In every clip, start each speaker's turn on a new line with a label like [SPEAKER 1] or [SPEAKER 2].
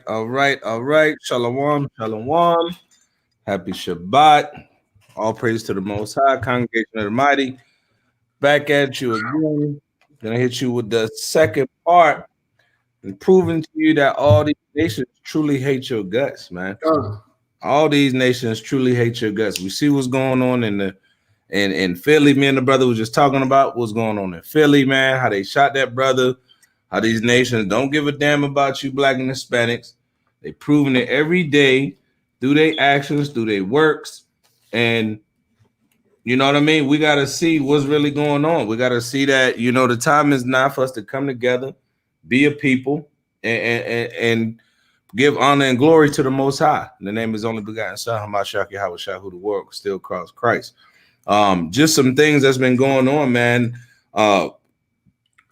[SPEAKER 1] All right. Shalom, shalom. Happy Shabbat. All praise to the Most High, Congregation of the Mighty. Back at you again. Gonna hit you with the second part and proving to you that all these nations truly hate your guts, man. All these nations truly hate your guts. We see what's going on in Philly. Me and the brother was just talking about what's going on in Philly, man. How they shot that brother. How these nations don't give a damn about you, black and Hispanics. They proving it every day through their actions, through their works, and you know what I mean? We got to see what's really going on. We got to see that, the time is now for us to come together, be a people, and give honor and glory to the Most High. The name is only begotten Son, Yahawashi, who the world still calls Christ. Just some things that's been going on, man.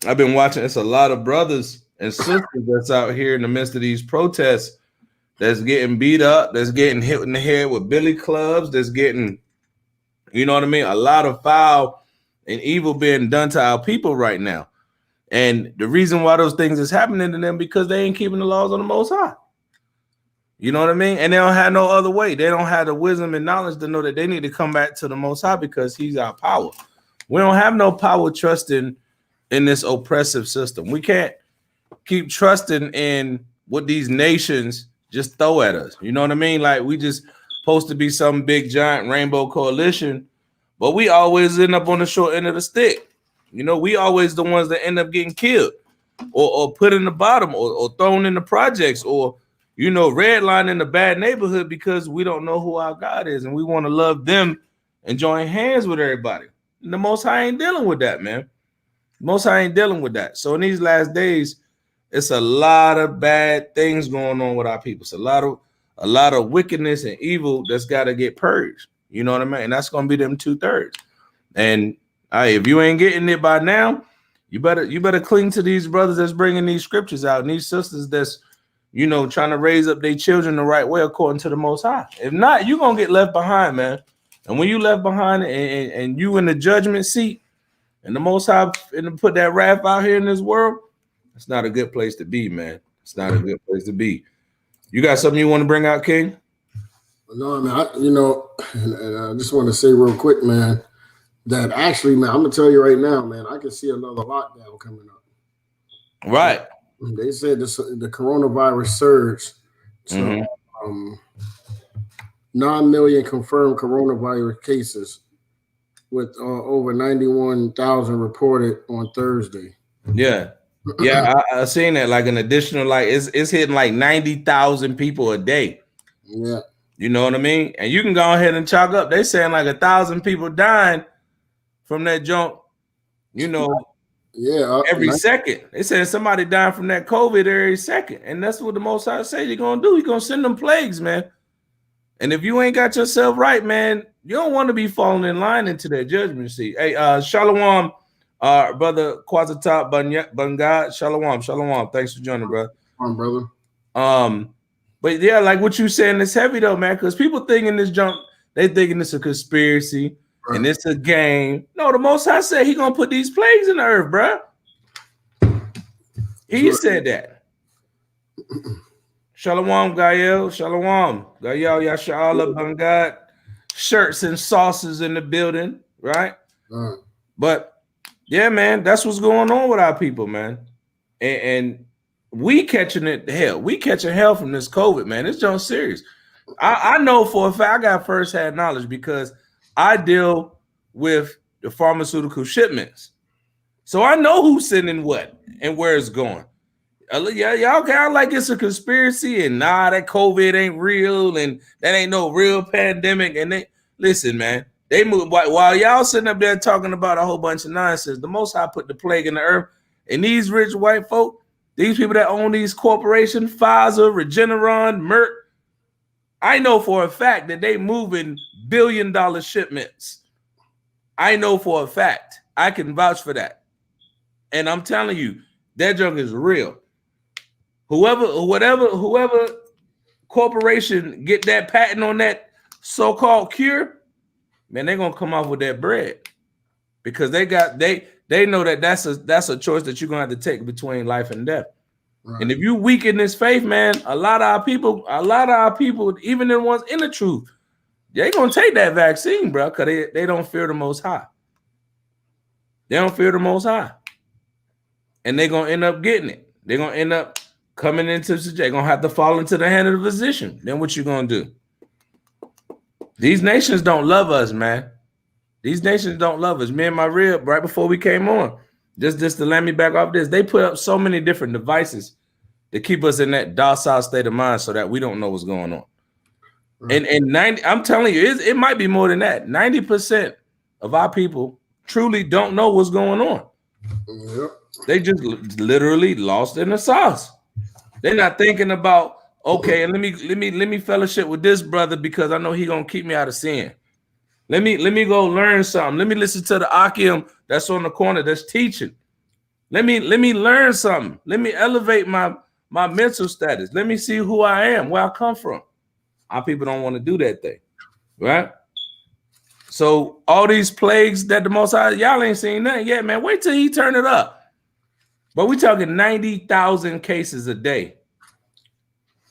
[SPEAKER 1] I've been watching. It's a lot of brothers and sisters that's out here in the midst of these protests that's getting beat up, that's getting hit in the head with billy clubs, that's getting, you know what I mean? A lot of foul and evil being done to our people right now. And the reason why those things is happening to them because they ain't keeping the laws of the Most High. You know what I mean? And they don't have no other way. They don't have the wisdom and knowledge to know that they need to come back to the Most High because he's our power. We don't have no power trusting in this oppressive system. We can't keep trusting in what these nations just throw at us. You know what I mean? Like we just supposed to be some big giant rainbow coalition, but we always end up on the short end of the stick. We always the ones that end up getting killed or put in the bottom or thrown in the projects or, redlining the bad neighborhood because we don't know who our God is and we want to love them and join hands with everybody. And the Most High ain't dealing with that, man. Most High ain't dealing with that. So in these last days, it's a lot of bad things going on with our people. It's a lot of wickedness and evil that's got to get purged. You know what I mean? And that's going to be them 2/3. And if you ain't getting it by now, you better cling to these brothers that's bringing these scriptures out and these sisters that's, trying to raise up their children the right way according to the Most High. If not, you're going to get left behind, man. And when you left behind and you in the judgment seat, and the Most High and put that wrath out here in this world, it's not a good place to be, man. It's not a good place to be. You got something you want to bring out, King?
[SPEAKER 2] No, man. I just want to say real quick, man, that actually, man, I'm gonna tell you right now, man, I can see another lockdown coming up.
[SPEAKER 1] Right.
[SPEAKER 2] They said the coronavirus surge. So, 9 million confirmed coronavirus cases, with over 91,000 reported on Thursday.
[SPEAKER 1] Yeah, I seen that. Like an additional, like it's hitting like 90,000 people a day.
[SPEAKER 2] Yeah,
[SPEAKER 1] you know what I mean. And you can go ahead and chalk up. They saying like 1,000 people dying from that junk. Every second. They saying somebody dying from that COVID every second, and that's what the Most High say you're gonna do. You're gonna send them plagues, man. And if you ain't got yourself right, man, you don't want to be falling in line into that judgment seat. Hey, Shalom, brother Quasitat Bungad. Shalom. Thanks for joining, brother.
[SPEAKER 2] Brother.
[SPEAKER 1] But yeah, like what you saying is heavy though, man, because people thinking this junk, they thinking it's a conspiracy and it's a game. No, the Most High said he gonna put these plagues in the earth, bro. He said that. Shalom, Gael. Shalom. Gael, Yasha'Allah, Bangad. Shirts and sauces in the building, right? But yeah, man, that's what's going on with our people, man. And we catching it hell. We catching hell from this COVID, man. It's just serious. I know for a fact I got firsthand knowledge because I deal with the pharmaceutical shipments. So I know who's sending what and where it's going. Y'all kind of like it's a conspiracy and that COVID ain't real and that ain't no real pandemic. And they listen, man, they move while y'all sitting up there talking about a whole bunch of nonsense. The Most High put the plague in the earth, and these rich white folk, these people that own these corporations, Pfizer, Regeneron, Merck, I know for a fact that they moving billion-dollar shipments. I know for a fact. I can vouch for that. And I'm telling you, that junk is real. Whoever corporation get that patent on that so-called cure, man, they're gonna come off with that bread because they know that that's a choice that you're gonna have to take between life and death.
[SPEAKER 2] Right.
[SPEAKER 1] And if you weaken this faith, man, a lot of our people, even the ones in the truth, they're gonna take that vaccine, bro, because they don't fear the Most High. They don't fear the Most High, and they're gonna end up getting it. They're gonna end up coming into. They're gonna have to fall into the hand of the physician. Then what you gonna do? These nations don't love us, man. These nations don't love us. Me and my rib, right before we came on, just to let me back off this, they put up so many different devices to keep us in that docile state of mind so that we don't know what's going on. Right. And 90, I'm telling you, it might be more than that. 90% of our people truly don't know what's going on.
[SPEAKER 2] Yep.
[SPEAKER 1] They just literally lost in the sauce. They're not thinking about, okay, and let me fellowship with this brother because I know he gonna keep me out of sin. Let me go learn something. Let me listen to the Akim that's on the corner that's teaching. Let me learn something. Let me elevate my mental status. Let me see who I am, where I come from. Our people don't want to do that thing, right? So all these plagues that the Most High, y'all ain't seen nothing yet, man. Wait till he turn it up. But we talking 90,000 cases a day.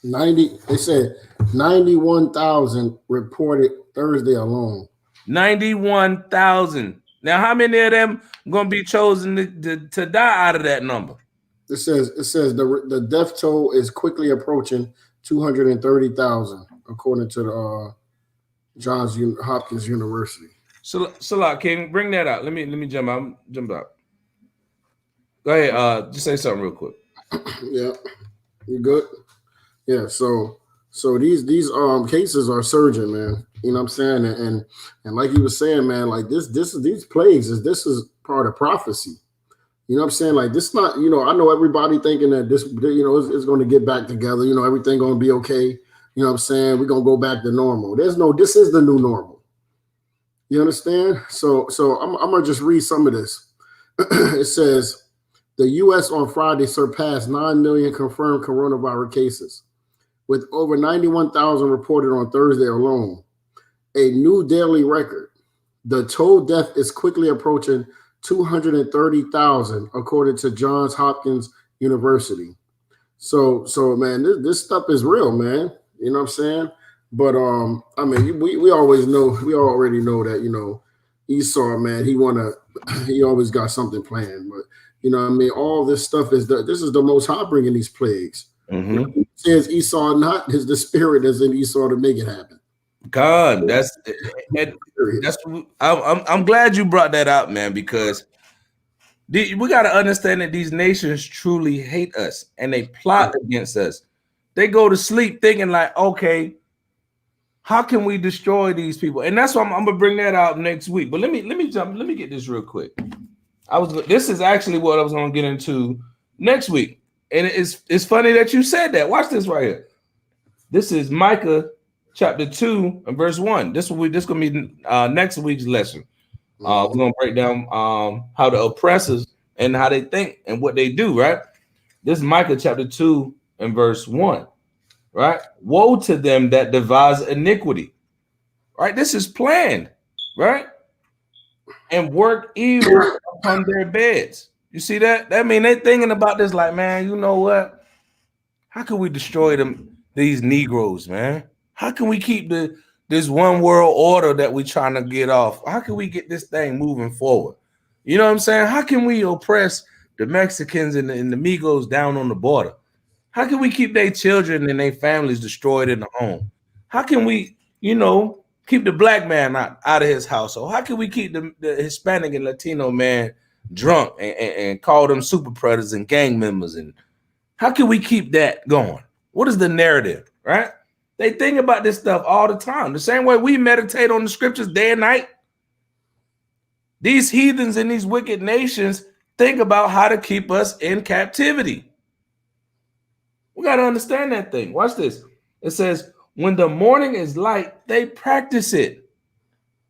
[SPEAKER 2] 90. They said 91,000 reported Thursday alone.
[SPEAKER 1] 91,000. Now, how many of them gonna be chosen to die out of that number?
[SPEAKER 2] It says the death toll is quickly approaching 230,000, according to the Johns Hopkins University.
[SPEAKER 1] So, can you bring that out? Let me jump out. Go ahead. Just say something real quick.
[SPEAKER 2] Yeah, you good? Yeah. So these cases are surging, man. You know what I'm saying? And like he was saying, man, like these plagues this is part of prophecy. You know what I'm saying? Like this not, I know everybody thinking that this, is going to get back together. Everything going to be okay. You know what I'm saying? We're going to go back to normal. This is the new normal. You understand? So I'm going to just read some of this. It says, the U.S. on Friday surpassed 9 million confirmed coronavirus cases, with over 91,000 reported on Thursday alone, a new daily record. The total death is quickly approaching 230,000, according to Johns Hopkins University. So man, this stuff is real, man. You know what I'm saying? But I mean, we always know, we already know that Esau, man, he always got something planned. But I mean, all this stuff this is the Most High bringing these plagues.
[SPEAKER 1] Mm-hmm.
[SPEAKER 2] It says Esau not is the spirit that's in Esau to make it happen.
[SPEAKER 1] God, I'm glad you brought that out, man, because we got to understand that these nations truly hate us and they plot against us. They go to sleep thinking like, okay, how can we destroy these people? And that's why I'm gonna bring that out next week. But let me get this real quick. This is actually what I was gonna get into next week, and it's funny that you said that. Watch this right here. This is Micah chapter 2 and verse 1. This gonna be next week's lesson. We're gonna break down how the oppressors and how they think and what they do. Right. This is Micah chapter 2 and verse 1. Right. Woe to them that devise iniquity. Right. This is planned. Right. And work evil upon their beds. You see that? That mean they thinking about this like, man, you know what? How can we destroy these Negroes, man? How can we keep this one world order that we trying to get off? How can we get this thing moving forward? You know what I'm saying? How can we oppress the Mexicans and the Migos down on the border? How can we keep their children and their families destroyed in the home? How can we, keep the black man out of his household? How can we keep the Hispanic and Latino man drunk and call them super predators and gang members? And how can we keep that going? What is the narrative, right? They think about this stuff all the time. The same way we meditate on the scriptures day and night. These heathens in these wicked nations think about how to keep us in captivity. We got to understand that thing. Watch this. It says, when the morning is light, they practice it.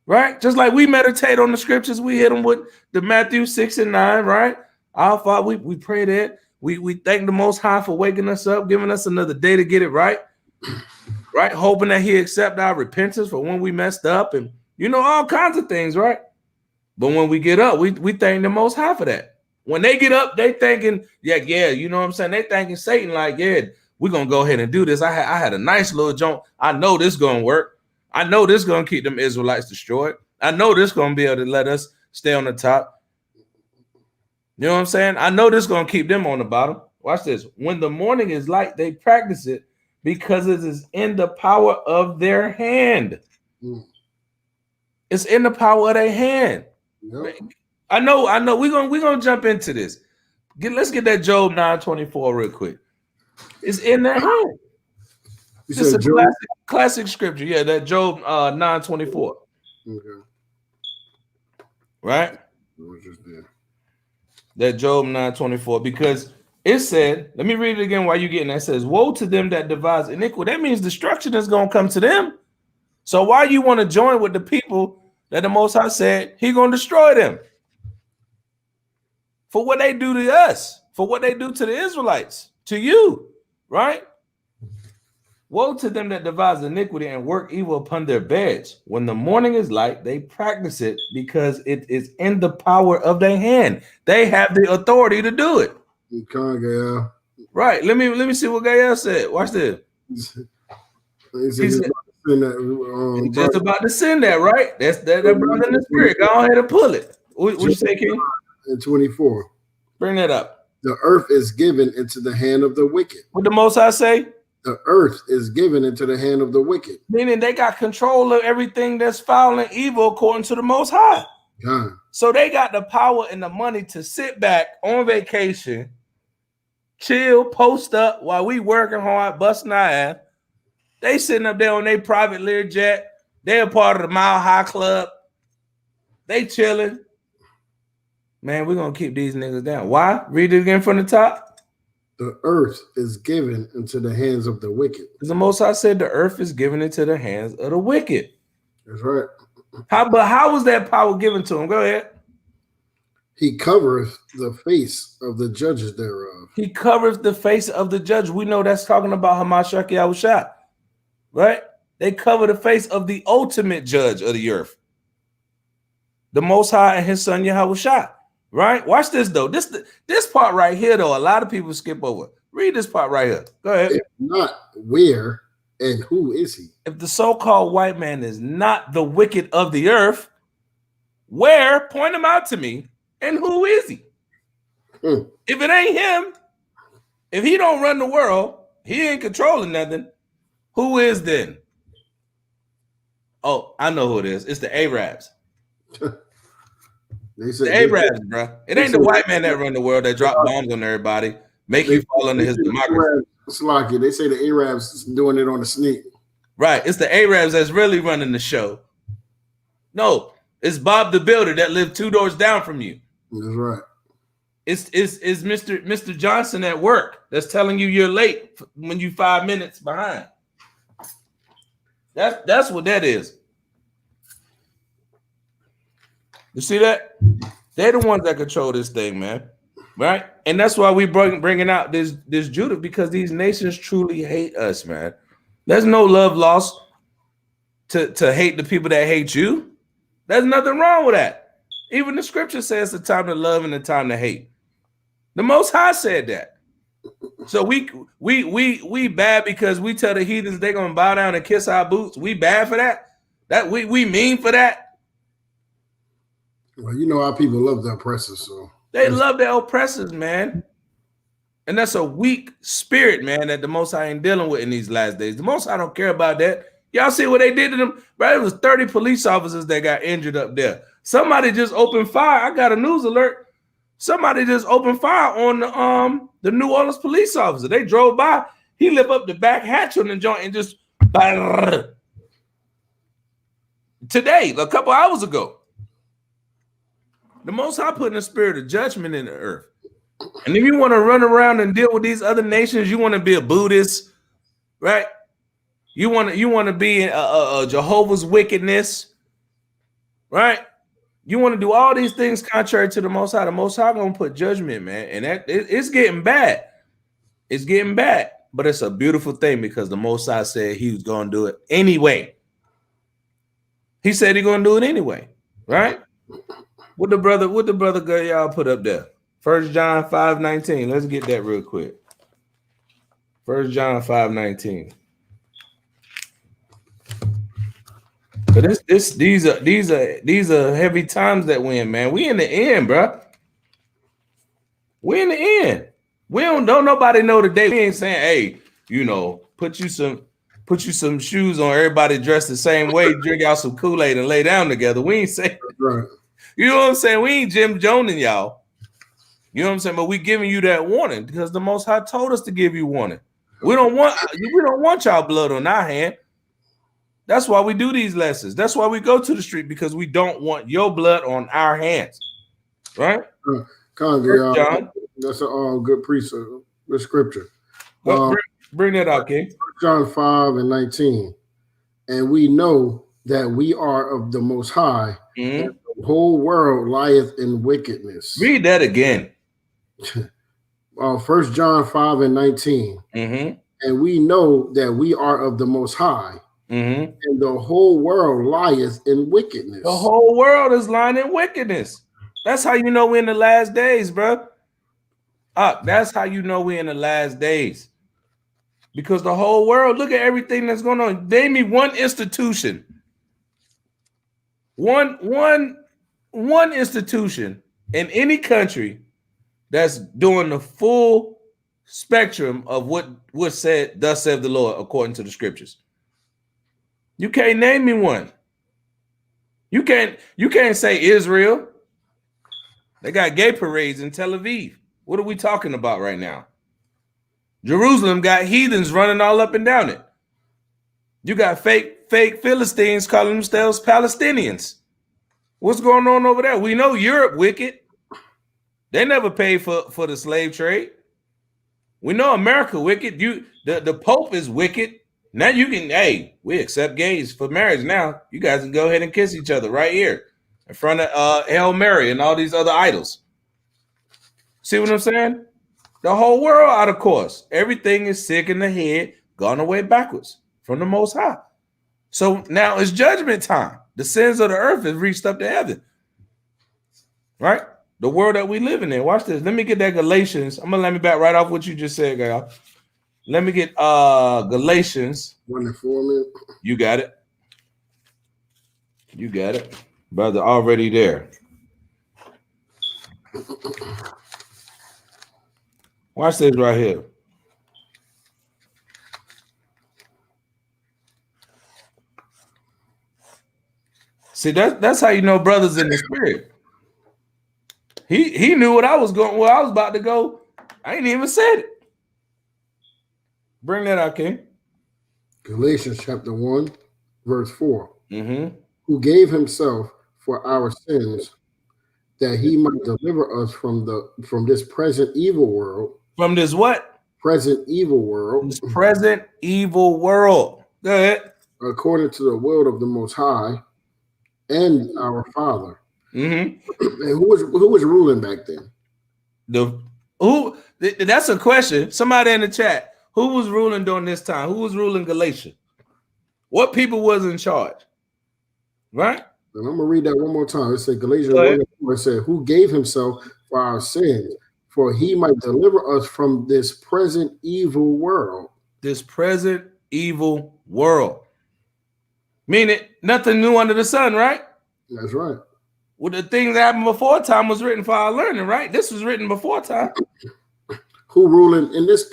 [SPEAKER 1] Right? Just like we meditate on the scriptures, we hit them with the Matthew 6 and 9, right? Our Father, we pray that. We thank the Most High for waking us up, giving us another day to get it right. Right? Hoping that he accept our repentance for when we messed up and, all kinds of things, right? But when we get up, we thank the Most High for that. When they get up, they thinking, yeah, you know what I'm saying? They thinking Satan like, yeah, we're going to go ahead and do this. I had a nice little jump. I know this going to work. I know this going to keep them Israelites destroyed. I know this going to be able to let us stay on the top. You know what I'm saying? I know this going to keep them on the bottom. Watch this. When the morning is light, they practice it because it is in the power of their hand. It's in the power of their hand. Yep. I know. We're gonna jump into this. Let's get that Job 9:24 real quick. It's in their hand. It's a classic scripture. Yeah, that Job 9:24. Okay. Right? That Job 9:24, because it said, let me read it again while you're getting that. It says, woe to them that devise iniquity. That means destruction is gonna come to them. So why you want to join with the people that the Most High said He gonna destroy them? For what they do to us, for what they do to the Israelites, to you, right? Woe to them that devise iniquity and work evil upon their beds. When the morning is light, they practice it because it is in the power of their hand. They have the authority to do it.
[SPEAKER 2] Gael.
[SPEAKER 1] Right. Let me see what Gael said. Watch this. He's just about to send that, right? That's that brother in the spirit. Go ahead and pull it. What you say, King?
[SPEAKER 2] And 24.
[SPEAKER 1] Bring that up.
[SPEAKER 2] The earth is given into the hand of the wicked.
[SPEAKER 1] What the Most High say?
[SPEAKER 2] The earth is given into the hand of the wicked.
[SPEAKER 1] Meaning they got control of everything that's foul and evil according to the Most High.
[SPEAKER 2] God.
[SPEAKER 1] So they got the power and the money to sit back on vacation, chill, post up while we working hard, busting our ass. They sitting up there on their private Learjet. They're a part of the Mile High Club. They chilling. Man, we're going to keep these niggas down. Why? Read it again from the top.
[SPEAKER 2] The earth is given into the hands of the wicked.
[SPEAKER 1] The Most High said the earth is given into the hands of the wicked.
[SPEAKER 2] That's right.
[SPEAKER 1] How was that power given to him? Go ahead.
[SPEAKER 2] He covereth the face of the judges thereof.
[SPEAKER 1] He covers the face of the judge. We know that's talking about Yahawashi, right? They cover the face of the ultimate judge of the earth, the Most High and His Son Yahawashi. Right? Watch this though. This part right here though, a lot of people skip over. Read this part right here. Go ahead.
[SPEAKER 2] If not, where and who is he?
[SPEAKER 1] If the so-called white man is not the wicked of the earth, where? Point him out to me. And who is he? If it ain't him, if he don't run the world, he ain't controlling nothing. Who is then? Oh, I know who it is. It's the Arabs. The Arabs, bro. It ain't the white man that run the world that drop bombs on everybody, make you fall under his democracy.
[SPEAKER 2] They say the Arabs doing it on the sneak.
[SPEAKER 1] Right. It's the Arabs that's really running the show. No, it's Bob the Builder that lived 2 doors down from you.
[SPEAKER 2] That's right.
[SPEAKER 1] It's Mr. Johnson at work that's telling you you're late when you 5 minutes behind. That's what that is. You see that? They're the ones that control this thing, man. Right? And that's why we bringing out this Judith, because these nations truly hate us, man. There's no love lost to hate the people that hate you. There's nothing wrong with that. Even the scripture says the time to love and the time to hate. The Most High said that. So we bad because we tell the heathens they're gonna bow down and kiss our boots. We bad for that? That we mean for that?
[SPEAKER 2] Well, you know how people love the oppressors, so
[SPEAKER 1] they love their oppressors, man. And that's a weak spirit, man, that the Most High ain't dealing with in these last days. The Most High don't care about that. Y'all see what they did to them? Right? It was 30 police officers that got injured up there. Somebody just opened fire. I got a news alert. Somebody just opened fire on the New Orleans police officer. They drove by. He lifted up the back hatch on the joint and just today, a couple hours ago. The Most High putting a spirit of judgment in the earth. And if you want to run around and deal with these other nations, you want to be a Buddhist, right? You want to be a Jehovah's wickedness, right? You want to do all these things contrary to the Most High. The Most High gonna put judgment, man, and it's getting bad. It's getting bad, but it's a beautiful thing because the Most High said He was gonna do it anyway. He said He's gonna do it anyway, right? What the brother girl y'all put up there? 1 John 5:19. Let's get that real quick. 1 John 5:19. But these are heavy times that we're in, man. We in the end, bro. We in the end. We don't nobody know the day. We ain't saying, hey, put you some shoes on, everybody dressed the same way, drink out some Kool-Aid and lay down together. We ain't saying,
[SPEAKER 2] right.
[SPEAKER 1] You know what I'm saying? We ain't Jim Jones and y'all. You know what I'm saying? But we giving you that warning because the Most High told us to give you warning. We don't want y'all blood on our hand. That's why we do these lessons. That's why we go to the street, because we don't want your blood on our hands. Right?
[SPEAKER 2] John. That's a good precept, the scripture.
[SPEAKER 1] Bring that out, King.
[SPEAKER 2] John 5:19. And we know that we are of the Most High, and the whole world lieth in wickedness.
[SPEAKER 1] Read that again.
[SPEAKER 2] 1 John 5:19. And we know that we are of the Most High, and the whole world lieth in wickedness.
[SPEAKER 1] The whole world is lying in wickedness. That's how you know we're in the last days, bro. That's how you know we're in the last days. Because the whole world, look at everything that's going on. Name me one institution. One institution in any country that's doing the full spectrum of what said, thus saith the Lord, according to the scriptures. You can't name me one. You can't say Israel. They got gay parades in Tel Aviv. What are we talking about right now? Jerusalem got heathens running all up and down it. You got fake Philistines calling themselves Palestinians. What's going on over there? We know Europe wicked. They never paid for the slave trade. We know America wicked. The Pope is wicked. Now you can, we accept gays for marriage now. You guys can go ahead and kiss each other right here in front of Hail Mary and all these other idols. See what I'm saying? The whole world out of course. Everything is sick in the head, gone away backwards from the Most High. So now it's judgment time. The sins of the earth have reached up to heaven. Right? The world that we live in. Watch this. Let me get that Galatians. I'm gonna let me back right off what you just said, guys. Let me get Galatians
[SPEAKER 2] 1:4.
[SPEAKER 1] You got it. You got it. Brother, already there. Watch this right here. See, that's how you know brothers in the spirit. He knew what I was going, where I was about to go. I ain't even said it. Bring that out, King.
[SPEAKER 2] Galatians chapter 1, verse 4. Who gave himself for our sins, that he might deliver us from this present evil world.
[SPEAKER 1] From this what?
[SPEAKER 2] Present evil world.
[SPEAKER 1] This present evil world. Go ahead.
[SPEAKER 2] According to the will of the Most High and our Father. And who was ruling back then?
[SPEAKER 1] That's a question. Somebody in the chat. Who was ruling during this time? Who was ruling Galatia? What people was in charge? Right?
[SPEAKER 2] And I'm gonna read that one more time. It said Galatians 1:4. It said, who gave himself for our sins, for he might deliver us from this present evil world.
[SPEAKER 1] This present evil world. Meaning nothing new under the sun, right?
[SPEAKER 2] That's right.
[SPEAKER 1] Well, the things that happened before time was written for our learning, right? This was written before time.
[SPEAKER 2] Who ruling in this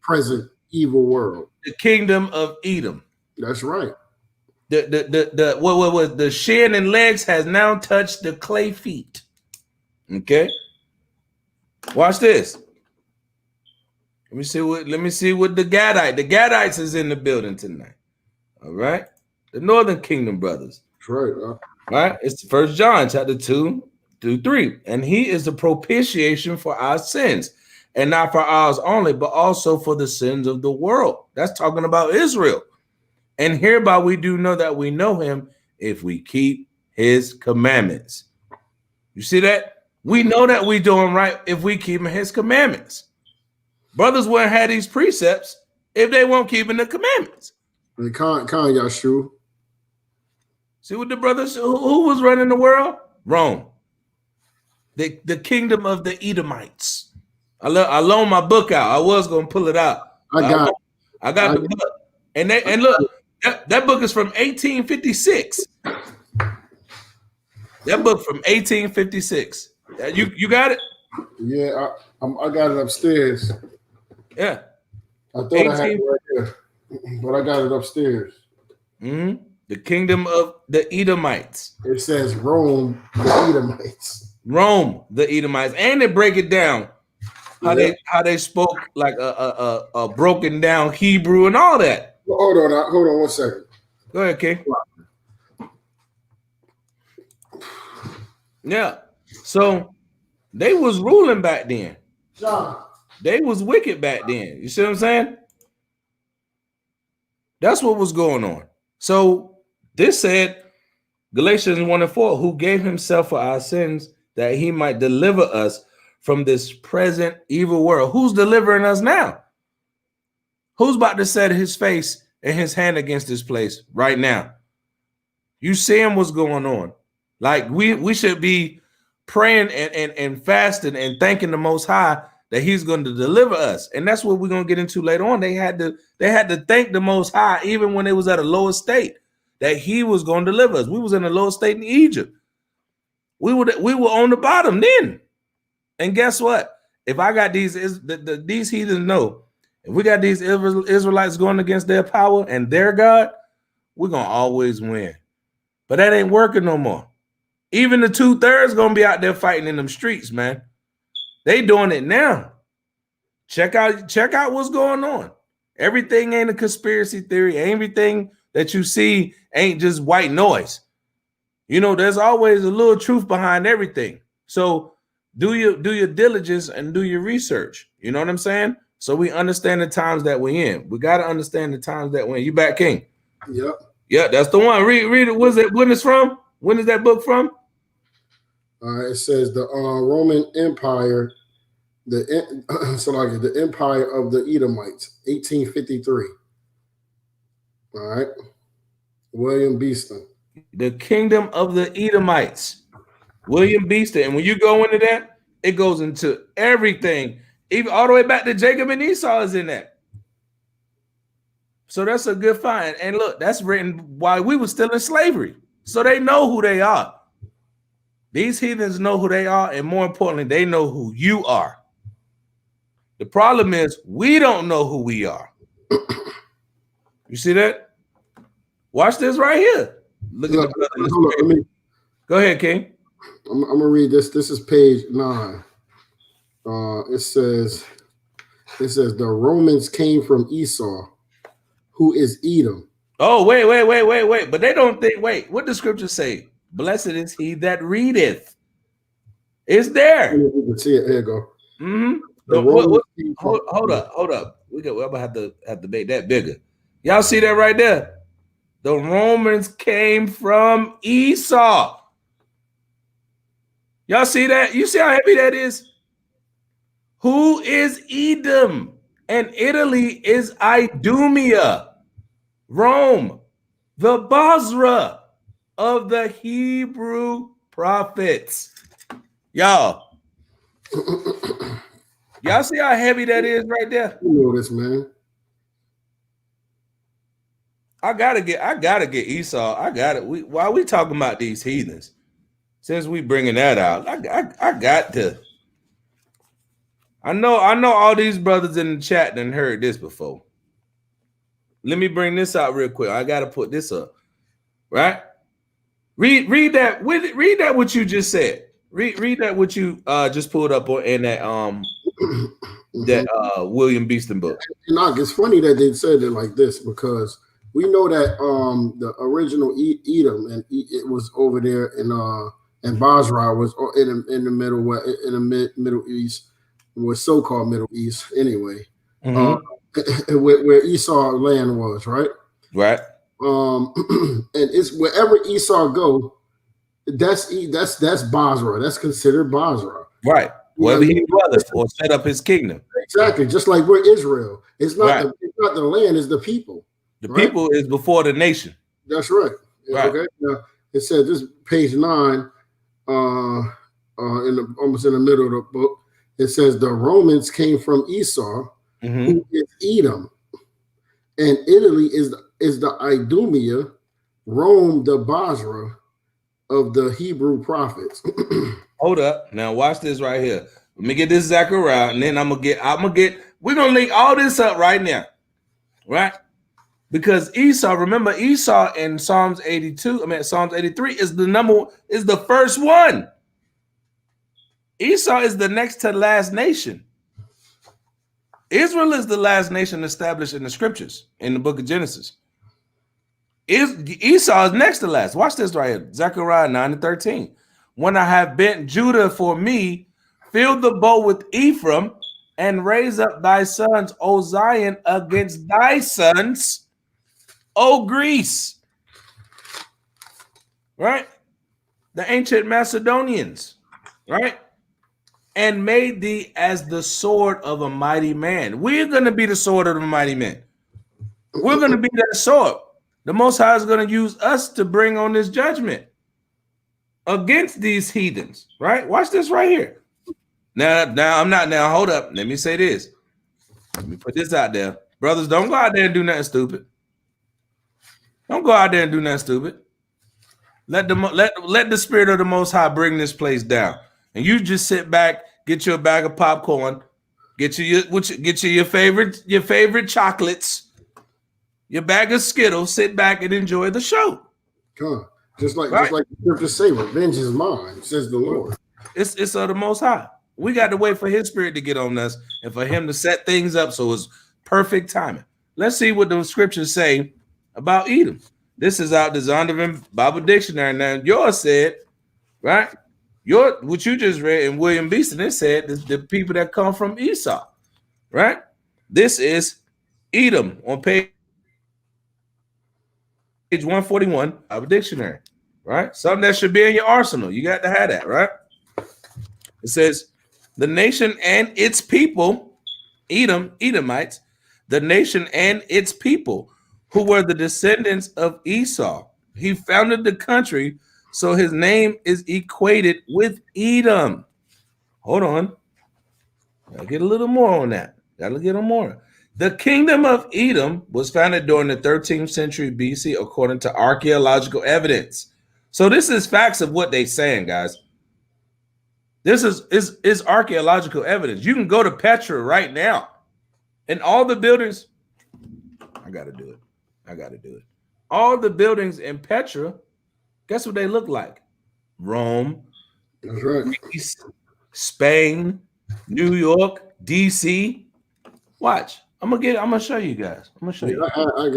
[SPEAKER 2] present evil world?
[SPEAKER 1] The kingdom of Edom.
[SPEAKER 2] That's right.
[SPEAKER 1] The shin and legs has now touched the clay feet. Okay. Watch this. Let me see what the Gadites is in the building tonight. All right. The Northern Kingdom brothers.
[SPEAKER 2] That's right.
[SPEAKER 1] Right. It's 1 John chapter 2-3. And he is the propitiation for our sins, and not for ours only, but also for the sins of the world. That's talking about Israel. And hereby we do know that we know him if we keep his commandments. You see that? We know that we doing right if we keep his commandments. Brothers wouldn't have these precepts if they weren't keeping the commandments.
[SPEAKER 2] And Yahshua. See
[SPEAKER 1] what the brothers, who was running the worrld? Rome. the kingdom of the Edomites. I loaned my book out. I was gonna pull it out.
[SPEAKER 2] I got
[SPEAKER 1] the book. And look, that book is from 1856. That book from 1856. You got it?
[SPEAKER 2] Yeah, I got it upstairs.
[SPEAKER 1] Yeah.
[SPEAKER 2] I thought I had it right there, but I got it upstairs.
[SPEAKER 1] Mm-hmm. The kingdom of the Edomites.
[SPEAKER 2] It says Rome, the Edomites.
[SPEAKER 1] Rome, the Edomites, and they break it down how they spoke like a broken down Hebrew and all that.
[SPEAKER 2] Hold on 1 second.
[SPEAKER 1] Go ahead, King. Yeah. So they was ruling back then.
[SPEAKER 2] John.
[SPEAKER 1] They was wicked back then. You see what I'm saying? That's what was going on. So this said, Galatians 1:4, who gave himself for our sins that he might deliver us from this present evil world. Who's delivering us now? Who's about to set his face and his hand against this place right now? You seeing what's going on. Like we should be praying and fasting and thanking the Most High that he's going to deliver us. And that's what we're going to get into later on. They had to thank the Most High, even when it was at a lower state, that he was going to deliver us. We was in a lower state in Egypt. We were on the bottom then. And guess what? If I got these heathens know, if we got these Israelites going against their power and their God, we're going to always win. But that ain't working no more. Even the 2/3 going to be out there fighting in them streets, man. They doing it now. Check out what's going on. Everything ain't a conspiracy theory. Everything that you see ain't just white noise. You know, there's always a little truth behind everything. So do your diligence and do your research. You know what I'm saying? So we understand the times that we're in. We got to understand the times that we're in. You back, King?
[SPEAKER 2] Yep. Yeah,
[SPEAKER 1] that's the one. Read it. What's it? When it's from? When is that book from?
[SPEAKER 2] It says the Roman Empire, the Empire of the Edomites, 1853. All right. William Beeston.
[SPEAKER 1] The Kingdom of the Edomites. William Beeston. And when you go into that, it goes into everything. Even all the way back to Jacob and Esau is in that. So that's a good find. And look, that's written while we were still in slavery. So they know who they are. These heathens know who they are, and more importantly, they know who you are. The problem is we don't know who we are. You see that? Watch this right here. Look at the Go ahead, King.
[SPEAKER 2] I'm gonna read this. This is page 9. It says the Romans came from Esau, who is Edom.
[SPEAKER 1] Oh, wait. But they don't think, what does scripture say? Blessed is he that readeth. It's there.
[SPEAKER 2] You can see it. Here you go.
[SPEAKER 1] Mm-hmm. Hold up. I'm gonna have to make that bigger. Y'all see that right there? The Romans came from Esau. Y'all see that? You see how heavy that is? Who is Edom? And Italy is Idumea. Rome, the Basra of the Hebrew prophets. Y'all see how heavy that is right there?
[SPEAKER 2] You know this, man.
[SPEAKER 1] I gotta get Esau. I got it. While we talking about these heathens, since we bringing that out, I got to. I know all these brothers in the chat done heard this before. Let me bring this out real quick. I gotta put this up. Right? Read that. Read that what you just said. Read that what you just pulled up on in that William Beeston book.
[SPEAKER 2] It's funny that they said it like this because we know that the original Edom and it was over there in Basra was in the Middle East, was so-called Middle East anyway. Mm-hmm. Where Esau land was, right?
[SPEAKER 1] Right.
[SPEAKER 2] And it's wherever Esau go, that's Basra. That's considered Basra.
[SPEAKER 1] Right. Wherever he dwelleth or set up his kingdom.
[SPEAKER 2] Exactly. Just like we're Israel. It's not it's not the land, it's the people.
[SPEAKER 1] The people is before the nation.
[SPEAKER 2] That's right.
[SPEAKER 1] Right.
[SPEAKER 2] Okay. Now it says this page 9. almost in the middle of the book. It says the Romans came from Esau, who is Edom, and Italy is the Idumea, Rome the Basra of the Hebrew prophets.
[SPEAKER 1] Hold up. Now watch this right here. Let me get this Zechariah, and then we're gonna link all this up right now. Right? Because Esau, remember Esau in Psalms 83 is the first one. Esau is the next to last nation. Israel is the last nation established in the scriptures in the book of Genesis. Esau is next to last. Watch this right here. Zechariah 9:13. When I have bent Judah for me, fill the bow with Ephraim, and raise up thy sons, O Zion, against thy sons, O Greece. Right? The ancient Macedonians. Right? And made thee as the sword of a mighty man. We're going to be the sword of a mighty man. We're going to be that sword. The Most High is going to use us to bring on this judgment against these heathens, right? Watch this right here. Now, hold up. Let me say this. Let me put this out there. Brothers, don't go out there and do nothing stupid. Don't go out there and do nothing stupid. Let the spirit of the Most High bring this place down. And you just sit back, get you a bag of popcorn, get you your favorite chocolates, your bag of Skittles, sit back and enjoy the show.
[SPEAKER 2] Come, just like the scriptures say, revenge is mine, says the Lord.
[SPEAKER 1] It's of the Most High. We got to wait for His Spirit to get on us and for Him to set things up so it's perfect timing. Let's see what the scriptures say about Edom. This is out the Zondervan Bible Dictionary. Now, yours said, right? What you just read in William Beeson, it said the people that come from Esau, right? This is Edom on page 141 of a dictionary, right? Something that should be in your arsenal. You got to have that, right? It says the nation and its people, Edomites, the nation and its people, who were the descendants of Esau. He founded the country, so his name is equated with Edom. Hold on. I'll get a little more on that. Gotta get a more. The kingdom of Edom was founded during the 13th century BC, according to archaeological evidence. So this is facts of what they're saying, guys. This is archaeological evidence. You can go to Petra right now, and all the buildings. I gotta do it. All the buildings in Petra, guess what they look like? Rome,
[SPEAKER 2] that's right.
[SPEAKER 1] Greece, Spain, New York, DC. Watch. I'm gonna show you guys. I'm gonna show you.
[SPEAKER 2] I had it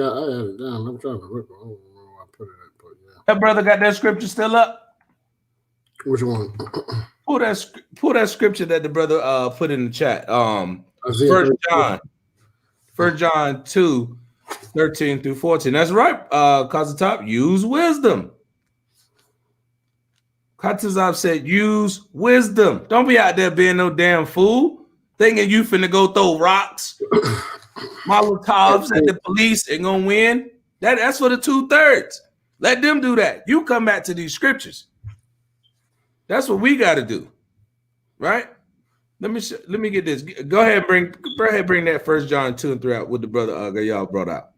[SPEAKER 2] down. I'm trying to rip it. I don't know where I put it at, but yeah.
[SPEAKER 1] That brother got that scripture still up?
[SPEAKER 2] Which one?
[SPEAKER 1] Pull that scripture that the brother put in the chat. First John 2, 13 through 14. That's right. Kazatop, use wisdom. Kazatop said, use wisdom. Don't be out there being no damn fool, thinking you finna go throw rocks, Molotovs at the police and gonna win. That's for the 2/3. Let them do that. You come back to these scriptures. That's what we got to do, right? Let me get this. Go ahead and bring that First John 2 and 3 out with the brother y'all brought out.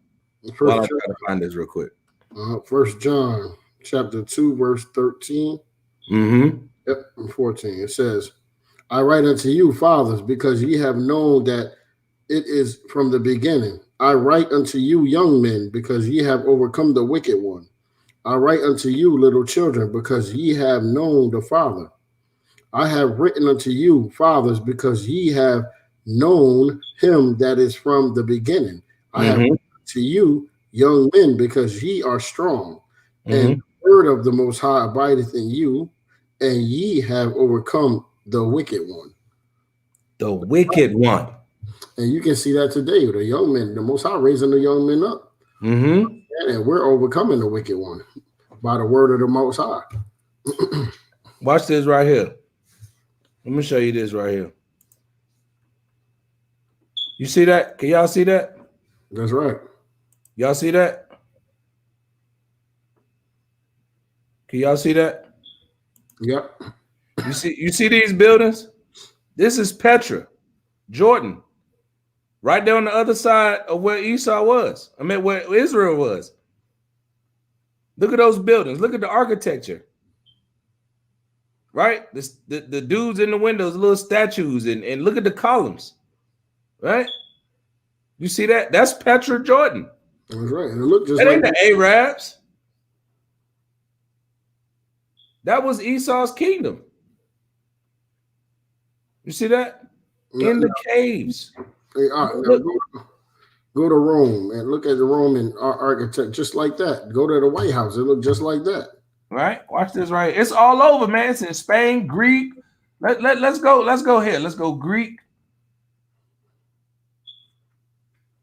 [SPEAKER 1] While I try to find this real quick.
[SPEAKER 2] First John chapter 2 verse 13. Yep, and 14. It says, I write unto you, fathers, because ye have known that it is from the beginning. I write unto you, young men, because ye have overcome the wicked one. I write unto you, little children, because ye have known the Father. I have written unto you, fathers, because ye have known him that is from the beginning. I have written to you, young men, because ye are strong, and the word of the Most High abideth in you, and ye have overcome the wicked one.
[SPEAKER 1] The wicked one.
[SPEAKER 2] And you can see that today. The young men, the Most High raising the young men up. And we're overcoming the wicked one by the word of the Most High.
[SPEAKER 1] Watch this right here. Let me show you this right here. You see that? Can y'all see that?
[SPEAKER 2] That's right.
[SPEAKER 1] Y'all see that? Can y'all see that?
[SPEAKER 2] Yep.
[SPEAKER 1] You see these buildings? This is Petra, Jordan, right there on the other side of where Esau was. I mean, where Israel was. Look at those buildings. Look at the architecture. Right? The dudes in the windows, little statues, and look at the columns. Right? You see that? That's Petra, Jordan.
[SPEAKER 2] That's right. And it looked just
[SPEAKER 1] that
[SPEAKER 2] like
[SPEAKER 1] ain't the Arabs. That was Esau's kingdom. You see that? In the caves.
[SPEAKER 2] Hey, go to Rome and look at the Roman architect just like that. Go to the White House. It looked just like that.
[SPEAKER 1] Right? Watch this right. It's all over, man. It's in Spain, Greek. Let's go. Let's go here. Let's go Greek.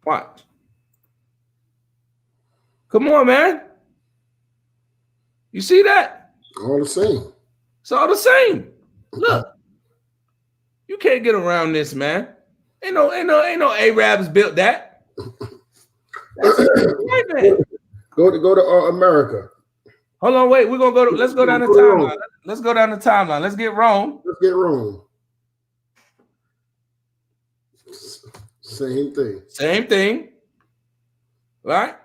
[SPEAKER 1] Watch. Come on, man. You see that?
[SPEAKER 2] All the same.
[SPEAKER 1] It's all the same. Look. You can't get around this, man. Ain't no Arabs built that. That's right, man.
[SPEAKER 2] Go to America.
[SPEAKER 1] Hold on, wait. We're gonna go. Let's go down the timeline. Let's go down the timeline. Let's get Rome.
[SPEAKER 2] Let's get Rome. Same thing.
[SPEAKER 1] Same thing. Right?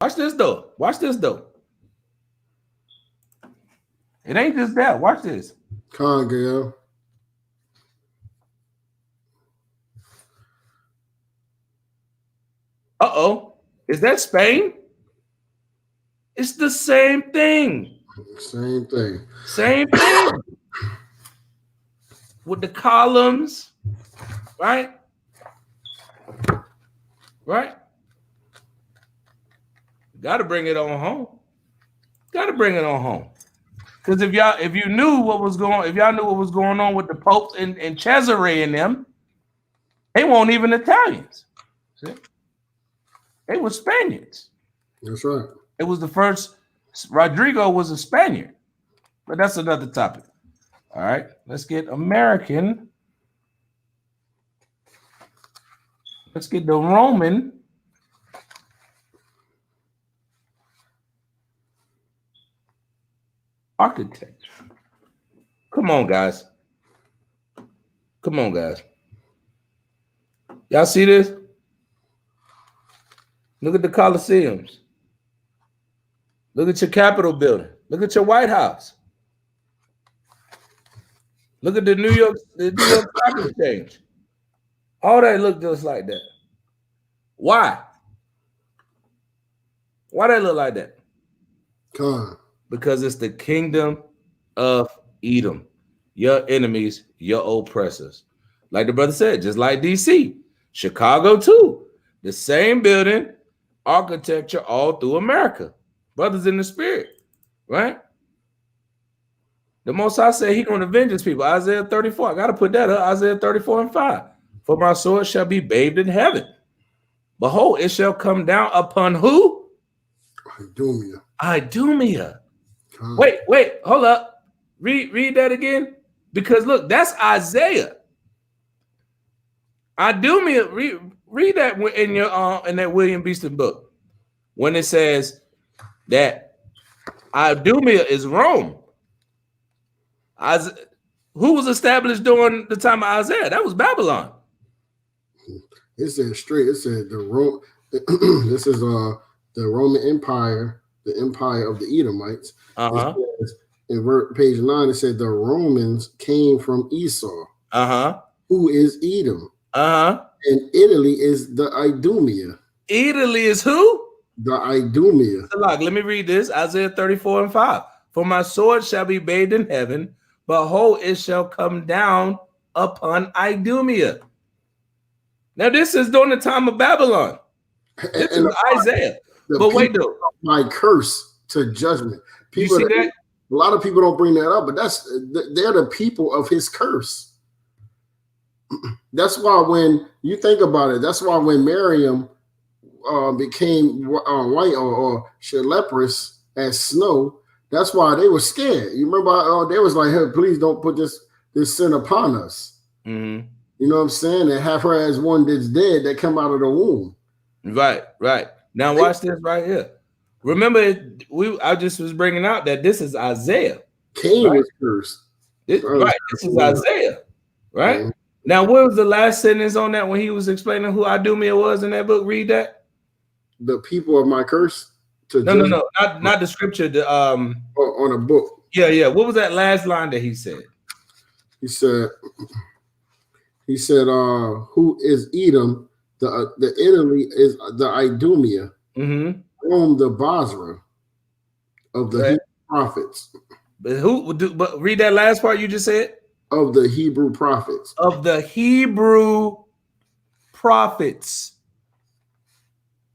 [SPEAKER 1] Watch this though. Watch this though. It ain't just that. Watch this.
[SPEAKER 2] Congo.
[SPEAKER 1] Uh-oh. Is that Spain? It's the same thing.
[SPEAKER 2] Same thing.
[SPEAKER 1] Same thing. With the columns, right? Right? Got to bring it on home. Got to bring it on home. Because if y'all knew what was going on with the popes and Cesare and them, they weren't even Italians. See? They were Spaniards.
[SPEAKER 2] That's right.
[SPEAKER 1] It was the first. Rodrigo was a Spaniard, but that's another topic. All right, let's get American. Let's get the Roman. Architecture. Come on, guys. Come on, guys. Y'all see this? Look at the Colosseums. Look at your Capitol building. Look at your White House. Look at the New York Stock Exchange. All that look just like that. Why? Why they look like that? Because it's the kingdom of Edom. Your enemies, your oppressors. Like the brother said, just like DC. Chicago too. The same building, architecture all through America. Brothers in the spirit, right? The Most High said he going to avenge his people. Isaiah 34. I got to put that up. Isaiah 34:5. For my sword shall be bathed in heaven. Behold, it shall come down upon who?
[SPEAKER 2] Idumea.
[SPEAKER 1] Idumea. Wait, hold up. Read that again. Because look, that's Isaiah. Idumea, read that in your in that William Beeston book. When it says that Idumea is Rome. Who was established during the time of Isaiah? That was Babylon.
[SPEAKER 2] It said straight. It said the Rome. This is the Roman Empire, the empire of the Edomites. In page 9, it said the Romans came from Esau. Who is Edom? And Italy is the Idumea.
[SPEAKER 1] Italy is who?
[SPEAKER 2] The Idumea.
[SPEAKER 1] Let me read this. Isaiah 34:5. For my sword shall be bathed in heaven, behold, it shall come down upon Idumea. Now, this is during the time of Babylon. This is Isaiah. But wait, though.
[SPEAKER 2] My curse to judgment. People,
[SPEAKER 1] you see that?
[SPEAKER 2] A lot of people don't bring that up, but they're the people of his curse. That's why when you think about it, that's why when Miriam became white or leprous as snow, that's why they were scared. You remember they was like, hey, please don't put this sin upon us.
[SPEAKER 1] Mm-hmm.
[SPEAKER 2] You know what I'm saying? And have her as one that's dead that come out of the womb.
[SPEAKER 1] Right. Now watch this right here. Remember, I just was bringing out that this is Isaiah.
[SPEAKER 2] Cain was cursed.
[SPEAKER 1] Right. This is Isaiah. Right.
[SPEAKER 2] Mm-hmm.
[SPEAKER 1] Now, what was the last sentence on that when he was explaining who Idumea was in that book? Read that.
[SPEAKER 2] The people of my curse.
[SPEAKER 1] No, not the scripture. The
[SPEAKER 2] on a book.
[SPEAKER 1] Yeah. What was that last line that he said?
[SPEAKER 2] He said, who is Edom? The Italy is the Idumea.
[SPEAKER 1] Mm-hmm.
[SPEAKER 2] Rome the Basra of the Hebrew prophets.
[SPEAKER 1] But read that last part you just said.
[SPEAKER 2] Of the Hebrew prophets.
[SPEAKER 1] Of the Hebrew prophets.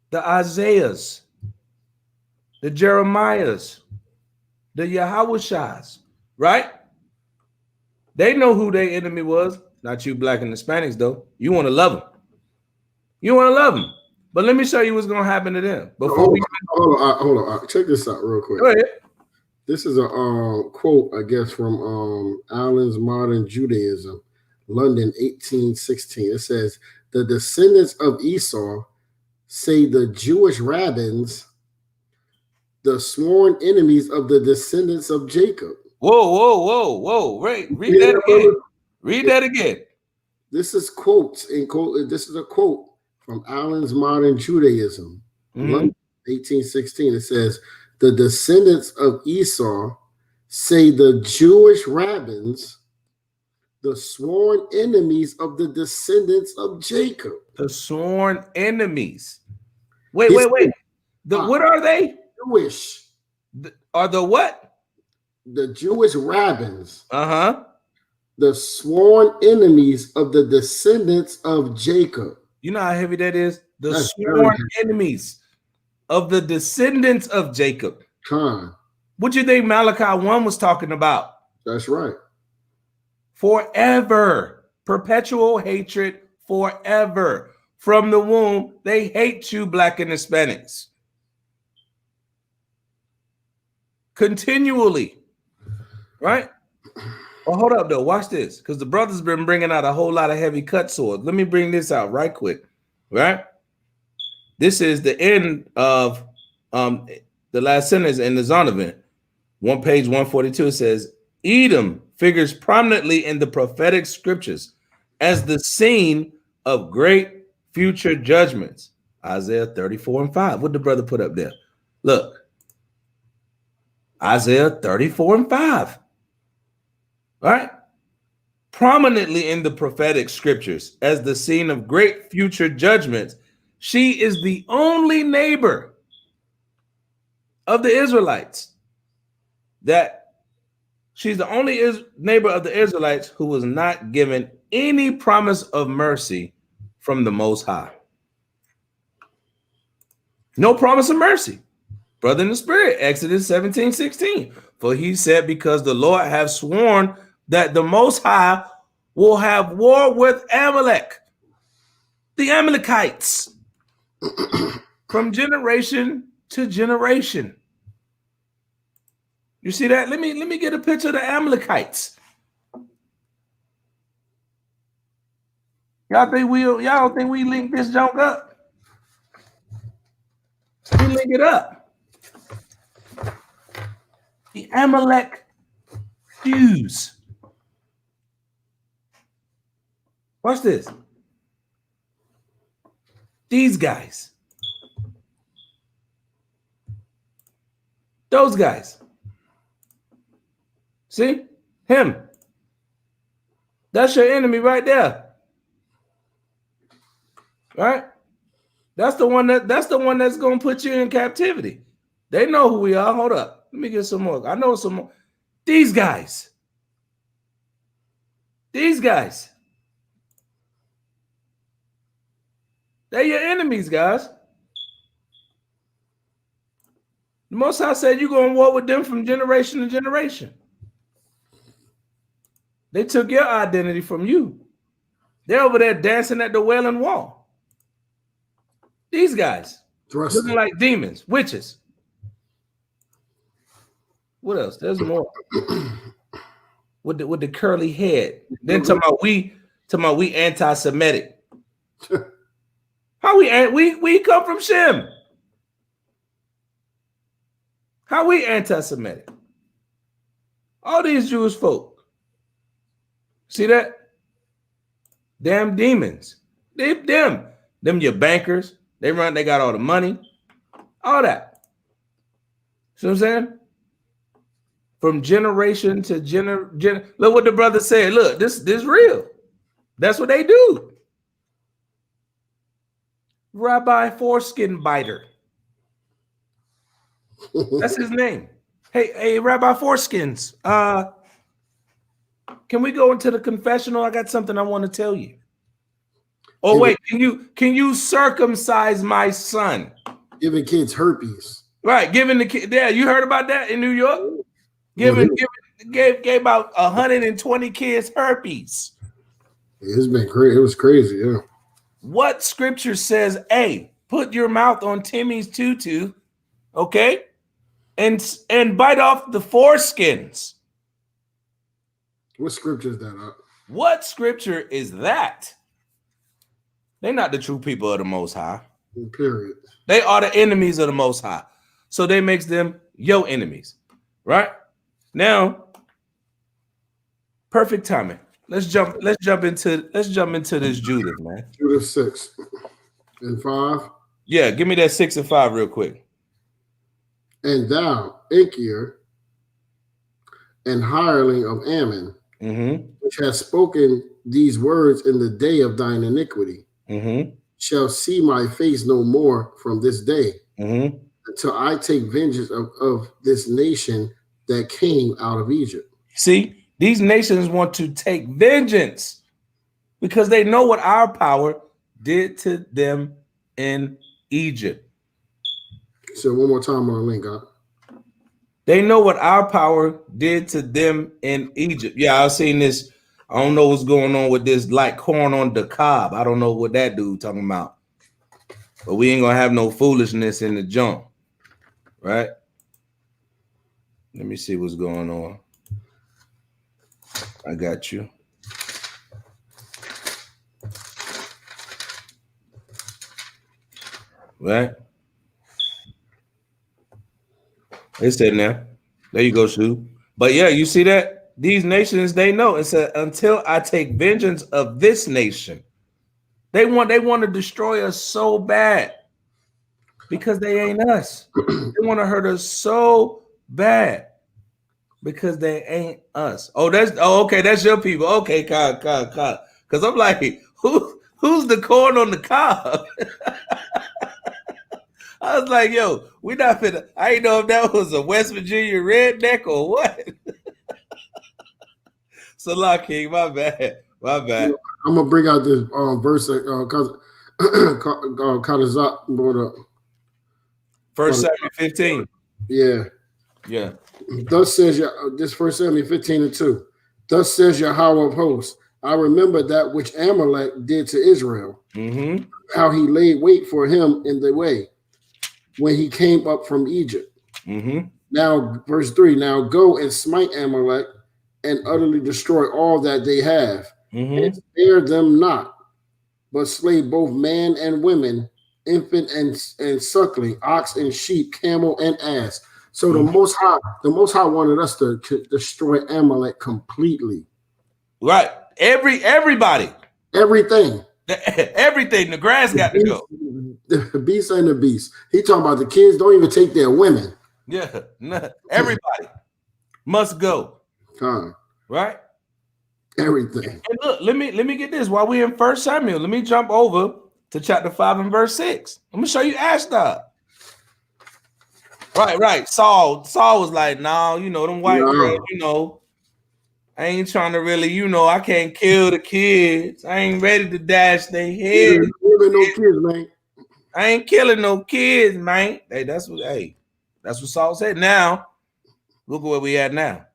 [SPEAKER 1] The Isaiahs. The Jeremiahs. The Yahawashis. Right? They know who their enemy was. Not you black and Hispanics, though. You want to love them. You want to love them. But let me show you what's going to happen to them.
[SPEAKER 2] Hold on. Check this out real quick.
[SPEAKER 1] Go ahead.
[SPEAKER 2] This is a quote, I guess, from Allen's Modern Judaism, London, 1816. It says, the descendants of Esau, say the Jewish rabbins, the sworn enemies of the descendants of Jacob.
[SPEAKER 1] Whoa. Read that again. Read that again.
[SPEAKER 2] This is quotes. This is a quote from Allen's Modern Judaism, London, 1816. It says, the descendants of Esau, say the Jewish rabbins, the sworn enemies of the descendants of Jacob.
[SPEAKER 1] The sworn enemies. Wait. What are they?
[SPEAKER 2] Jewish.
[SPEAKER 1] Are the what?
[SPEAKER 2] The Jewish rabbins.
[SPEAKER 1] Uh-huh.
[SPEAKER 2] The sworn enemies of the descendants of Jacob.
[SPEAKER 1] You know how heavy that is? The sworn enemies of the descendants of Jacob. What do you think Malachi 1 was talking about?
[SPEAKER 2] That's right.
[SPEAKER 1] Forever. Perpetual hatred forever. From the womb, they hate you, black and Hispanics. Continually. Right? Well, hold up, though. Watch this. Because the brother's been bringing out a whole lot of heavy cut swords. Let me bring this out right quick. Right? This is the end of the last sentence in the Zondervan. Page 142, it says, Edom figures prominently in the prophetic scriptures as the scene of great future judgments. Isaiah 34:5. What did the brother put up there? Look. Isaiah 34:5. Right? Prominently in the prophetic scriptures as the scene of great future judgments. She is the only neighbor of the Israelites she's the only neighbor of the Israelites who was not given any promise of mercy from the Most High. No promise of mercy. Brother in the spirit, Exodus 17:16. For he said, because the Lord hath sworn that the Most High will have war with Amalek, the Amalekites, from generation to generation. You see that? Let me get a picture of the Amalekites. Y'all don't think we link this junk up? We link it up. The Amalek Jews. Watch this. These guys. Those guys. See? Him. That's your enemy right there. Right? That's the one that's going to put you in captivity. They know who we are. Hold up. Let me get some more. I know some more. These guys. They're your enemies, guys. The Most High said you're going to war with them from generation to generation. They took your identity from you. They're over there dancing at the Wailing Wall. These guys. Looking like demons, witches. What else? There's more. with the curly head. Then talking about we anti-Semitic. How we come from Shem? How we anti-Semitic? All these Jewish folk See that? Damn demons. Them your bankers. They got all the money. All that. See what I'm saying? From generation to look what the brother said. Look, this real. That's what they do. Rabbi Foreskin Biter. That's his name. Hey, Rabbi Foreskins. Can we go into the confessional? I got something I want to tell you. Oh, wait, can you circumcise my son?
[SPEAKER 2] Giving kids herpes.
[SPEAKER 1] Right, giving the kid. Yeah, you heard about that in New York? Gave about 120 kids herpes.
[SPEAKER 2] It's been crazy. It was crazy, yeah.
[SPEAKER 1] What scripture says, hey, put your mouth on Timmy's tutu, okay? And bite off the foreskins.
[SPEAKER 2] What scripture is that up?
[SPEAKER 1] What scripture is that? They're not the true people of the Most High.
[SPEAKER 2] Period.
[SPEAKER 1] They are the enemies of the Most High. So they makes them your enemies, right? Now, perfect timing. Let's jump into this Judith, man.
[SPEAKER 2] Judith 6 and 5.
[SPEAKER 1] Yeah, give me that 6 and 5 real quick.
[SPEAKER 2] And thou, Achior, and hireling of Ammon, which has spoken these words in the day of thine iniquity, shall see my face no more from this day, until I take vengeance of this nation that came out of Egypt.
[SPEAKER 1] See, these nations want to take vengeance because they know what our power did to them in Egypt.
[SPEAKER 2] So one more time on the link, huh?
[SPEAKER 1] They know what our power did to them in Egypt. Yeah, I've seen this. I don't know what's going on with this like corn on the cob. I don't know what that dude talking about. But we ain't gonna have no foolishness in the jump, right? Let me see what's going on. I got you. Right? It's in there. There you go, Sue. But yeah, you see that? These nations, they know. It said, until I take vengeance of this nation. They want to destroy us so bad because they ain't us. They want to hurt us so bad because they ain't us. Okay, that's your people. Okay, God. Because I'm like, who's the corn on the cob? I was like, yo, we not finna. I ain't know if that was a West Virginia redneck or what. Salah King, my bad.
[SPEAKER 2] I'm gonna bring out this verse because Kadazak brought up.
[SPEAKER 1] 1 Samuel 15.
[SPEAKER 2] Yeah. Thus says this 1 Samuel 15 and 2. Thus says Yahweh of hosts, I remember that which Amalek did to Israel, how he laid wait for him in the way when he came up from Egypt. Now, verse 3, now go and smite Amalek and utterly destroy all that they have, and spare them not, but slay both man and women, infant and suckling, ox and sheep, camel and ass. So the Most High wanted us to destroy Amalek completely.
[SPEAKER 1] Right. Everybody.
[SPEAKER 2] Everything.
[SPEAKER 1] Everything. The grass got to go.
[SPEAKER 2] The beast and the beast. He talking about the kids don't even take their women.
[SPEAKER 1] Yeah. Everybody must go. Right?
[SPEAKER 2] Everything.
[SPEAKER 1] And look, let me get this. While we're in 1 Samuel, let me jump over to chapter 5 and verse 6. I'm gonna show you Ashdod. Right. Saul was like, no, them white girls, I ain't trying to really, I can't kill the kids. I ain't ready to dash their head.
[SPEAKER 2] No kids, man.
[SPEAKER 1] I ain't killing no kids, man. Hey, that's what Saul said. Now, look where we at now.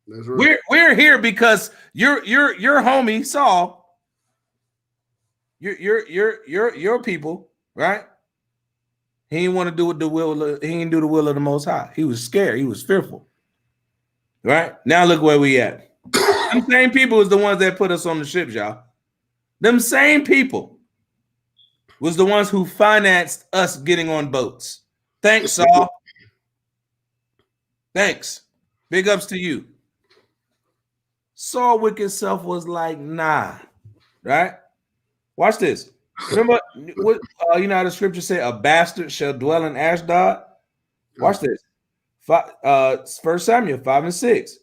[SPEAKER 2] That's right.
[SPEAKER 1] We're here because your homie Saul, your people, right? He didn't want to do he didn't do the will of the Most High. He was scared. He was fearful. Right? Now look where we at. Them same people is the ones that put us on the ships, y'all. Them same people was the ones who financed us getting on boats. Thanks, Saul. Thanks. Big ups to you. Saul wicked self was like, nah, right? Watch this. Remember what you know how the scripture say, a bastard shall dwell in Ashdod? Watch this. 1 Samuel 5 and 6.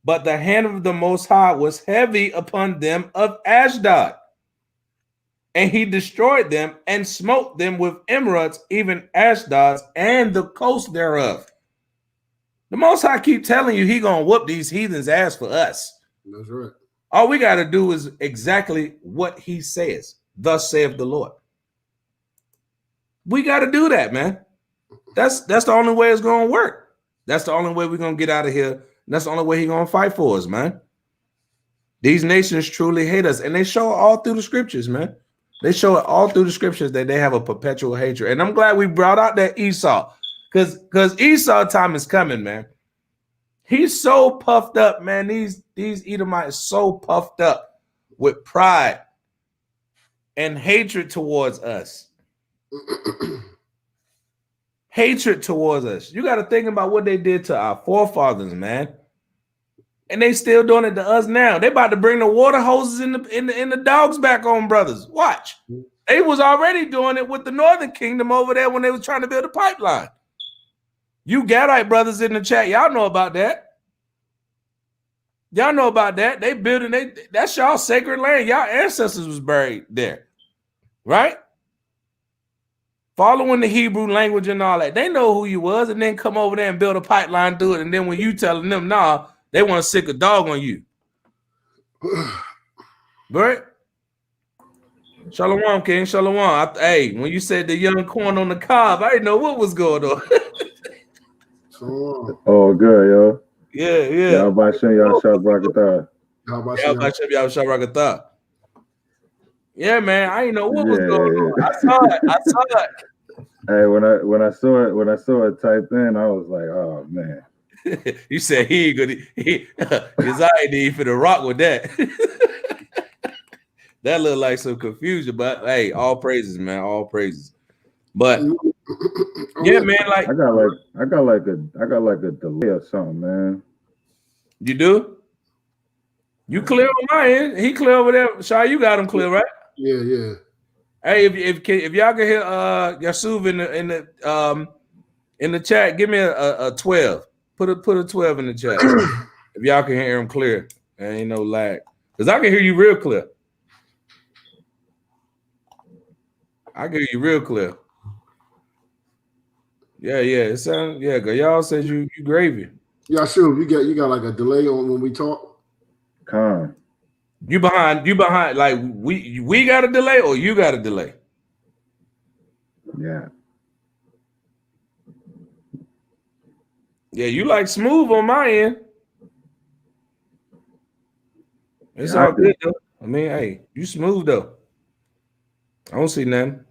[SPEAKER 1] But the hand of the Most High was heavy upon them of Ashdod, and he destroyed them and smote them with emerods, even Ashdod's and the coast thereof. The Most High keep telling you he gonna whoop these heathens' ass for us.
[SPEAKER 2] That's right.
[SPEAKER 1] All we got to do is exactly what he says. Thus saith the Lord. We got to do that, man. That's the only way it's gonna work. That's the only way we're gonna get out of here. That's the only way he's gonna fight for us, man. These nations truly hate us, and they show it all through the scriptures, man. They show it all through the scriptures that they have a perpetual hatred. And I'm glad we brought out that Esau, because Esau time is coming, man. He's so puffed up, man. These Edomites so puffed up with pride and hatred towards us. Hatred towards us. You got to think about what they did to our forefathers, man. And they still doing it to us now. They about to bring the water hoses in the dogs back on, brothers. Watch. They was already doing it with the Northern Kingdom over there when they was trying to build a pipeline. You Gadite brothers in the chat, y'all know about that. Y'all know about that. They building, that's y'all sacred land. Y'all ancestors was buried there, right? Following the Hebrew language and all that. They know who you was, and then come over there and build a pipeline through it. And then when you telling them, nah, they want to sick a dog on you. Right? Shalom, King. Shalom. Hey, when you said the young corn on the cob, I didn't know what was going on.
[SPEAKER 3] Oh, good, yo.
[SPEAKER 1] Yeah.
[SPEAKER 3] Yahawashi, y'all Shabrakatah.
[SPEAKER 1] Yahawashi. Yeah, man. I didn't know what was going on. I saw it.
[SPEAKER 3] Hey, when I saw it typed in, I was like, oh man.
[SPEAKER 1] You said he ain't for the rock with that. That looked like some confusion, but hey, all praises, man, all praises. But yeah, man, like
[SPEAKER 3] I got like a delay or something, man.
[SPEAKER 1] You do? You clear on my end? He clear over there. Shai, you got him clear, right?
[SPEAKER 2] Yeah.
[SPEAKER 1] Hey, if y'all can hear Yasuv in the chat, give me a 12. Put a 12 in the chat. If y'all can hear him clear, there ain't no lag. Because I can hear you real clear. I can hear you real clear. Yeah. It sounds cause y'all said you gravy.
[SPEAKER 2] Yeah, sure. You got like a delay on when we talk.
[SPEAKER 3] Con.
[SPEAKER 1] You behind like we got a delay or you got a delay?
[SPEAKER 3] Yeah.
[SPEAKER 1] Yeah, you like smooth on my end. It's all good though. I mean, hey, you smooth though. I don't see nothing.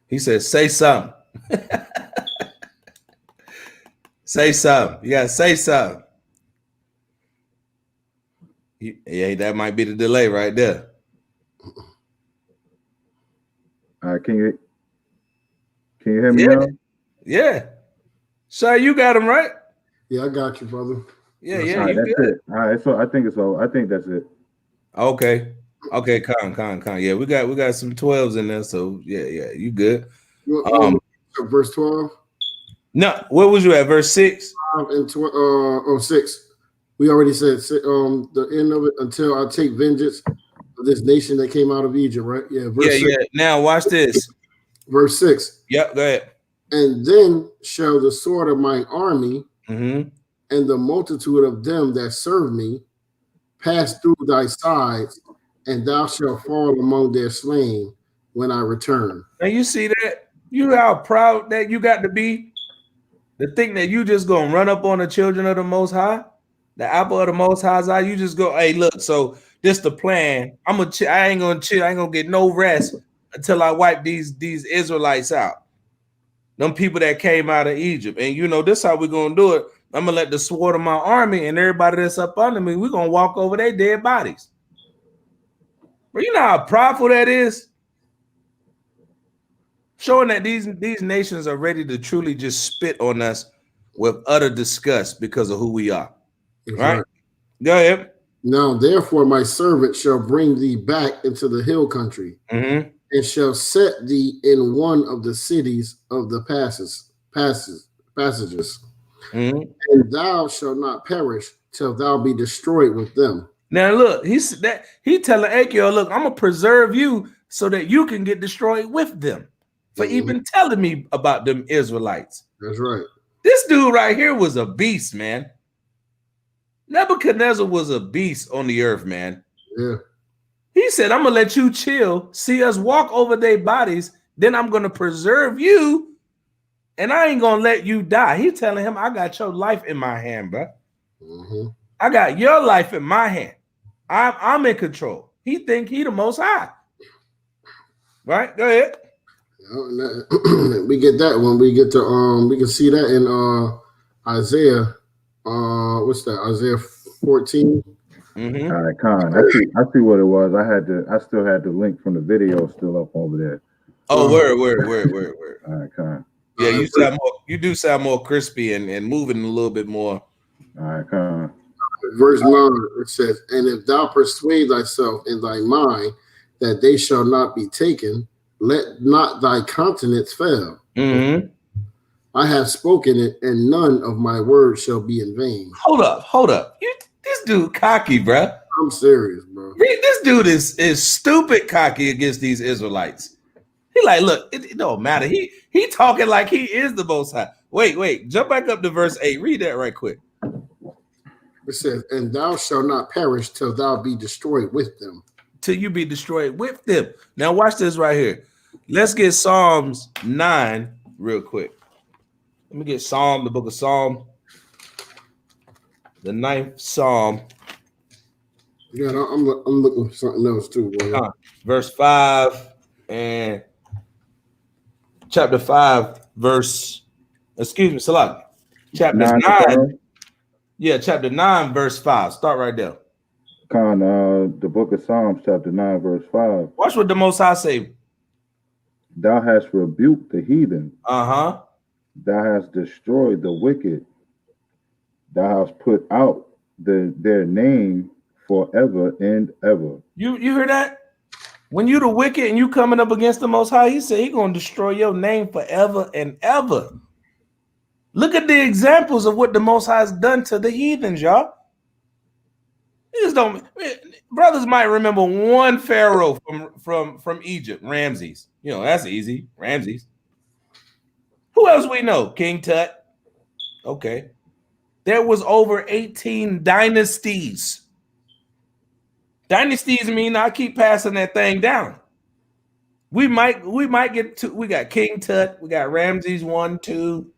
[SPEAKER 1] He said, say something. Say something. You gotta say something. Yeah, that might be the delay right there.
[SPEAKER 3] All right, can you hear me now?
[SPEAKER 1] Yeah. So you got him right?
[SPEAKER 2] Yeah, I got you, brother.
[SPEAKER 1] Yeah,
[SPEAKER 3] All right, that's
[SPEAKER 1] good.
[SPEAKER 3] it. All right, so I think that's it.
[SPEAKER 1] Okay, con. Yeah, we got some 12s in there, so yeah, you good.
[SPEAKER 2] Verse 12.
[SPEAKER 1] No, where was you at? Verse 6?
[SPEAKER 2] And 6. We already said the end of it, until I take vengeance of this nation that came out of Egypt, right? Yeah, verse 6.
[SPEAKER 1] Yeah. Now watch this.
[SPEAKER 2] Verse 6.
[SPEAKER 1] Yep, go ahead.
[SPEAKER 2] And then shall the sword of my army and the multitude of them that serve me pass through thy sides, and thou shalt fall among their slain when I return.
[SPEAKER 1] And you see that? You how proud that you got to be to think that you just gonna run up on the children of the Most High, the apple of the Most High's eye. You just go, hey, look, so this the plan. I ain't gonna chill. I ain't gonna get no rest until I wipe these Israelites out. Them people that came out of Egypt. And you know, this how we're gonna do it. I'm gonna let the sword of my army and everybody that's up under me, we're gonna walk over their dead bodies. But you know how prideful that is? Showing that these nations are ready to truly just spit on us with utter disgust because of who we are. Right? Go ahead.
[SPEAKER 2] Now, therefore, my servant shall bring thee back into the hill country,
[SPEAKER 1] Mm-hmm.
[SPEAKER 2] and shall set thee in one of the cities of the passages,
[SPEAKER 1] Mm-hmm.
[SPEAKER 2] and thou shalt not perish till thou be destroyed with them.
[SPEAKER 1] Now look, he telling Achior, look, I'm gonna preserve you so that you can get destroyed with them for even telling me about them Israelites.
[SPEAKER 2] That's right.
[SPEAKER 1] This dude right here was a beast, man. Nebuchadnezzar was a beast on the earth, man.
[SPEAKER 2] Yeah.
[SPEAKER 1] He said, I'm gonna let you chill, see us walk over their bodies, then I'm gonna preserve you, and I ain't gonna let you die. He telling him, I got your life in my hand, bro.
[SPEAKER 2] Mm-hmm.
[SPEAKER 1] I got your life in my hand. I'm in control. He think he the most high. Right? Go ahead.
[SPEAKER 2] We get that when we get to we can see that in Isaiah. What's that? Isaiah 14.
[SPEAKER 1] Mm-hmm.
[SPEAKER 3] All right, Con. I see what it was. I still had the link from the video still up over there.
[SPEAKER 1] Oh, word.
[SPEAKER 3] All right, Con.
[SPEAKER 1] Yeah, you do sound more crispy and moving a little bit more.
[SPEAKER 3] All right, Con.
[SPEAKER 2] Verse 9, it says, and if thou persuade thyself in thy mind that they shall not be taken, let not thy countenance fail.
[SPEAKER 1] Mm-hmm.
[SPEAKER 2] I have spoken it, and none of my words shall be in vain.
[SPEAKER 1] Hold up. This dude cocky, bro.
[SPEAKER 2] I'm serious, bro.
[SPEAKER 1] This dude is stupid cocky against these Israelites. He like, look, it don't matter. He talking like he is the most high. Wait, jump back up to verse 8. Read that right quick.
[SPEAKER 2] It says, and thou shalt not perish till thou be destroyed with them.
[SPEAKER 1] Till you be destroyed with them. Now watch this right here. Let's get Psalms 9 real quick. Let me get the book of Psalm, the 9th Psalm.
[SPEAKER 2] Yeah, I'm looking for something else too, boy.
[SPEAKER 1] Verse 5 and chapter 5, Salah. Chapter 9. Yeah, chapter 9, verse 5. Start right there.
[SPEAKER 3] Con, the book of Psalms, chapter 9, verse 5.
[SPEAKER 1] Watch what the Most High say.
[SPEAKER 3] Thou hast rebuked the heathen.
[SPEAKER 1] Uh-huh.
[SPEAKER 3] Thou hast destroyed the wicked. Thou hast put out their name forever and ever.
[SPEAKER 1] You hear that? When you the wicked and you coming up against the Most High, he said he gonna destroy your name forever and ever. Look at the examples of what the Most High has done to the heathens, y'all. Brothers might remember one pharaoh from Egypt, Ramses. You know, that's easy. Ramses. Who else we know? King Tut. Okay. There was over 18 dynasties. Dynasties mean I keep passing that thing down. We might get to, we got King Tut, we got Ramses 1, 2.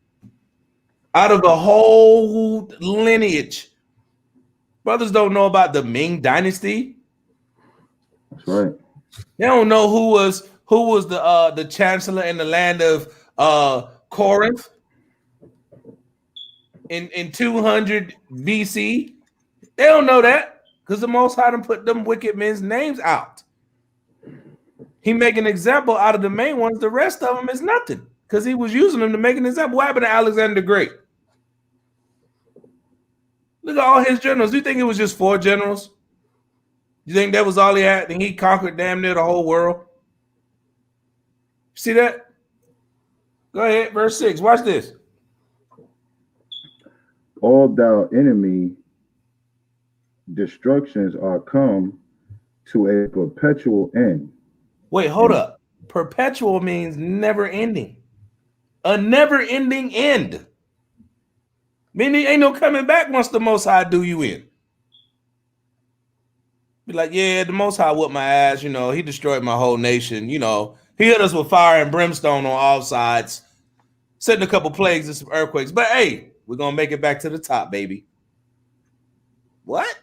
[SPEAKER 1] Out of the whole lineage. Brothers don't know about the Ming Dynasty.
[SPEAKER 3] That's right.
[SPEAKER 1] They don't know who was the chancellor in the land of Corinth in 200 BC. They don't know that because the Most High done put them wicked men's names out. He make an example out of the main ones. The rest of them is nothing because he was using them to make an example. What happened to Alexander the Great? Look at all his generals. Do you think it was just 4 generals? You think that was all he had? And he conquered damn near the whole world? See that? Go ahead, verse 6. Watch this.
[SPEAKER 3] All thou enemy destructions are come to a perpetual end.
[SPEAKER 1] Wait, hold up. Perpetual means never ending. A never ending end. Meaning ain't no coming back once the Most High do you in. Be like, yeah, the Most High whooped my ass. You know, he destroyed my whole nation. You know, he hit us with fire and brimstone on all sides, setting a couple plagues and some earthquakes. But hey, we're going to make it back to the top, baby. What?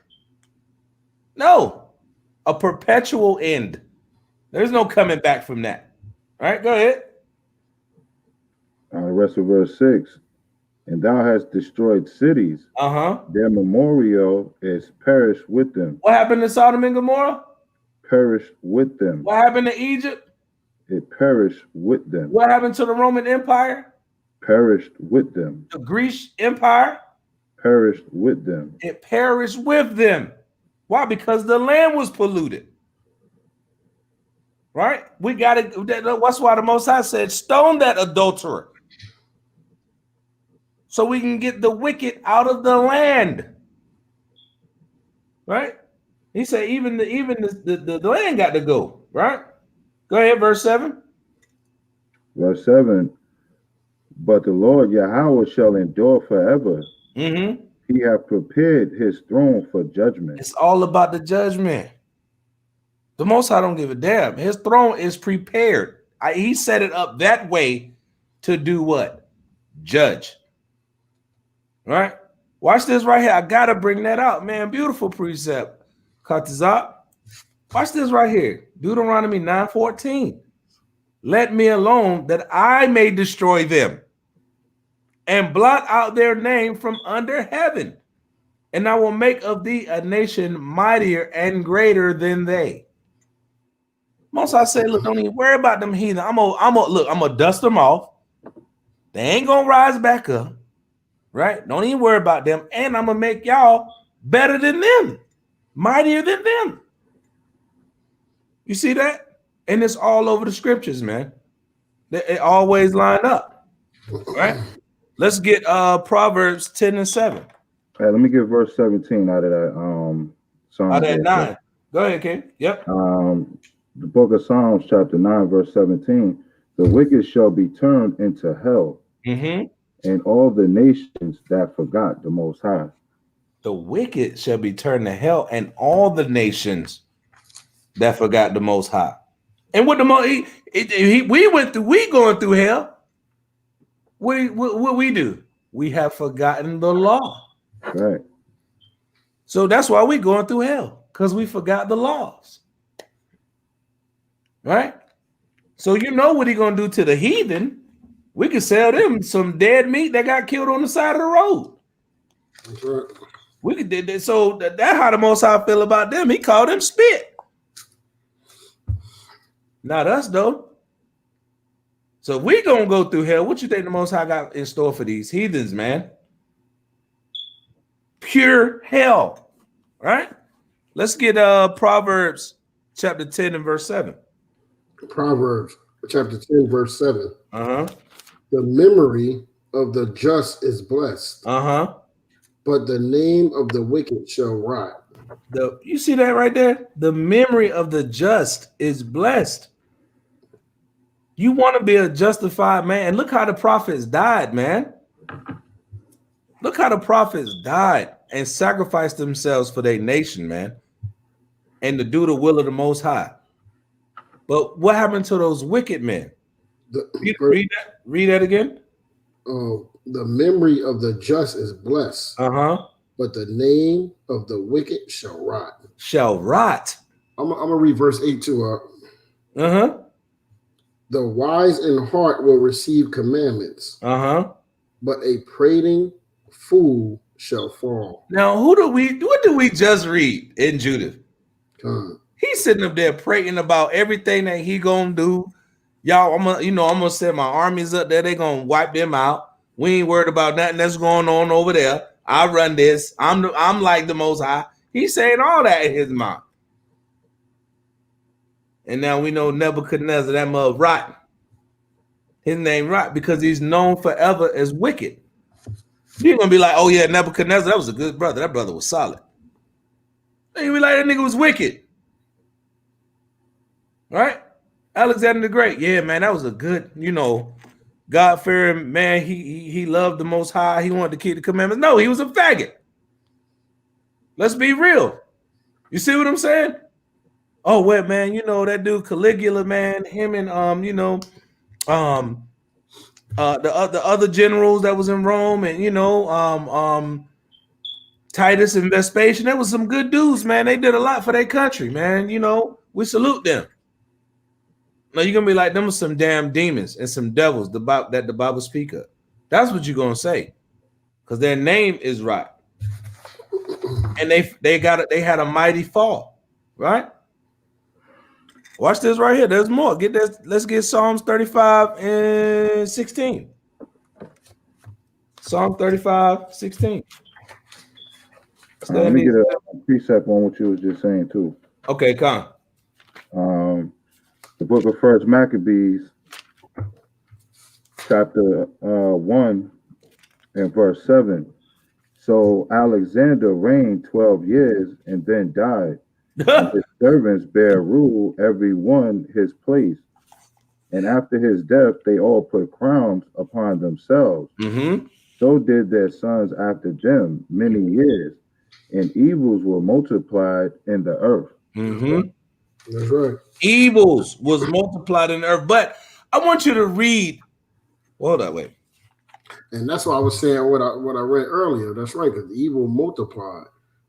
[SPEAKER 1] No. A perpetual end. There's no coming back from that. All right, go ahead.
[SPEAKER 3] The rest of verse 6. And thou hast destroyed cities. Their memorial is perished with them.
[SPEAKER 1] What happened to Sodom and Gomorrah?
[SPEAKER 3] Perished with them.
[SPEAKER 1] What happened to Egypt?
[SPEAKER 3] It perished with them.
[SPEAKER 1] What happened to the Roman Empire?
[SPEAKER 3] Perished with them.
[SPEAKER 1] The Greek Empire?
[SPEAKER 3] perished with them.
[SPEAKER 1] It perished with them. Why? Because the land was polluted. Right? We got to. That's why the Most High said, "Stone that adulterer," so we can get the wicked out of the land. Right? He said, even the land got to go. Right? Go ahead, verse 7.
[SPEAKER 3] Verse 7. But the Lord Yahweh shall endure forever.
[SPEAKER 1] Mm-hmm.
[SPEAKER 3] He hath prepared his throne for judgment.
[SPEAKER 1] It's all about the judgment. The Most High don't give a damn. His throne is prepared. He set it up that way to do what? Judge. Right? Watch this right here. I gotta bring that out, man. Beautiful precept. Katizak. Watch this right here. Deuteronomy 9:14. Let me alone that I may destroy them and blot out their name from under heaven. And I will make of thee a nation mightier and greater than they. Most I say, look, don't even worry about them heathen. I'm gonna dust them off. They ain't gonna rise back up, right? Don't even worry about them. And I'm gonna make y'all better than them, mightier than them. You see that? And it's all over the scriptures, man. It always line up, right? Let's get Proverbs 10 and 7.
[SPEAKER 3] Hey, let me get verse 17 out of that.
[SPEAKER 1] Out of that 9. Go ahead, King. Yep.
[SPEAKER 3] The book of Psalms, chapter 9, verse 17. The wicked shall be turned into hell, and all the nations that forgot the Most High.
[SPEAKER 1] The wicked shall be turned to hell, and all the nations that forgot the Most High. And what the we going through hell. What we do? We have forgotten the law.
[SPEAKER 3] Right.
[SPEAKER 1] So that's why we going through hell, because we forgot the laws. Right? So you know what he gonna do to the heathen? We could sell them some dead meat that got killed on the side of the road.
[SPEAKER 2] That's right.
[SPEAKER 1] We could do that. So that's how the Most High feel about them. He called them spit. Not us though. So we gonna go through hell. What you think the Most High got in store for these heathens, man? Pure hell. Right? Let's get Proverbs chapter 10 and verse 7.
[SPEAKER 2] Proverbs chapter 10, verse 7.
[SPEAKER 1] Uh-huh.
[SPEAKER 2] The memory of the just is blessed.
[SPEAKER 1] Uh-huh.
[SPEAKER 2] But the name of the wicked shall rot.
[SPEAKER 1] You see that right there? The memory of the just is blessed. You want to be a justified man. And look how the prophets died, man. Look how the prophets died and sacrificed themselves for their nation, man. And to do the will of the Most High. But what happened to those wicked men? Read that again.
[SPEAKER 2] The memory of the just is blessed.
[SPEAKER 1] Uh-huh.
[SPEAKER 2] But the name of the wicked shall rot.
[SPEAKER 1] Shall rot.
[SPEAKER 2] I'm gonna read verse 8 too.
[SPEAKER 1] Uh-huh.
[SPEAKER 2] The wise in heart will receive commandments.
[SPEAKER 1] Uh-huh.
[SPEAKER 2] But a prating fool shall fall.
[SPEAKER 1] Now, what do we just read in Judith? He's sitting up there praying about everything that he gonna do. Y'all, I'm gonna set my armies up there. They gonna wipe them out. We ain't worried about nothing that's going on over there. I run this. I'm like the Most High. He's saying all that in his mind. And now we know Nebuchadnezzar, that mother rotten. His name rot because he's known forever as wicked. You're gonna be like, oh yeah, Nebuchadnezzar, that was a good brother. That brother was solid. And you be like, that nigga was wicked. Right? Alexander the Great. Yeah, man, that was a good, God-fearing man. He loved the Most High. He wanted to keep the commandments. No, he was a faggot. Let's be real. You see what I'm saying? Oh, wait, man, that dude Caligula, man, him and the other generals that was in Rome, and Titus and Vespasian, there was some good dudes, man. They did a lot for their country, man. We salute them. Now you're gonna be like, them are some damn demons and some devils that the Bible speak of. That's what you're gonna say, because their name is right, and they had a mighty fall, right? Watch this right here. There's more. Get this. Let's get Psalms 35 and 16. Psalm 35, 16.
[SPEAKER 3] Let me get a precept on what you was just saying too.
[SPEAKER 1] Okay, come.
[SPEAKER 3] The book of First Maccabees, chapter 1 and verse 7. So Alexander reigned 12 years and then died. And his servants bare rule, every one his place. And after his death, they all put crowns upon themselves.
[SPEAKER 1] Mm-hmm.
[SPEAKER 3] So did their sons after them many years, and evils were multiplied in the earth.
[SPEAKER 1] Mm-hmm.
[SPEAKER 2] That's right.
[SPEAKER 1] Evils was multiplied in the earth. But I want you to read. Hold that way.
[SPEAKER 2] And that's why I was saying what I read earlier. That's right, because evil multiplied.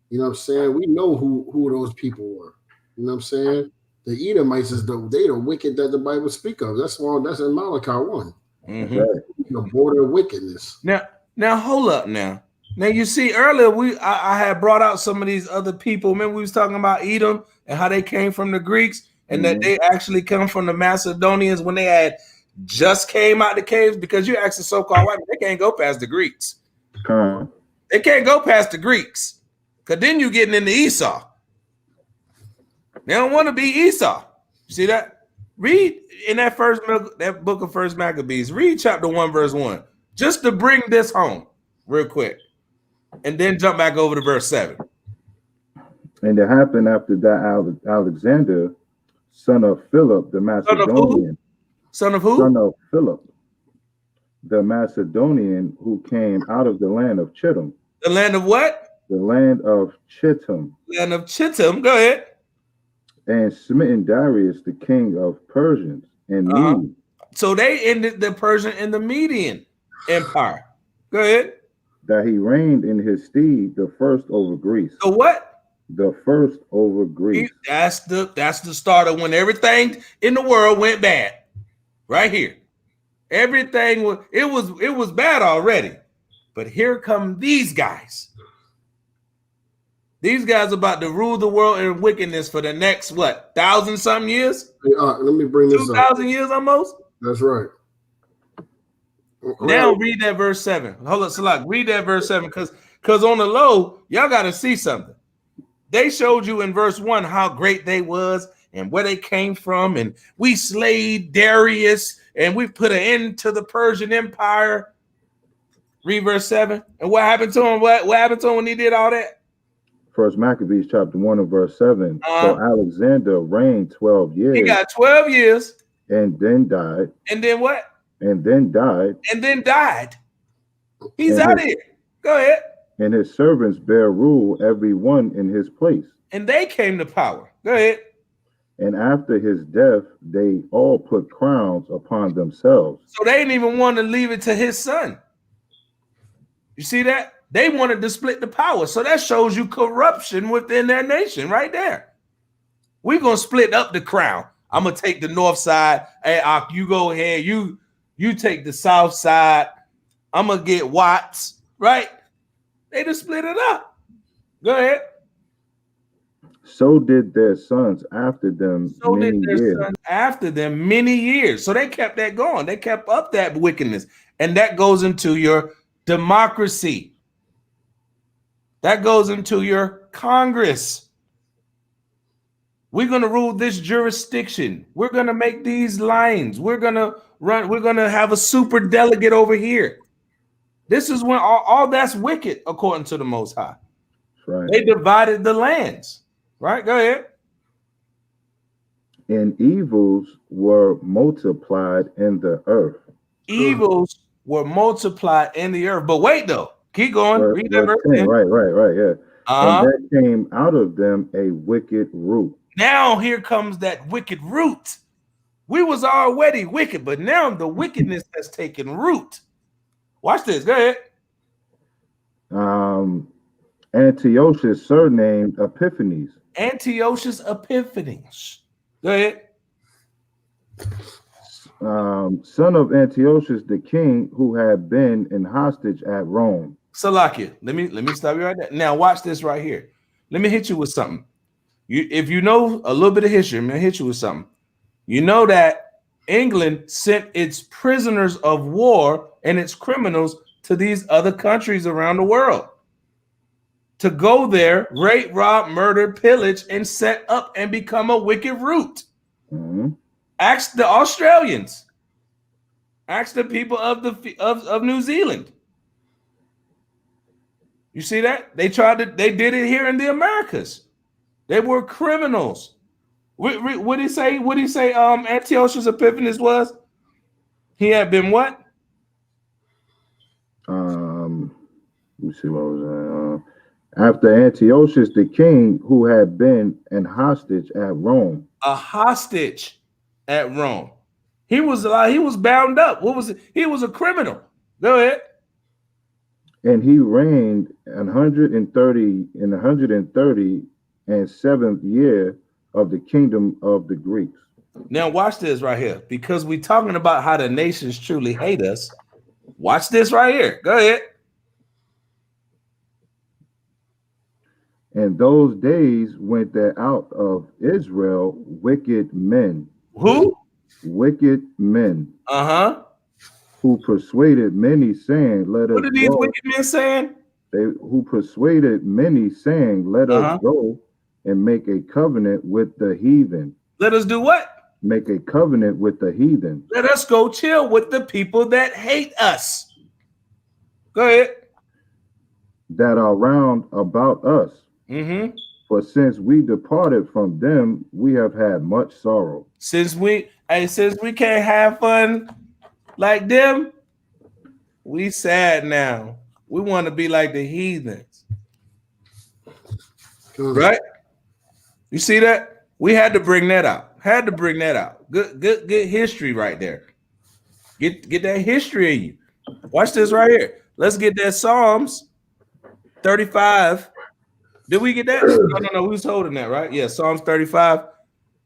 [SPEAKER 2] You know what I'm saying? We know who those people were. You know what I'm saying? The Edomites is they the wicked that the Bible speak of. That's in Malachi 1.
[SPEAKER 1] Mm-hmm.
[SPEAKER 2] The border of wickedness.
[SPEAKER 1] Now hold up now. Now you see earlier I had brought out some of these other people. Remember we was talking about Edom and how they came from the Greeks and that they actually come from the Macedonians when they had just came out the caves, because you ask the so-called white men, they can't go past the Greeks. They can't go past the Greeks, because then you're getting into Esau. They don't want to be Esau. You see that? Read in that book of First Maccabees, read chapter 1, verse 1, just to bring this home real quick, and then jump back over to verse 7.
[SPEAKER 3] And it happened after that Alexander, son of Philip the Macedonian.
[SPEAKER 1] Son of who?
[SPEAKER 3] Son of Philip, the Macedonian, who came out of the land of Chittim.
[SPEAKER 1] The land of what?
[SPEAKER 3] The land of Chittim.
[SPEAKER 1] Land of Chittim. Go ahead.
[SPEAKER 3] And smitten Darius, the king of Persians and Medes.
[SPEAKER 1] So they ended the Persian and the Median Empire. Go ahead.
[SPEAKER 3] That he reigned in his stead, the first over Greece.
[SPEAKER 1] The what?
[SPEAKER 3] The first over Greece.
[SPEAKER 1] That's the start of when everything in the world went bad. Right here. Everything was bad already. But here come these guys. These guys are about to rule the world in wickedness for the next, 1,000-something years?
[SPEAKER 2] Let me bring this up.
[SPEAKER 1] 2,000 years almost?
[SPEAKER 2] That's right.
[SPEAKER 1] Now read that verse 7. Hold up, Salak. Read that verse 7, because on the low, y'all got to see something. They showed you in verse 1 how great they was and where they came from, and we slayed Darius, and we put an end to the Persian Empire. Read verse 7. And what happened to him? What happened to him when he did all that?
[SPEAKER 3] First Maccabees chapter 1 and verse 7. So Alexander reigned 12 years.
[SPEAKER 1] He got 12 years.
[SPEAKER 3] And then died.
[SPEAKER 1] And then what?
[SPEAKER 3] And then died.
[SPEAKER 1] And then died. He's out here. Go ahead.
[SPEAKER 3] And his servants bear rule, every one in his place.
[SPEAKER 1] And they came to power. Go ahead.
[SPEAKER 3] And after his death, they all put crowns upon themselves.
[SPEAKER 1] So they didn't even want to leave it to his son. You see that? They wanted to split the power. So that shows you corruption within their nation right there. We're going to split up the crown. I'm going to take the north side. Hey, you go ahead. You take the south side. I'm going to get Watts, right? They just split it up. Go ahead.
[SPEAKER 3] So did their sons after them
[SPEAKER 1] many years. So they kept that going. They kept up that wickedness. And that goes into your democracy. That goes into your Congress. We're going to rule this jurisdiction. We're going to make these lines. We're going to have a super delegate over here. This is when all that's wicked, according to the Most High.
[SPEAKER 3] Right.
[SPEAKER 1] They divided the lands. Right, go ahead.
[SPEAKER 3] And evils were multiplied in the earth.
[SPEAKER 1] Evils were multiplied in the earth. But wait, though. Keep going. Read that verse 10.
[SPEAKER 3] Right, yeah. And there came out of them a wicked root.
[SPEAKER 1] Now here comes that wicked root. We was already wicked, but now the wickedness has taken root. Watch this. Go ahead.
[SPEAKER 3] Antiochus, surnamed Epiphanes.
[SPEAKER 1] Antiochus Epiphanes. Go ahead.
[SPEAKER 3] Son of Antiochus the king, who had been in hostage at Rome.
[SPEAKER 1] Salakia, let me stop you right there. Now watch this right here. Let me hit you with something. If you know a little bit of history, I'm gonna hit you with something. You know that England sent its prisoners of war and its criminals to these other countries around the world to go there, rape, rob, murder, pillage, and set up and become a wicked root.
[SPEAKER 3] Mm-hmm.
[SPEAKER 1] Ask the Australians. Ask the people of New Zealand. You see that? They did it here in the Americas. They were criminals. What did he say? What did he say? Antiochus Epiphanes was? He had been what?
[SPEAKER 3] Let me see what was that. After Antiochus the king, who had been an hostage at Rome.
[SPEAKER 1] A hostage at Rome. He was bound up. What was it? He was a criminal. Go ahead.
[SPEAKER 3] And he reigned 130 in the 137th year of the kingdom of the Greeks.
[SPEAKER 1] Now watch this right here, because we're talking about how the nations truly hate us. Watch this right here. Go ahead.
[SPEAKER 3] And those days went there out of Israel wicked men.
[SPEAKER 1] Who?
[SPEAKER 3] Wicked men.
[SPEAKER 1] Uh-huh.
[SPEAKER 3] Who persuaded many, saying, "Let us."
[SPEAKER 1] What are these
[SPEAKER 3] go.
[SPEAKER 1] wicked men saying?
[SPEAKER 3] Who persuaded many, saying, "Let us go and make a covenant with the heathen."
[SPEAKER 1] Let us do what?
[SPEAKER 3] Make a covenant with the heathen.
[SPEAKER 1] Let us go chill with the people that hate us. Go ahead.
[SPEAKER 3] That are round about us.
[SPEAKER 1] Mm-hmm.
[SPEAKER 3] For since we departed from them, we have had much sorrow.
[SPEAKER 1] Since we can't have fun like them, we sad now. We want to be like the heathens. Right? You see that? We had to bring that out. Good history right there. Get that history in you. Watch this right here. Let's get that Psalms 35. Did we get that? No. We was holding that, right? Yeah, Psalms 35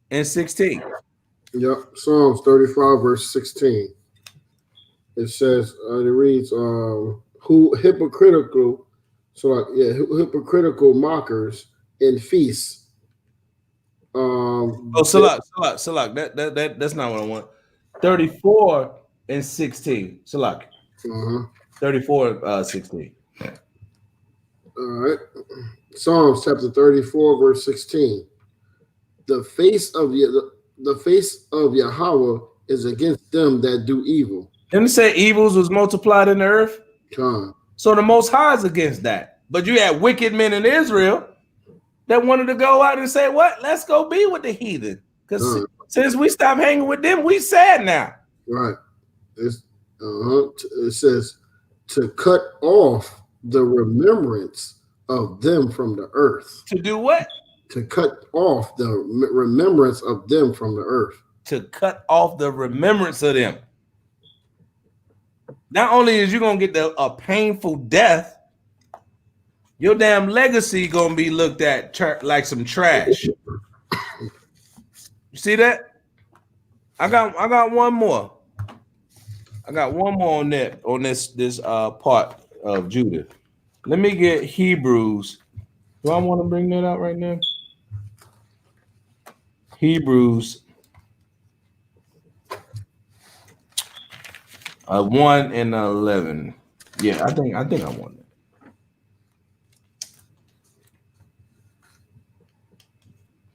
[SPEAKER 1] and 16.
[SPEAKER 2] Yep, Psalms 35, verse 16. It says, it reads, who hypocritical, hypocritical mockers in feasts.
[SPEAKER 1] Salak. That's not what I want. 34 and 16. Salak. 34 16.
[SPEAKER 2] All right. Psalms chapter 34, verse 16. The face of Yahweh is against them that do evil.
[SPEAKER 1] Didn't it say evils was multiplied in the earth? So the Most High is against that. But you had wicked men in Israel that wanted to go out and say, what? Let's go be with the heathen. Because since we stopped hanging with them, we sad now.
[SPEAKER 2] Right. It says to cut off the remembrance of them from the earth.
[SPEAKER 1] To do what?
[SPEAKER 2] To cut off the remembrance of them from the earth.
[SPEAKER 1] To cut off the remembrance of them. Not only is you going to get a painful death, your damn legacy going to be looked at like some trash. You see that? I got one more. I got one more on this part of Judith. Let me get Hebrews. Do I want to bring that out right now? Hebrews 1 and 11. Yeah, I think I want that.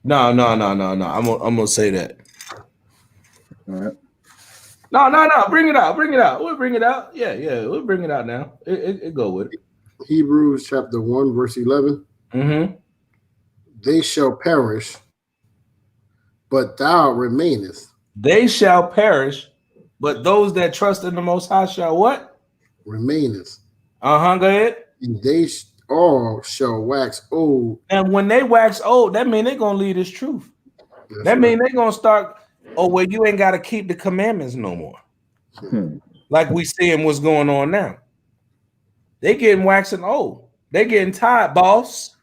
[SPEAKER 1] No. I'm gonna say that.
[SPEAKER 3] All right.
[SPEAKER 1] No. Bring it out. We'll bring it out. Yeah. We'll bring it out now. It go with it.
[SPEAKER 2] Hebrews chapter 1, verse 11.
[SPEAKER 1] Mm-hmm.
[SPEAKER 2] They shall perish, but thou remainest.
[SPEAKER 1] They shall perish, but those that trust in the Most High shall what?
[SPEAKER 2] Remainest.
[SPEAKER 1] Go ahead.
[SPEAKER 2] And they all shall wax old.
[SPEAKER 1] And when they wax old, that means they're going to lead this truth. That means they're going to start, you ain't got to keep the commandments no more. Like we seeing what's going on now. They getting waxing old. They getting tired, boss.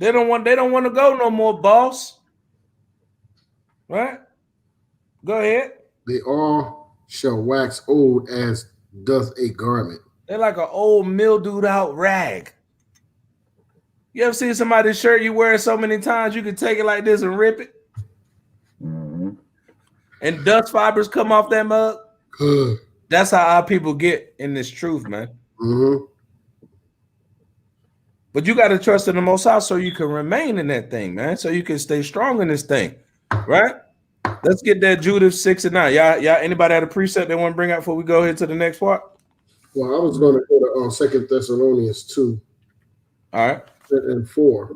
[SPEAKER 1] They don't want to go no more, boss. Right? Go ahead.
[SPEAKER 2] They all shall wax old as doth a garment.
[SPEAKER 1] They're like an old mildewed out rag. You ever seen somebody's shirt you wear so many times you can take it like this and rip it?
[SPEAKER 3] Mm-hmm.
[SPEAKER 1] And dust fibers come off that mug? That's how our people get in this truth, man.
[SPEAKER 2] Mm-hmm.
[SPEAKER 1] But you got to trust in the Most High so you can remain in that thing, man. So you can stay strong in this thing, right? Let's get that Judith 6 and 9. Y'all, anybody had a precept they want to bring out before we go ahead to the next part?
[SPEAKER 2] Well, I was going to go to 2 Thessalonians 2.
[SPEAKER 1] All right.
[SPEAKER 2] And 4.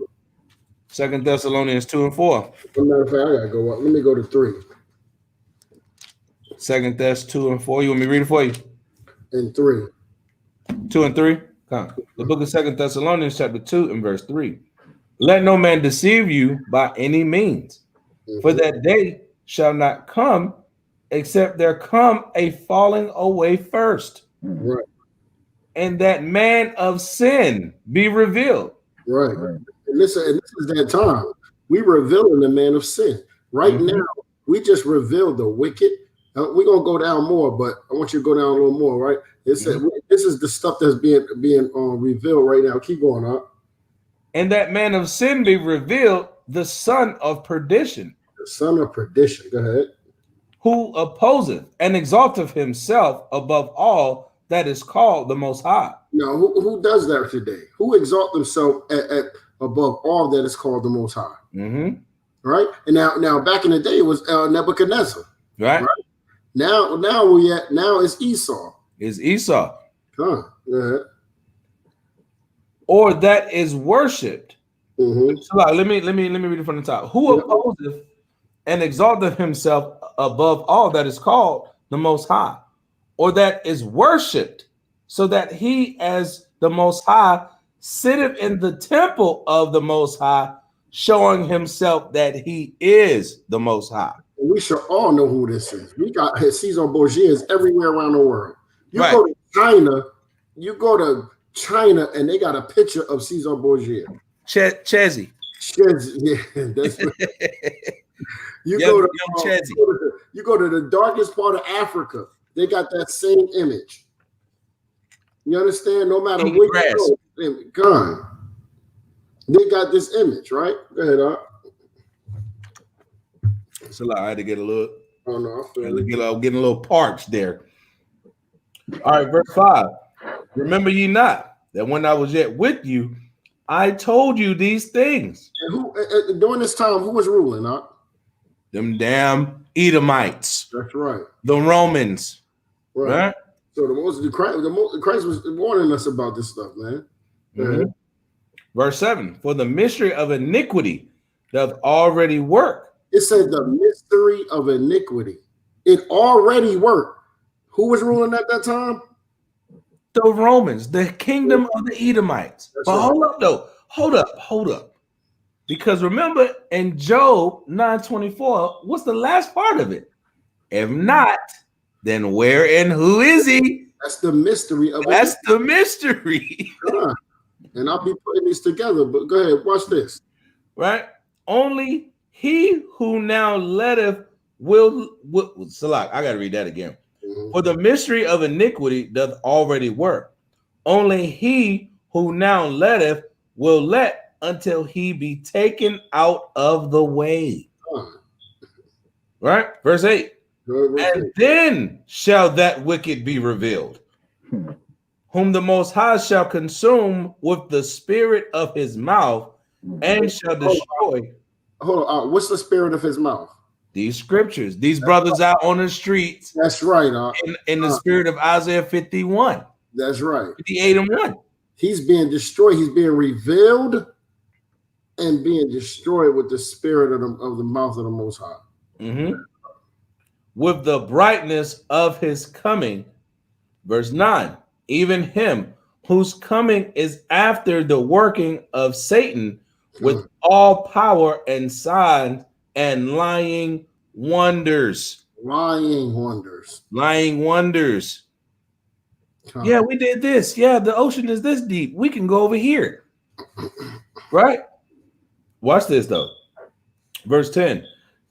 [SPEAKER 1] 2 Thessalonians 2 and 4.
[SPEAKER 2] As a matter of fact, I gotta go up. Let me go to 3.
[SPEAKER 1] 2 Thess 2 and 4. You want me to read it for you?
[SPEAKER 2] And 3.
[SPEAKER 1] 2 and 3. Come. The book of 2 Thessalonians chapter 2 and verse 3. Let no man deceive you by any means, for that day shall not come except there come a falling away first.
[SPEAKER 2] Right.
[SPEAKER 1] And that man of sin be revealed.
[SPEAKER 2] Right. And this is that time. We revealing the man of sin. Right now, we just revealed the wicked. We're going to go down more, but I want you to go down a little more, right? It said, this is the stuff that's being revealed right now. Keep going up.
[SPEAKER 1] And that man of sin be revealed, the son of perdition.
[SPEAKER 2] The son of perdition. Go ahead.
[SPEAKER 1] Who opposeth and exalteth himself above all that is called the Most High.
[SPEAKER 2] Now, who does that today? Who exalts himself at above all that is called the Most High? Right? And now back in the day, it was Nebuchadnezzar.
[SPEAKER 1] Right?
[SPEAKER 2] Now it's Esau.
[SPEAKER 1] Is Esau.
[SPEAKER 2] Go ahead.
[SPEAKER 1] Or that is worshipped. So let me read it from the top. Who opposeth and exalteth himself above all that is called the Most High, or that is worshipped, so that he as the Most High sitteth in the temple of the Most High, showing himself that he is the Most High.
[SPEAKER 2] We should all know who this is. We got Caesar Borgias everywhere around the world. You go to China, and they got a picture of Caesar Borgia.
[SPEAKER 1] Chezzy.
[SPEAKER 2] Yeah, that's right. You go to the darkest part of Africa, they got that same image. You understand? No matter where you go, they got this image, right? Go ahead,
[SPEAKER 1] So I had to get a little.
[SPEAKER 2] Oh no,
[SPEAKER 1] getting a little parched there. All right, verse 5. Remember ye not that when I was yet with you, I told you these things.
[SPEAKER 2] And who during this time, who was ruling?
[SPEAKER 1] Them damn Edomites.
[SPEAKER 2] That's right.
[SPEAKER 1] The Romans. Right?
[SPEAKER 2] So Christ was warning us about this stuff, man.
[SPEAKER 1] Verse 7. For the mystery of iniquity doth already work.
[SPEAKER 2] It said the mystery of iniquity. It already worked. Who was ruling at that time?
[SPEAKER 1] The Romans, the kingdom of the Edomites.
[SPEAKER 2] That's
[SPEAKER 1] but
[SPEAKER 2] right.
[SPEAKER 1] Hold up. Because remember in Job 9:24, what's the last part of it? If not, then where and who is he?
[SPEAKER 2] That's the mystery of it.
[SPEAKER 1] That's the mystery.
[SPEAKER 2] And I'll be putting these together, but go ahead, watch this.
[SPEAKER 1] Right? Only he who now letteth will Salak, I gotta read that again. For the mystery of iniquity doth already work. Only he who now letteth will let until he be taken out of the way. Right? Verse 8. And then shall that wicked be revealed, whom the Most High shall consume with the spirit of his mouth, and shall destroy.
[SPEAKER 2] Hold on. What's the spirit of his mouth?
[SPEAKER 1] These scriptures, these brothers out on the streets.
[SPEAKER 2] That's right.
[SPEAKER 1] In the spirit of Isaiah 51.
[SPEAKER 2] That's right.
[SPEAKER 1] 58 and 1.
[SPEAKER 2] He's being destroyed. He's being revealed and being destroyed with the spirit of the mouth of the Most High.
[SPEAKER 1] With the brightness of his coming. Verse 9. Even him whose coming is after the working of Satan with all power and signs and lying wonders.
[SPEAKER 2] Lying wonders.
[SPEAKER 1] Yeah, we did this. Yeah, the ocean is this deep. We can go over here. Right? Watch this, though. Verse 10.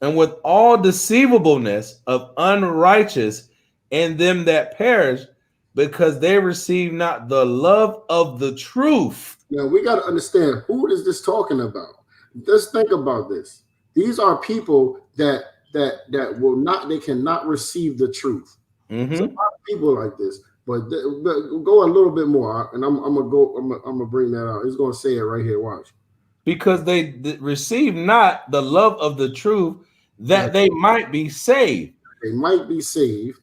[SPEAKER 1] And with all deceivableness of unrighteous in them that perish, because they receive not the love of the truth.
[SPEAKER 2] Now, we got to understand, who is this talking about? Let's think about this. These are people that will not, they cannot receive the truth. So a lot of people like this, But go a little bit more, and I'm gonna bring that out. He's gonna say it right here. Watch.
[SPEAKER 1] Because they receive not the love of the truth, that they might be saved.
[SPEAKER 2] They might be saved.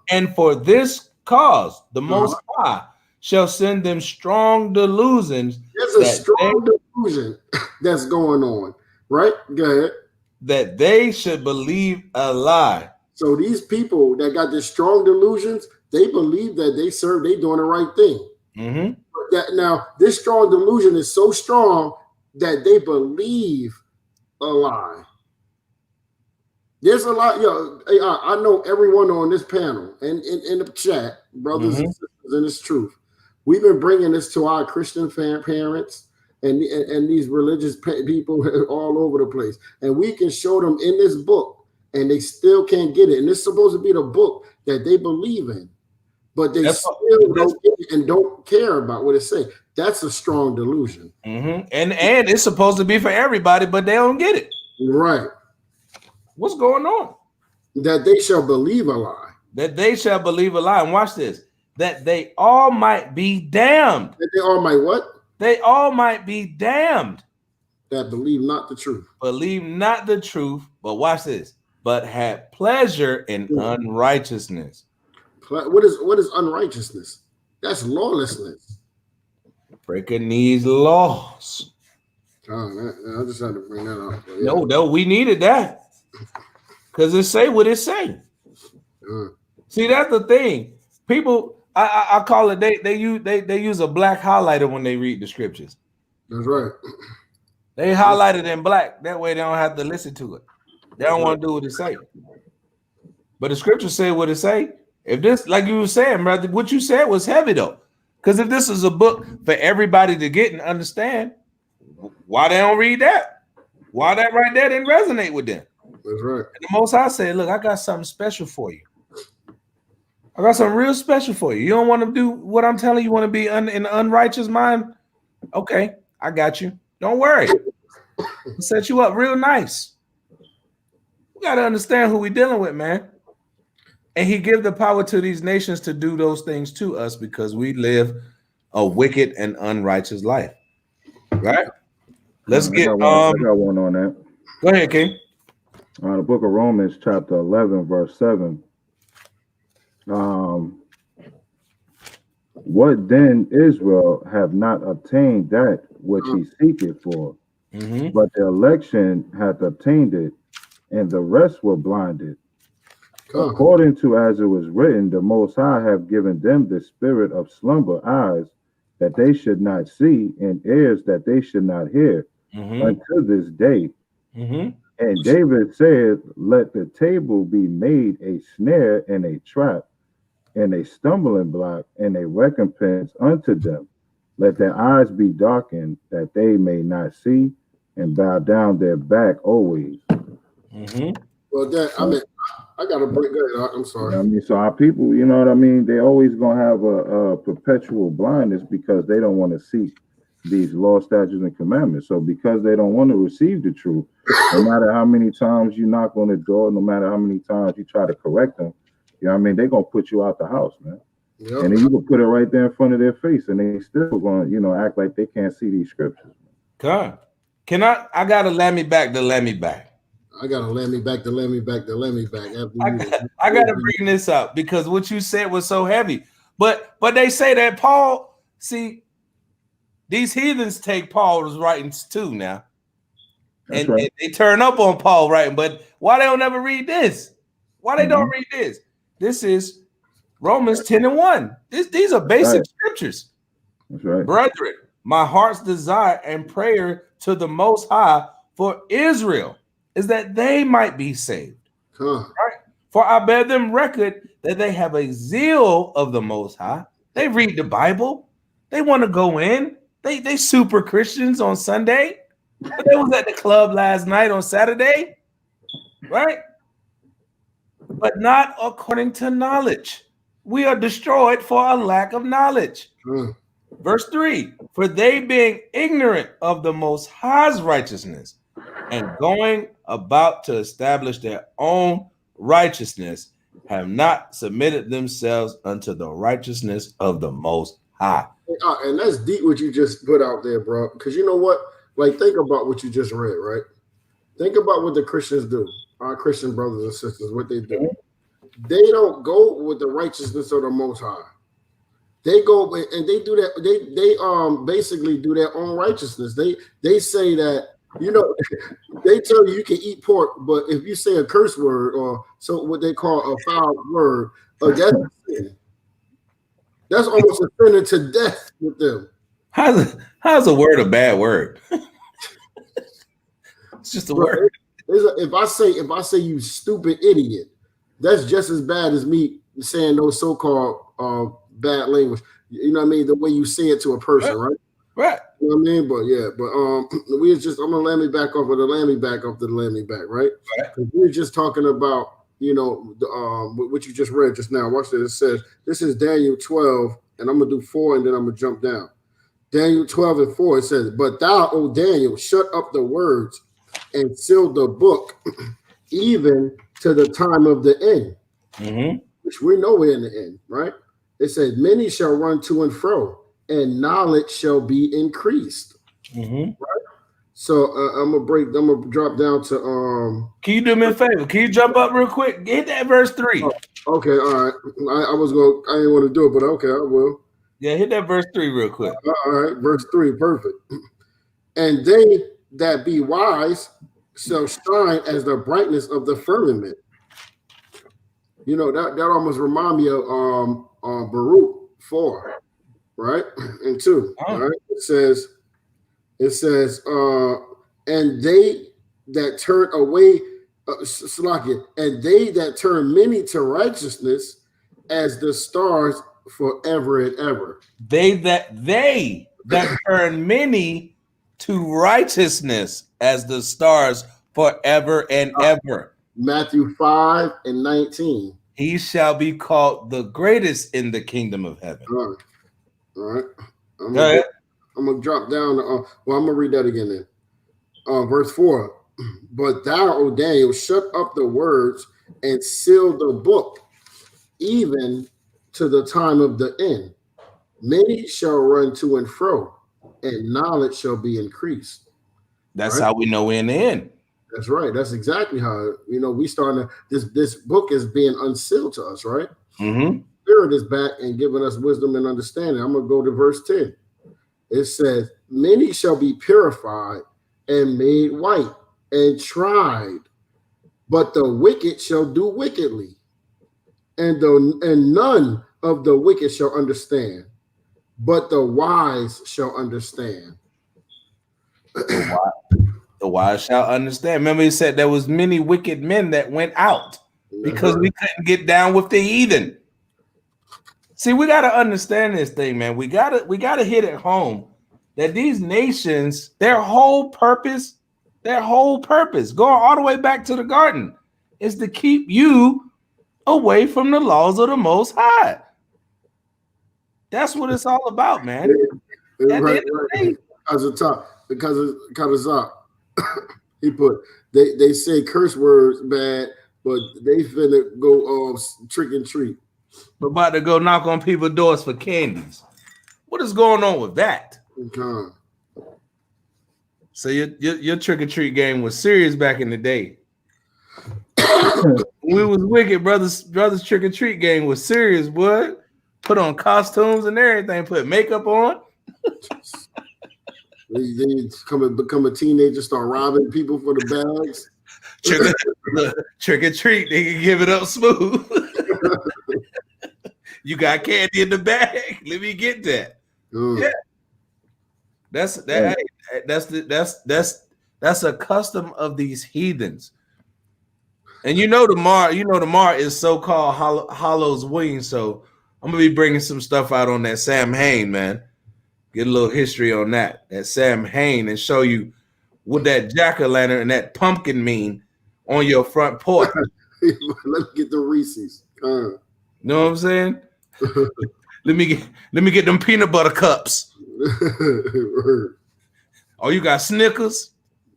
[SPEAKER 1] And for this cause, the Most High shall send them strong delusions.
[SPEAKER 2] There's a strong delusion that's going on, right? Go ahead.
[SPEAKER 1] That they should believe a lie.
[SPEAKER 2] So these people that got this strong delusions, they believe that they doing the right thing. That now this strong delusion is so strong that they believe a lie. There's a lot, I know everyone on this panel and in the chat, brothers and sisters, and it's truth. We've been bringing this to our Christian parents and these religious people all over the place, and we can show them in this book, and they still can't get it. And it's supposed to be the book that they believe in, but they still don't get it and don't care about what it says. That's a strong delusion.
[SPEAKER 1] And it's supposed to be for everybody, but they don't get it.
[SPEAKER 2] Right.
[SPEAKER 1] What's going on?
[SPEAKER 2] That they shall believe a lie.
[SPEAKER 1] That they shall believe a lie. And watch this. That they all might be damned.
[SPEAKER 2] That they all might what?
[SPEAKER 1] They all might be damned.
[SPEAKER 2] That believe not the truth.
[SPEAKER 1] Believe not the truth, but watch this. But had pleasure in unrighteousness.
[SPEAKER 2] What is unrighteousness? That's lawlessness.
[SPEAKER 1] Breaking these laws.
[SPEAKER 2] I just had to bring that up.
[SPEAKER 1] Yeah. No, we needed that. Because it say what it say. See, that's the thing. People, I call it, they use a black highlighter when they read the scriptures.
[SPEAKER 2] That's right.
[SPEAKER 1] They highlight it in black. That way they don't have to listen to it. They don't want to do what it say. But the scripture say what it say. If this, like you were saying, brother, what you said was heavy though. Because if this is a book for everybody to get and understand, why they don't read that? Why that right there didn't resonate with them?
[SPEAKER 2] That's right.
[SPEAKER 1] And the Most High said, look, I got something special for you. I got something real special for you. You don't want to do what I'm telling you, you want to be in an unrighteous mind? Okay, I got you. Don't worry. I'll set you up real nice. We got to understand who we're dealing with, man. And he give the power to these nations to do those things to us because we live a wicked and unrighteous life. Right? Let's get
[SPEAKER 3] I got one on that.
[SPEAKER 1] Go ahead, King.
[SPEAKER 3] The book of Romans, chapter 11, verse 7. What then Israel have not obtained that which he seeketh for, but the election hath obtained it, and the rest were blinded. According to as it was written, the Most High have given them the spirit of slumber eyes, that they should not see, and ears that they should not hear, unto this day. And David said, let the table be made a snare and a trap, and a stumbling block, and a recompense unto them. Let their eyes be darkened, that they may not see, and bow down their back always.
[SPEAKER 2] Well, that I gotta break that. I'm sorry.
[SPEAKER 3] I mean, so our people, you know what I mean? They always gonna have a perpetual blindness because they don't want to seek these law, statutes, and commandments. So because they don't want to receive the truth, no matter how many times you knock on the door, no matter how many times you try to correct them, you know what I mean? They're gonna put you out the house, man. Yep. And then you can put it right there in front of their face, and they still gonna, act like they can't see these scriptures.
[SPEAKER 1] God, I gotta let me back.
[SPEAKER 2] I gotta let me back.
[SPEAKER 1] I gotta bring this up because what you said was so heavy. But they say that Paul, see, these heathens take Paul's writings too now. And they turn up on Paul writing. But why they don't ever read this? Why they don't read this? This is Romans 10:1. These are basic scriptures.
[SPEAKER 3] That's right.
[SPEAKER 1] Brethren, my heart's desire and prayer to the Most High for Israel is that they might be saved. Right? For I bear them record that they have a zeal of the Most High. They read the Bible. They want to go in. They super Christians on Sunday. But they was at the club last night on Saturday. Right? But not according to knowledge. We are destroyed for a lack of knowledge. Verse 3, for they being ignorant of the Most High's righteousness and going about to establish their own righteousness have not submitted themselves unto the righteousness of the Most High.
[SPEAKER 2] And that's deep what you just put out there, bro. Because you know what? Like, think about what you just read, right? Think about what the Christians do. Our Christian brothers and sisters, what they do. They don't go with the righteousness of the Most High. They go and they do that. They basically do their own righteousness. They say that, you know, they tell you can eat pork, but if you say a curse word or so what they call a foul word, that's a sin. That's almost offended to death with them.
[SPEAKER 1] How's a word a bad word? It's just a word.
[SPEAKER 2] If I say you stupid idiot, that's just as bad as me saying those so-called bad language. You know what I mean? The way you say it to a person, right?
[SPEAKER 1] Right.
[SPEAKER 2] You know what I mean? But yeah, I'm gonna land me back off of the land me back off to the land me back, right? Because we were just talking about, you know, what you just read just now. Watch this. It says, this is Daniel 12, and I'm gonna do 4 and then I'm gonna jump down. Daniel 12 and 4, it says, but thou, O Daniel, shut up the words and seal the book, even to the time of the end, which we know we're in the end, right? It says, many shall run to and fro, and knowledge shall be increased. Right? So I'm gonna drop down to
[SPEAKER 1] Can you do me a favor? Can you jump up real quick? Hit that verse 3.
[SPEAKER 2] Oh, okay, all right. I didn't want to do it, but okay, I will.
[SPEAKER 1] Yeah, hit that verse 3 real quick.
[SPEAKER 2] All right, verse 3, perfect. And they that be wise shall shine as the brightness of the firmament. You know, that almost remind me of Baruch 4, right? And 2. Right? It says, and they that turn away, and they that turn many to righteousness as the stars forever and ever.
[SPEAKER 1] They that turn many to righteousness as the stars forever and ever.
[SPEAKER 2] Matthew 5 and 19.
[SPEAKER 1] He shall be called the greatest in the kingdom of heaven.
[SPEAKER 2] All right. I'm gonna drop down. I'm gonna read that again then. Verse 4. But thou, O Daniel, shut up the words and seal the book, even to the time of the end. Many shall run to and fro, and knowledge shall be increased.
[SPEAKER 1] That's right? How we know we're in the end.
[SPEAKER 2] That's right. That's exactly how, you know, we starting to, this book is being unsealed to us, right? Spirit is back and giving us wisdom and understanding. I'm going to go to verse 10. It says, many shall be purified and made white and tried, but the wicked shall do wickedly, and none of the wicked shall understand, but the wise shall understand.
[SPEAKER 1] The wise shall understand. Remember, he said there was many wicked men that went out because we couldn't get down with the heathen. See, we got to understand this thing, man. We gotta hit it home that these nations, their whole purpose, going all the way back to the garden, is to keep you away from the laws of the Most High. That's what it's all about, man.
[SPEAKER 2] Right. Because he put they say curse words bad, but they finna go trick and treat.
[SPEAKER 1] We're about to go knock on people's doors for candies. What is going on with that?
[SPEAKER 2] Okay.
[SPEAKER 1] So your trick or treat game was serious back in the day. We was wicked, brothers trick or treat game was serious, boy. Put on costumes and everything, put makeup on.
[SPEAKER 2] They become a teenager, start robbing people for the bags.
[SPEAKER 1] Trick or treat, they can give it up smooth. You got candy in the bag. Let me get that. Yeah. That's a custom of these heathens. And you know tomorrow is so-called Hollow's Wing. So I'm gonna be bringing some stuff out on that Sam Hain, man. Get a little history on that Sam Hain, and show you what that jack-o'-lantern and that pumpkin mean on your front porch.
[SPEAKER 2] Let me get the Reese's.
[SPEAKER 1] You know what I'm saying? Let me get them peanut butter cups. Oh, you got Snickers?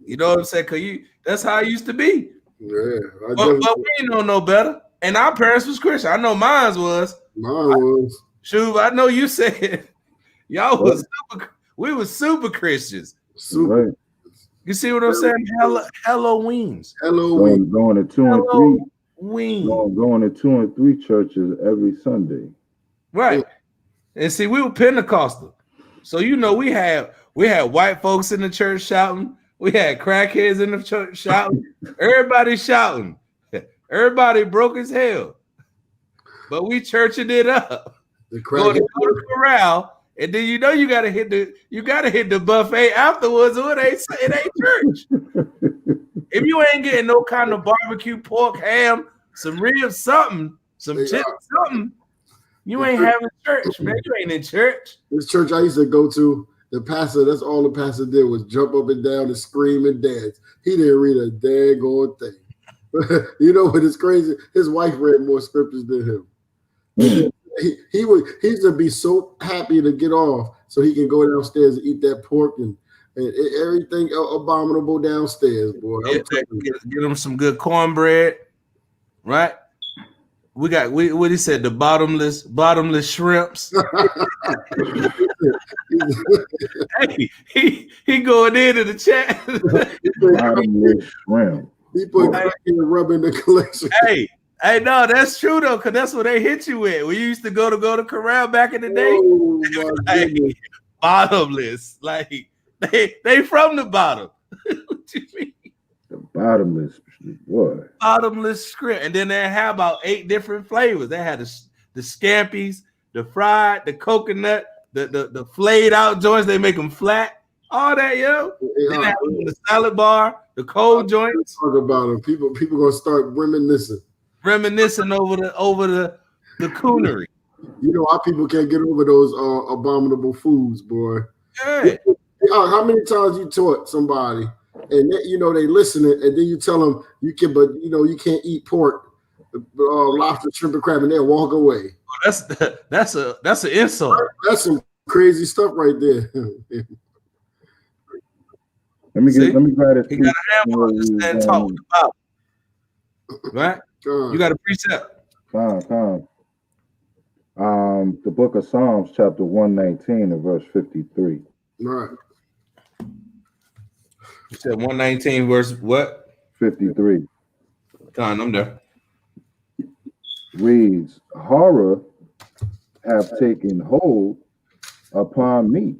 [SPEAKER 1] You know what I'm saying? Cause that's how it used to be.
[SPEAKER 2] Yeah,
[SPEAKER 1] but we ain't know no better. And our parents was Christian. I know mine was.
[SPEAKER 2] Mine was.
[SPEAKER 1] Shoot, I know you said y'all was we was super Christians.
[SPEAKER 2] Super.
[SPEAKER 3] Right.
[SPEAKER 1] You see what I'm saying? Halloweens.
[SPEAKER 2] Halloween.
[SPEAKER 3] Going to 2 and 3.
[SPEAKER 1] Halloween.
[SPEAKER 3] Going to 2 and 3 churches every Sunday.
[SPEAKER 1] Right. And see, we were Pentecostal. So you know we had white folks in the church shouting. We had crackheads in the church shouting. Everybody shouting. Everybody broke as hell. But we churching it up. Go to the corral. And then you know you gotta hit the buffet afterwards, or it ain't church. If you ain't getting no kind of barbecue pork, ham, some ribs, something, some chips, something, you ain't having church, man. You ain't in church.
[SPEAKER 2] This church I used to go to, the pastor, that's all the pastor did was jump up and down and scream and dance. He didn't read a daggone thing. You know what is crazy? His wife read more scriptures than him. He used to be so happy to get off so he can go downstairs and eat that pork and everything abominable downstairs, boy.
[SPEAKER 1] Get him some good cornbread, right? We got what he said, the bottomless shrimps. Hey, he going into the chat.
[SPEAKER 3] Bottomless shrimp.
[SPEAKER 2] He put rub in the collection.
[SPEAKER 1] Hey, no, that's true though, because that's what they hit you with. We used to go to corral back in the day.
[SPEAKER 2] Oh,
[SPEAKER 1] bottomless, like they from the bottom. What you mean?
[SPEAKER 3] The bottomless what?
[SPEAKER 1] Bottomless shrimp, and then they have about 8 different flavors. They had the scampies, the fried, the coconut, the flayed out joints. They make them flat. All that, yo. Then they have the salad bar, the cold joints.
[SPEAKER 2] Talk about them. People gonna start
[SPEAKER 1] reminiscing over the coonery. You
[SPEAKER 2] know, our people can't get over those abominable foods, boy.
[SPEAKER 1] Yeah.
[SPEAKER 2] How many times you taught somebody and they, you know they listening, and then you tell them you can, but you know you can't eat pork, lobster, shrimp, and crab, and they'll walk away.
[SPEAKER 1] That's an insult.
[SPEAKER 2] That's some crazy stuff right there.
[SPEAKER 3] Let me grab this.
[SPEAKER 1] He got a hammer to stand talk about. Right? You got a precept.
[SPEAKER 3] Fine. The book of Psalms, chapter 119 and verse 53.
[SPEAKER 2] Right.
[SPEAKER 1] You said 119 verse what?
[SPEAKER 3] 53.
[SPEAKER 1] Con, I'm there.
[SPEAKER 3] Reads, horror have taken hold upon me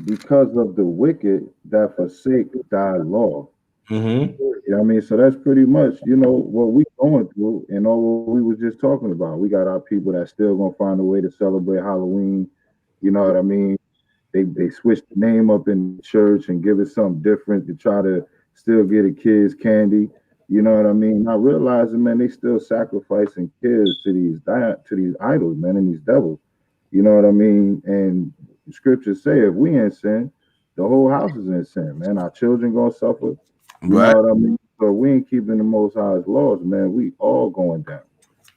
[SPEAKER 3] because of the wicked that forsake thy law.
[SPEAKER 1] Mm-hmm.
[SPEAKER 3] You know what I mean? So that's pretty much, you know, what we going through and all what we were just talking about. We got our people that still gonna find a way to celebrate Halloween. You know what I mean? They switch the name up in church and give it something different to try to still get the kids candy. You know what I mean? Not realizing, man, they still sacrificing kids to these idols, man, and these devils. You know what I mean? And the scriptures say if we in sin, the whole house is in sin, man. Our children gonna suffer. You know what I mean? So we ain't keeping the Most High's laws, man. We all going down.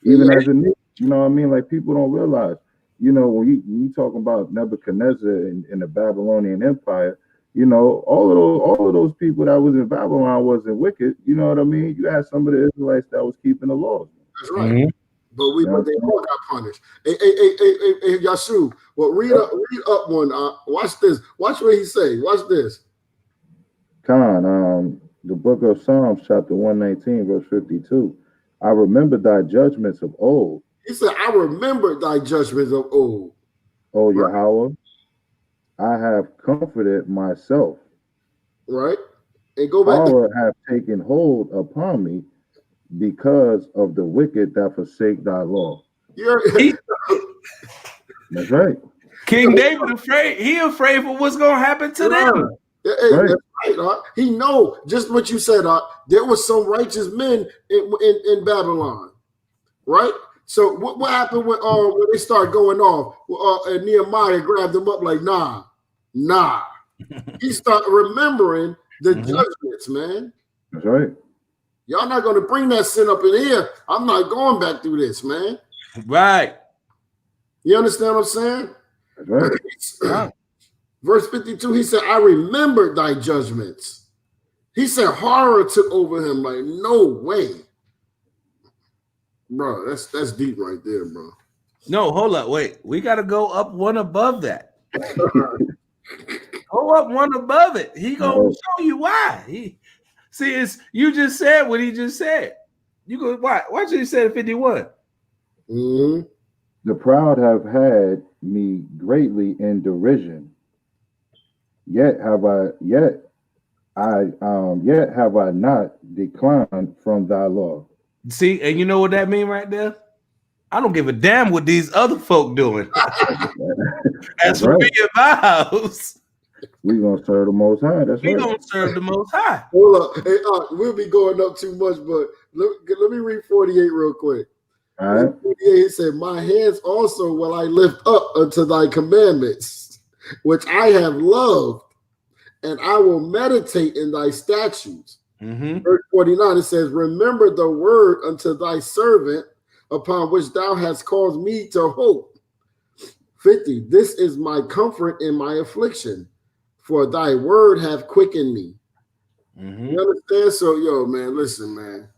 [SPEAKER 3] Even as a nation, you know what I mean? Like people don't realize, you know, when you talking about Nebuchadnezzar and the Babylonian Empire, you know, all of those people that was in Babylon wasn't wicked. You know what I mean? You had some of the Israelites that was keeping the laws.
[SPEAKER 2] That's right. Mm-hmm. But they all got punished. Hey, Yashu, well, read up one. Watch this. Watch what he say. Watch this.
[SPEAKER 3] The book of Psalms, chapter 119, verse 52. I remember thy judgments of old.
[SPEAKER 2] He said, I remember thy judgments of old.
[SPEAKER 3] O Yahweh, I have comforted myself.
[SPEAKER 2] Right. And go back.
[SPEAKER 3] Horror have taken hold upon me because of the wicked that forsake thy law. That's right.
[SPEAKER 1] King David afraid. He afraid for what's gonna happen to them.
[SPEAKER 2] Right. That's right. He know just what you said. There was some righteous men in Babylon, right? So what happened when they started going off? And Nehemiah grabbed them up like, nah. He started remembering the judgments, man.
[SPEAKER 3] That's right.
[SPEAKER 2] Y'all not gonna bring that sin up in here. I'm not going back through this, man.
[SPEAKER 1] Right.
[SPEAKER 2] You understand what I'm saying?
[SPEAKER 3] That's right.
[SPEAKER 2] Verse 52, he said, I remember thy judgments. He said horror took over him, like, no way. bro. That's deep right there, bro.
[SPEAKER 1] No, hold up, wait. We got to go up one above that. Go up one above it. He gonna show you why. It's you just said what he just said. You go why? Why should he say 51?
[SPEAKER 2] Mm-hmm.
[SPEAKER 3] The proud have had me greatly in derision. Yet have I not declined from thy law.
[SPEAKER 1] See, and you know what that mean right there? I don't give a damn what these other folk doing. As for me and my house,
[SPEAKER 3] we gonna serve the Most High. That's
[SPEAKER 1] we gonna serve the Most High.
[SPEAKER 2] Hold up, hey, we'll be going up too much, but let me read 48 real quick.
[SPEAKER 3] All right.
[SPEAKER 2] 48, it said, "My hands also will I lift up unto thy commandments, which I have loved, and I will meditate in thy statutes."
[SPEAKER 1] Mm-hmm.
[SPEAKER 2] Verse 49, it says, "Remember the word unto thy servant, upon which thou hast caused me to hope." 50, "This is my comfort in my affliction, for thy word have quickened me."
[SPEAKER 1] Mm-hmm.
[SPEAKER 2] You understand? So, yo, man, listen, man.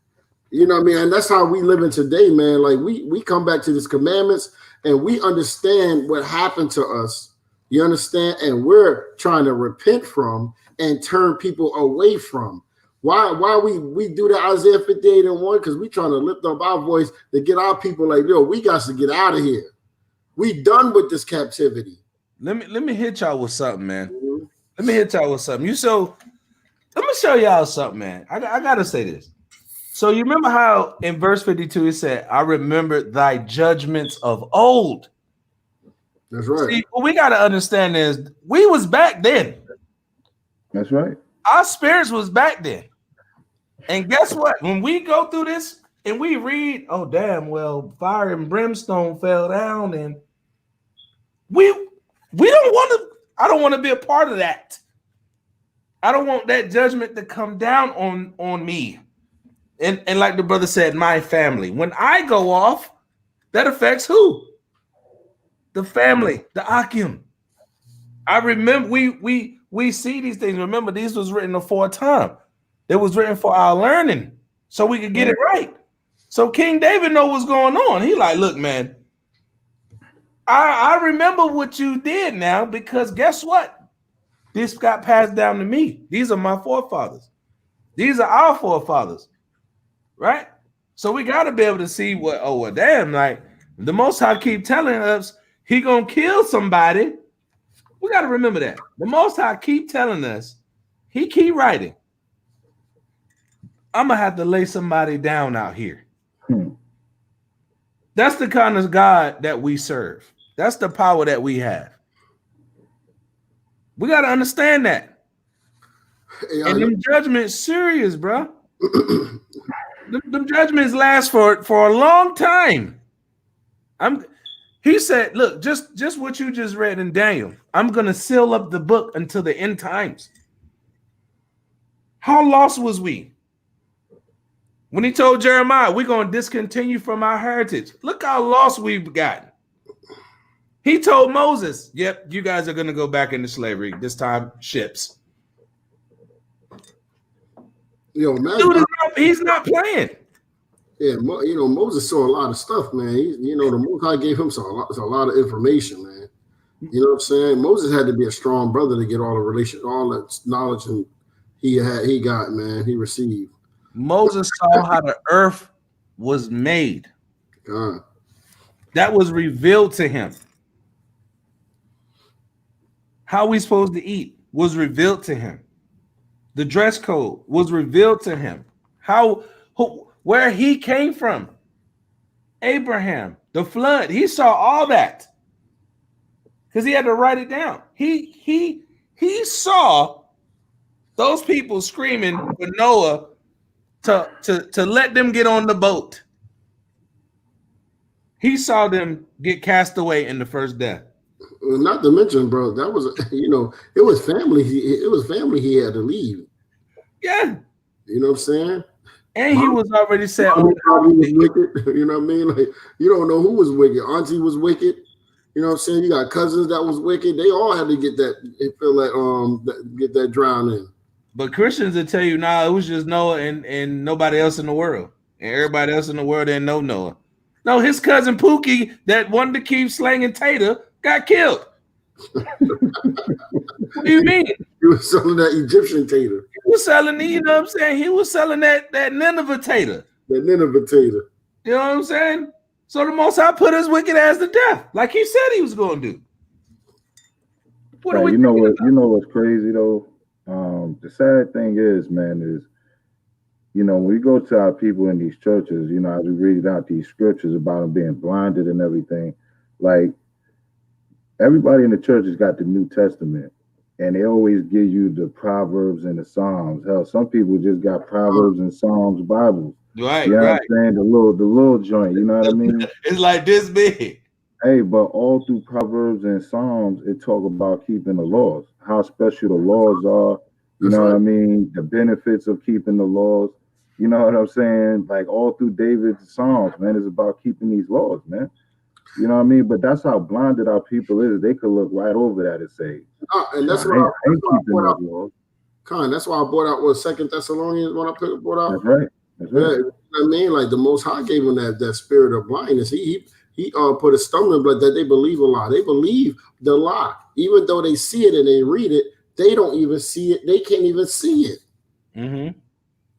[SPEAKER 2] You know what I mean? And that's how we live in today, man. Like we come back to these commandments and we understand what happened to us. You understand? And we're trying to repent from and turn people away from. Why we do the Isaiah 58 and 1? Because we trying to lift up our voice to get our people like, yo, we got to get out of here. We done with this captivity.
[SPEAKER 1] Let me hit y'all with something, man.
[SPEAKER 2] Mm-hmm.
[SPEAKER 1] Let me hit y'all with something. Let me show y'all something, man. I gotta say this. So you remember how in verse 52 it said, "I remember thy judgments of old."
[SPEAKER 2] That's right.
[SPEAKER 1] See, what we gotta understand is we was back then.
[SPEAKER 3] That's right.
[SPEAKER 1] Our spirits was back then. And guess what? When we go through this and we read, oh damn, well, fire and brimstone fell down, and we don't want to. I don't want to be a part of that. I don't want that judgment to come down on me. And like the brother said, my family. When I go off, that affects who? The family, the Akim. I remember we see these things. Remember, these was written before time. It was written for our learning, so we could get it right. So King David know what's going on. He like, look, man, I remember what you did now, because guess what? This got passed down to me. These are my forefathers. These are our forefathers, right? So we got to be able to see what, oh, well, damn, like the Most High keep telling us he gonna kill somebody. We got to remember that. The Most High keep telling us, he keep writing, I'm going to have to lay somebody down out here. That's the kind of God that we serve. That's the power that we have. We got to understand that. Yeah, and them judgments serious, bro. them judgments last for a long time. He said, look, just what you just read in Daniel. I'm going to seal up the book until the end times. How lost was we? When he told Jeremiah, we're going to discontinue from our heritage. Look how lost we've gotten. He told Moses, yep, you guys are going to go back into slavery. This time, ships.
[SPEAKER 2] Yo, man,
[SPEAKER 1] dude, he's not playing.
[SPEAKER 2] Yeah, you know, Moses saw a lot of stuff, man. The Most High gave him a lot of information, man. You know what I'm saying? Moses had to be a strong brother to get all the knowledge and he got, man. He received.
[SPEAKER 1] Moses saw how the earth was made.
[SPEAKER 2] God.
[SPEAKER 1] That was revealed to him. How we supposed to eat was revealed to him. The dress code was revealed to him. Where he came from. Abraham, the flood. He saw all that. Because he had to write it down. He saw those people screaming for Noah to let them get on the boat. He saw them get cast away in the first death.
[SPEAKER 2] Not to mention, bro, that was it was family. It was family he had to leave.
[SPEAKER 1] Yeah,
[SPEAKER 2] you know what I'm saying.
[SPEAKER 1] And he was already said,
[SPEAKER 2] probably was wicked. You know what I mean? Like you don't know who was wicked. Auntie was wicked. You know what I'm saying? You got cousins that was wicked. They all had to get that drowned in.
[SPEAKER 1] But Christians will tell you, nah, it was just Noah and nobody else in the world. and everybody else in the world didn't know Noah. No, his cousin Pookie that wanted to keep slanging tater got killed. What do you mean?
[SPEAKER 2] He was selling that Egyptian tater.
[SPEAKER 1] He was selling, you know what I'm saying? He was selling that Nineveh tater.
[SPEAKER 2] That Nineveh tater.
[SPEAKER 1] You know what I'm saying? So the Most High put his wicked ass to death, like he said he was going to do. What are we
[SPEAKER 3] you know what's crazy though? The sad thing is, man, is when we go to our people in these churches, as we read out these scriptures about them being blinded and everything, like everybody in the church has got the New Testament, and they always give you the Proverbs and the Psalms. Hell, some people just got Proverbs and Psalms Bibles.
[SPEAKER 1] Right,
[SPEAKER 3] you know
[SPEAKER 1] right.
[SPEAKER 3] what I'm saying? The little joint, you know what I mean?
[SPEAKER 1] It's like this big.
[SPEAKER 3] Hey, but all through Proverbs and Psalms, it talk about keeping the laws, how special the laws are. You know what I mean? The benefits of keeping the laws. You know what I'm saying? Like all through David's Psalms, man, it's about keeping these laws, man. You know what I mean? But that's how blinded our people is. They could look right over that and say,
[SPEAKER 2] and that's why I ain't keeping those laws. Con, that's why I brought out Second Thessalonians when I brought out.
[SPEAKER 3] That's right. That's right.
[SPEAKER 2] Yeah, you know what I mean? Like the Most High gave them that spirit of blindness. He put a stumbling block that they believe a lie. They believe the lie, even though they see it and they read it. They don't even see it. They can't even see it.
[SPEAKER 1] Mm-hmm.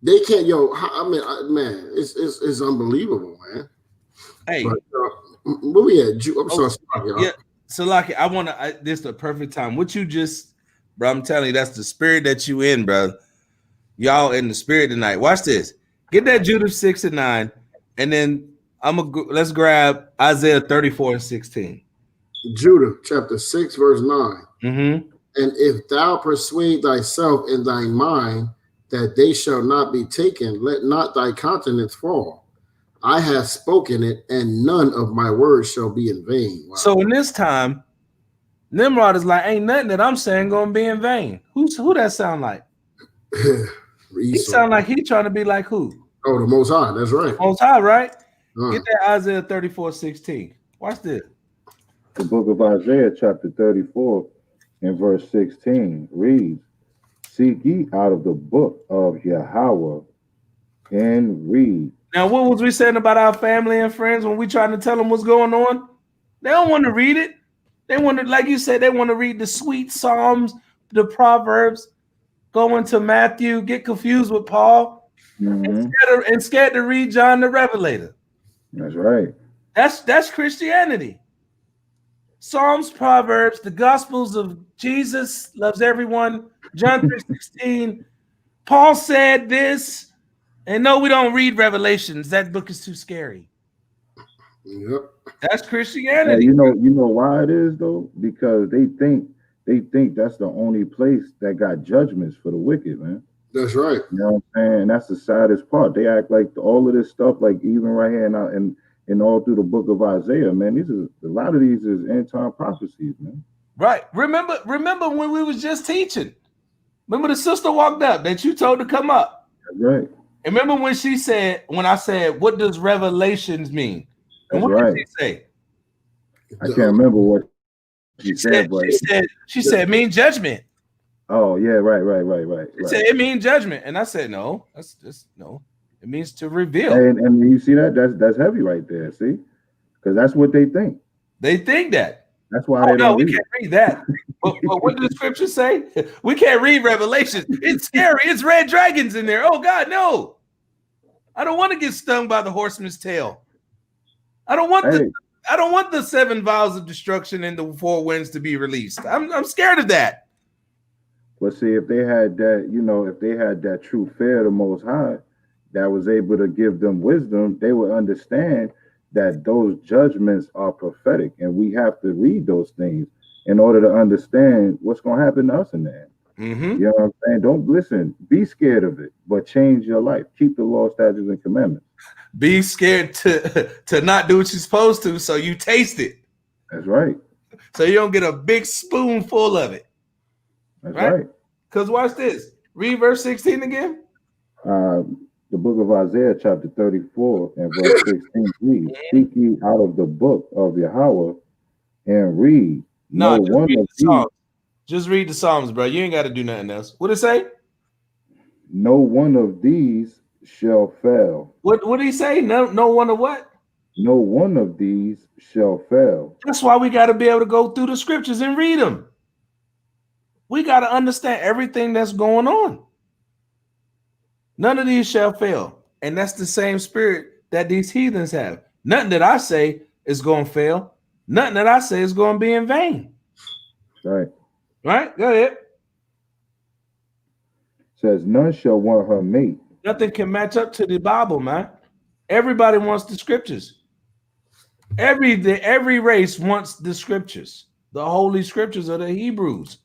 [SPEAKER 2] They can't. Man, it's unbelievable, man.
[SPEAKER 1] Hey,
[SPEAKER 2] but, where we at? I'm sorry, y'all.
[SPEAKER 1] Yeah, Salaki, this is the perfect time. What you just, bro? I'm telling you, that's the spirit that you in, bro. Y'all in the spirit tonight. Watch this. Get that Judith 6:9, and then let's grab Isaiah 34:16.
[SPEAKER 2] Judith chapter 6 verse 9.
[SPEAKER 1] Mm-hmm.
[SPEAKER 2] And if thou persuade thyself in thy mind that they shall not be taken, let not thy countenance fall. I have spoken it, and none of my words shall be in vain. Wow.
[SPEAKER 1] So in this time, Nimrod is like, ain't nothing that I'm saying gonna be in vain. Who that sound like? He sound like he trying to be like who?
[SPEAKER 2] Oh, the Most High. That's right.
[SPEAKER 1] Most High, right? Get that Isaiah 34:16. Watch this.
[SPEAKER 3] The book of Isaiah, chapter 34, and verse 16 reads, "Seek ye out of the book of Yahweh and read."
[SPEAKER 1] Now, what was we saying about our family and friends when we trying to tell them what's going on? They don't want to read it. They want to, like you said, they want to read the sweet Psalms, the Proverbs, go into Matthew, get confused with Paul, and scared to read John the Revelator.
[SPEAKER 3] That's right.
[SPEAKER 1] That's Christianity. Psalms, Proverbs, the Gospels of Jesus loves everyone. John 3:16. Paul said this. And no, we don't read Revelations. That book is too scary.
[SPEAKER 2] Yep.
[SPEAKER 1] That's Christianity.
[SPEAKER 3] You know why it is though? Because they think that's the only place that got judgments for the wicked, man.
[SPEAKER 2] That's right.
[SPEAKER 3] You know what I'm saying? And that's the saddest part. They act like all of this stuff, like even right here and all through the book of Isaiah, man. A lot of these is end time prophecies, man.
[SPEAKER 1] Right. Remember when we was just teaching. Remember the sister walked up that you told to come up.
[SPEAKER 3] That's right.
[SPEAKER 1] And remember when I said, what does Revelations mean? And
[SPEAKER 3] That's
[SPEAKER 1] what
[SPEAKER 3] right.
[SPEAKER 1] did she say?
[SPEAKER 3] I can't remember what she said, but
[SPEAKER 1] she said mean judgment.
[SPEAKER 3] Oh yeah, right.
[SPEAKER 1] She said it means judgment. And I said, no, that's just no. It means to reveal.
[SPEAKER 3] And you see that's heavy right there, see? Because that's what they think.
[SPEAKER 1] They think that.
[SPEAKER 3] That's why they don't
[SPEAKER 1] we can't read that. but what does the scripture say? We can't read Revelation. It's scary. It's red dragons in there. Oh God, no. I don't want to get stung by the horseman's tail. I don't want the 7 vials of destruction and the 4 winds to be released. I'm scared of that.
[SPEAKER 3] But see, if they had that, if they had that true fear of the Most High that was able to give them wisdom, they would understand that those judgments are prophetic, and we have to read those things in order to understand what's going to happen to us in the end.
[SPEAKER 1] Mm-hmm.
[SPEAKER 3] You know what I'm saying? Don't listen. Be scared of it, but change your life. Keep the law, statutes, and commandments.
[SPEAKER 1] Be scared to not do what you're supposed to, so you taste it.
[SPEAKER 3] That's right.
[SPEAKER 1] So you don't get a big spoonful of it.
[SPEAKER 3] That's right.
[SPEAKER 1] Because watch this. Read verse 16 again.
[SPEAKER 3] The book of Isaiah, chapter 34, and verse 16 reads, "Seek ye out of the book of Yahweh and read."
[SPEAKER 1] Just read the Psalms, bro. You ain't got to do nothing else. What it say?
[SPEAKER 3] No one of these shall fail.
[SPEAKER 1] What did he say? No one of what?
[SPEAKER 3] No one of these shall fail.
[SPEAKER 1] That's why we got to be able to go through the scriptures and read them. We got to understand everything that's going on. None of these shall fail. And that's the same spirit that these heathens have. Nothing that I say is going to fail. Nothing that I say is going to be in vain.
[SPEAKER 3] Right.
[SPEAKER 1] Right? Go ahead.
[SPEAKER 3] Says none shall want her mate.
[SPEAKER 1] Nothing can match up to the Bible, man. Everybody wants the scriptures. Every race wants the scriptures. The holy scriptures of the Hebrews.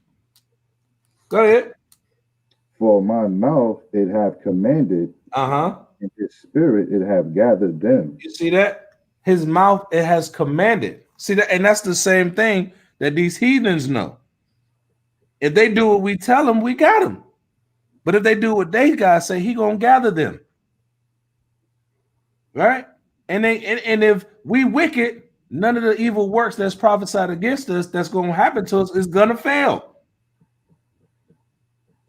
[SPEAKER 1] Go ahead.
[SPEAKER 3] For my mouth it have commanded, and his spirit it have gathered them.
[SPEAKER 1] You see that? His mouth it has commanded. See that? And that's the same thing that these heathens know. If they do what we tell them, we got them. But if they do what they God say, he gonna gather them. Right? And if we wicked, none of the evil works that's prophesied against us that's going to happen to us is going to fail.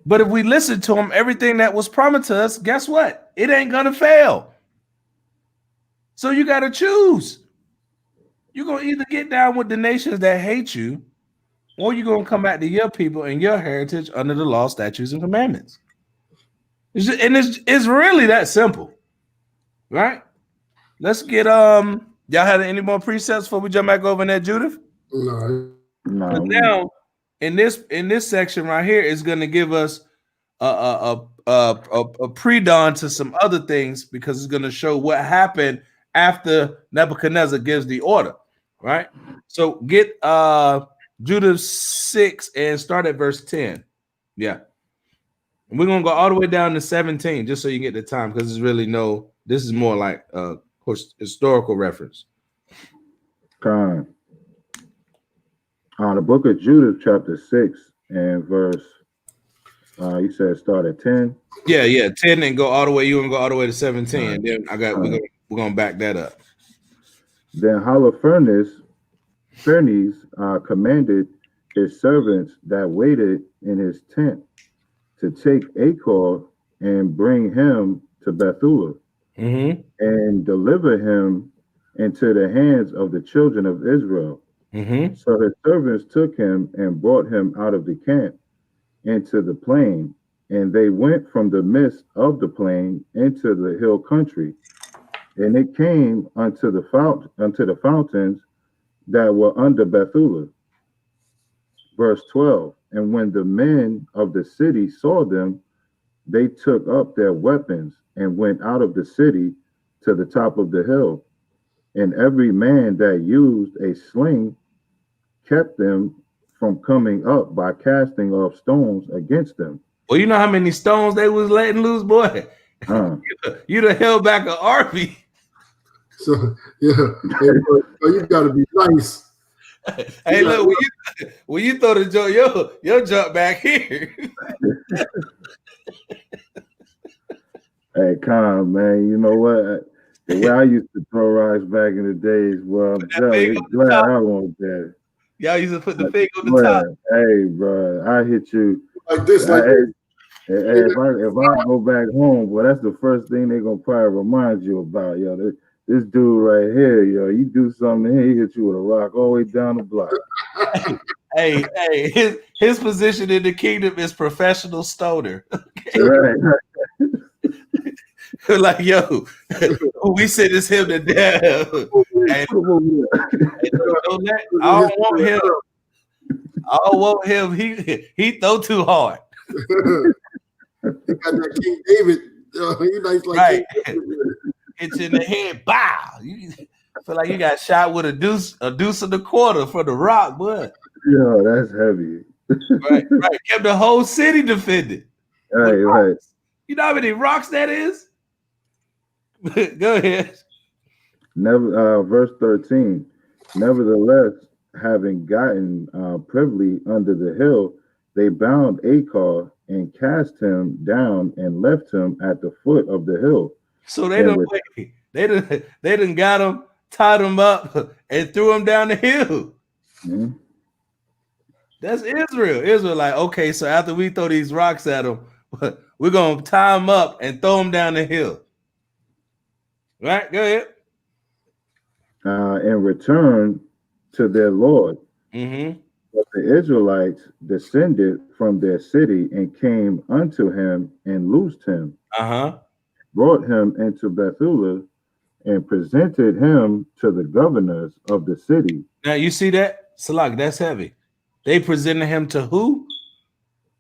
[SPEAKER 1] But if we listen to him, everything that was promised to us, guess what? It ain't going to fail. So you got to choose. You're going to either get down with the nations that hate you, or you're going to come back to your people and your heritage under the law, statutes, and commandments. It's really that simple. Right? Let's get y'all had any more precepts before we jump back over in that, Judith?
[SPEAKER 2] No.
[SPEAKER 1] Now in this section right here is going to give us a pre-dawn to some other things, because it's going to show what happened after Nebuchadnezzar gives the order. Right? So get Judith 6 and start at verse 10. Yeah. And we're gonna go all the way down to 17 just so you get the time, because there's really this is more like historical reference.
[SPEAKER 3] The book of Judith, chapter 6 and verse, you said start at 10.
[SPEAKER 1] Yeah, 10 and go all the way. You want to go all the way to 17, and then we're gonna back that up.
[SPEAKER 3] Then Holofernes commanded his servants that waited in his tent to take Achor and bring him to Bethula, and deliver him into the hands of the children of Israel. So his servants took him and brought him out of the camp into the plain, and they went from the midst of the plain into the hill country, and it came unto the fountains that were under Bethula. Verse 12. And when the men of the city saw them, they took up their weapons and went out of the city to the top of the hill. And every man that used a sling kept them from coming up by casting off stones against them.
[SPEAKER 1] Well, you know how many stones they was letting loose, boy? You'd have held back an army.
[SPEAKER 2] So, yeah. You got to be nice.
[SPEAKER 1] Hey, look, when you throw the joke, your jump back here.
[SPEAKER 3] Hey, Con, man, you know what? The way I used to throw rocks back in the days, well, I'm glad I won't that.
[SPEAKER 1] Y'all used to put the thing on the top.
[SPEAKER 3] Hey, bro, I hit you
[SPEAKER 2] like this.
[SPEAKER 3] If I go back home, well, that's the first thing they're gonna probably remind you about, yo. This dude right here, yo, you do something here, he hit you with a rock all the way down the block.
[SPEAKER 1] hey, his position in the kingdom is professional stoner. Okay?
[SPEAKER 3] Right.
[SPEAKER 1] Like, yo, we sentence him to death. I don't want him. He throw too hard.
[SPEAKER 2] You got that King David. He nice like
[SPEAKER 1] right. Hits in the head. Bow. You feel like you got shot with a deuce and a quarter for the rock, boy.
[SPEAKER 3] Yo, that's heavy.
[SPEAKER 1] Right. Kept the whole city defended.
[SPEAKER 3] Right.
[SPEAKER 1] You know how many rocks that is? Go ahead.
[SPEAKER 3] Verse 13. Nevertheless, having gotten privily under the hill, they bound Achor and cast him down and left him at the foot of the hill.
[SPEAKER 1] So they done got him, tied him up, and threw him down the hill.
[SPEAKER 3] Mm-hmm.
[SPEAKER 1] That's Israel. Israel, like, okay, so after we throw these rocks at him, We're gonna tie them up and throw them down the hill. Right? Go ahead.
[SPEAKER 3] And return to their Lord.
[SPEAKER 1] Mm-hmm.
[SPEAKER 3] But the Israelites descended from their city and came unto him and loosed him,
[SPEAKER 1] Uh-huh.
[SPEAKER 3] brought him into Bethula, and presented him to the governors of the city.
[SPEAKER 1] Now you see that? Salak, that's heavy. They presented him to who?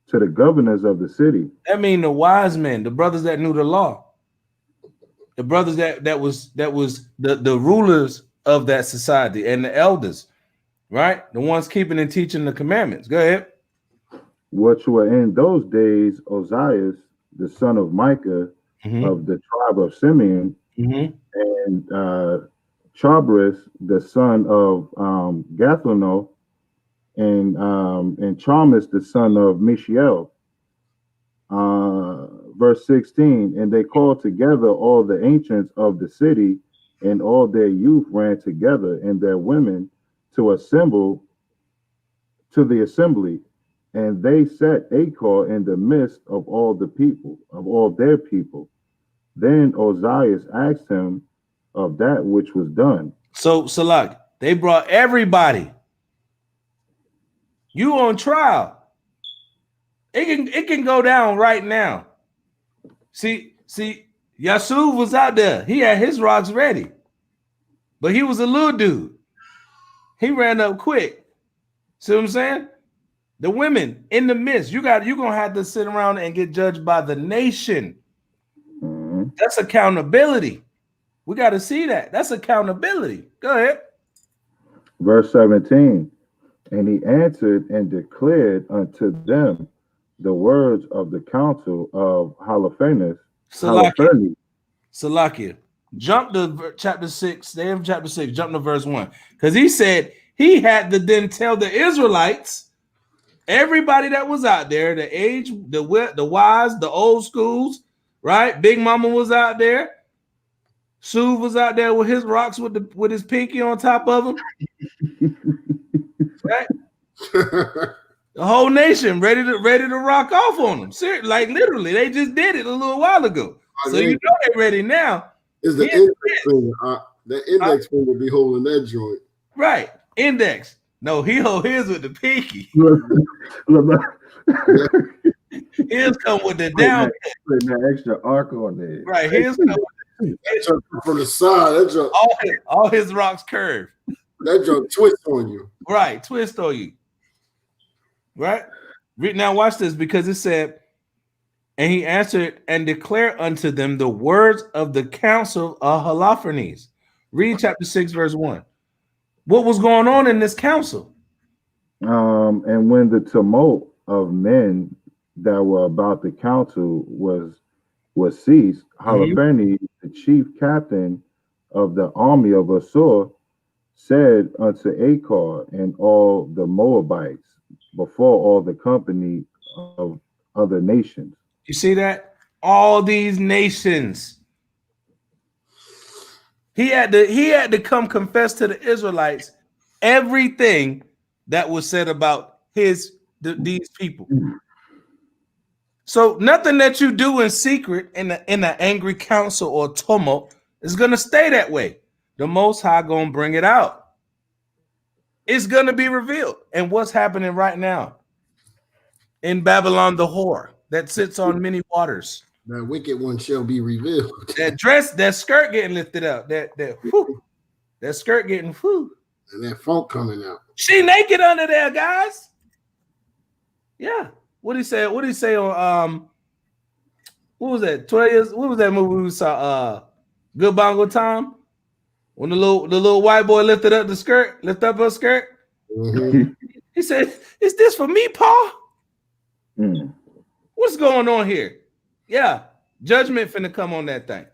[SPEAKER 3] To the governors of the city.
[SPEAKER 1] That mean the wise men, the brothers that knew the law. The brothers that was the rulers of that society and the elders, right? The ones keeping and teaching the commandments. Go ahead.
[SPEAKER 3] Which were in those days Ozias, the son of Micah, of the tribe of Simeon, and Chabris, the son of Gathlono, and Chalmis, the son of Mishael. Verse 16, and they called together all the ancients of the city, and all their youth ran together, and their women to assemble to the assembly. And they set Achor in the midst of all the people, of all their people. Then Ozias asked him of that which was done.
[SPEAKER 1] So, Salak, they brought everybody. You on trial. It can go down right now. See, Yasuf was out there. He had his rocks ready. But he was a little dude. He ran up quick. See what I'm saying? The women in the midst, you're gonna have to sit around and get judged by the nation. That's accountability. We got to see that. That's accountability. Go ahead.
[SPEAKER 3] Verse 17. And he answered and declared unto them the words of the council of Holofernes.
[SPEAKER 1] Salakia. Jump to chapter 6. Stay in chapter 6. Jump to verse 1. Because he said he had to then tell the Israelites, everybody that was out there, the age, the wise, the old schools, right? Big Mama was out there. Suv was out there with his rocks with his pinky on top of him. Right? The whole nation ready to rock off on them. Seriously, like literally, they just did it a little while ago. So you know they're ready now.
[SPEAKER 2] Is the index finger? The index finger be holding that joint.
[SPEAKER 1] Right. Index. No, he hold his with the pinky. His come with the down.
[SPEAKER 3] Putting that extra arc on there.
[SPEAKER 1] Right. His come
[SPEAKER 2] from the side. That jump.
[SPEAKER 1] All his rocks curve.
[SPEAKER 2] That jump twist on you.
[SPEAKER 1] Right. Twist on you. Right. Now watch this, because it said, and he answered and declared unto them the words of the council of Holofernes. Read chapter 6, verse 1. What was going on in this council?
[SPEAKER 3] And when the tumult of men that were about the council was ceased, Holofernes, the chief captain of the army of Assur, said unto Achor and all the Moabites before all the company of other nations.
[SPEAKER 1] You see that? All these nations. He had to come confess to the Israelites everything that was said about these people. So nothing that you do in secret in an angry council or tumult is gonna stay that way. The Most High gonna bring it out. It's gonna be revealed. And what's happening right now in Babylon, the whore that sits on many waters.
[SPEAKER 2] That wicked one shall be revealed.
[SPEAKER 1] That skirt getting lifted up. That skirt getting
[SPEAKER 2] and that funk coming out.
[SPEAKER 1] She naked under there, guys. Yeah. What did he say? What did he say on what was that? 12 years? What was that movie we saw? Good Bongo Time? When the little white boy lifted up her skirt. He said, "Is this for me, Paul?" What's going on here? Yeah, judgment finna come on that thing.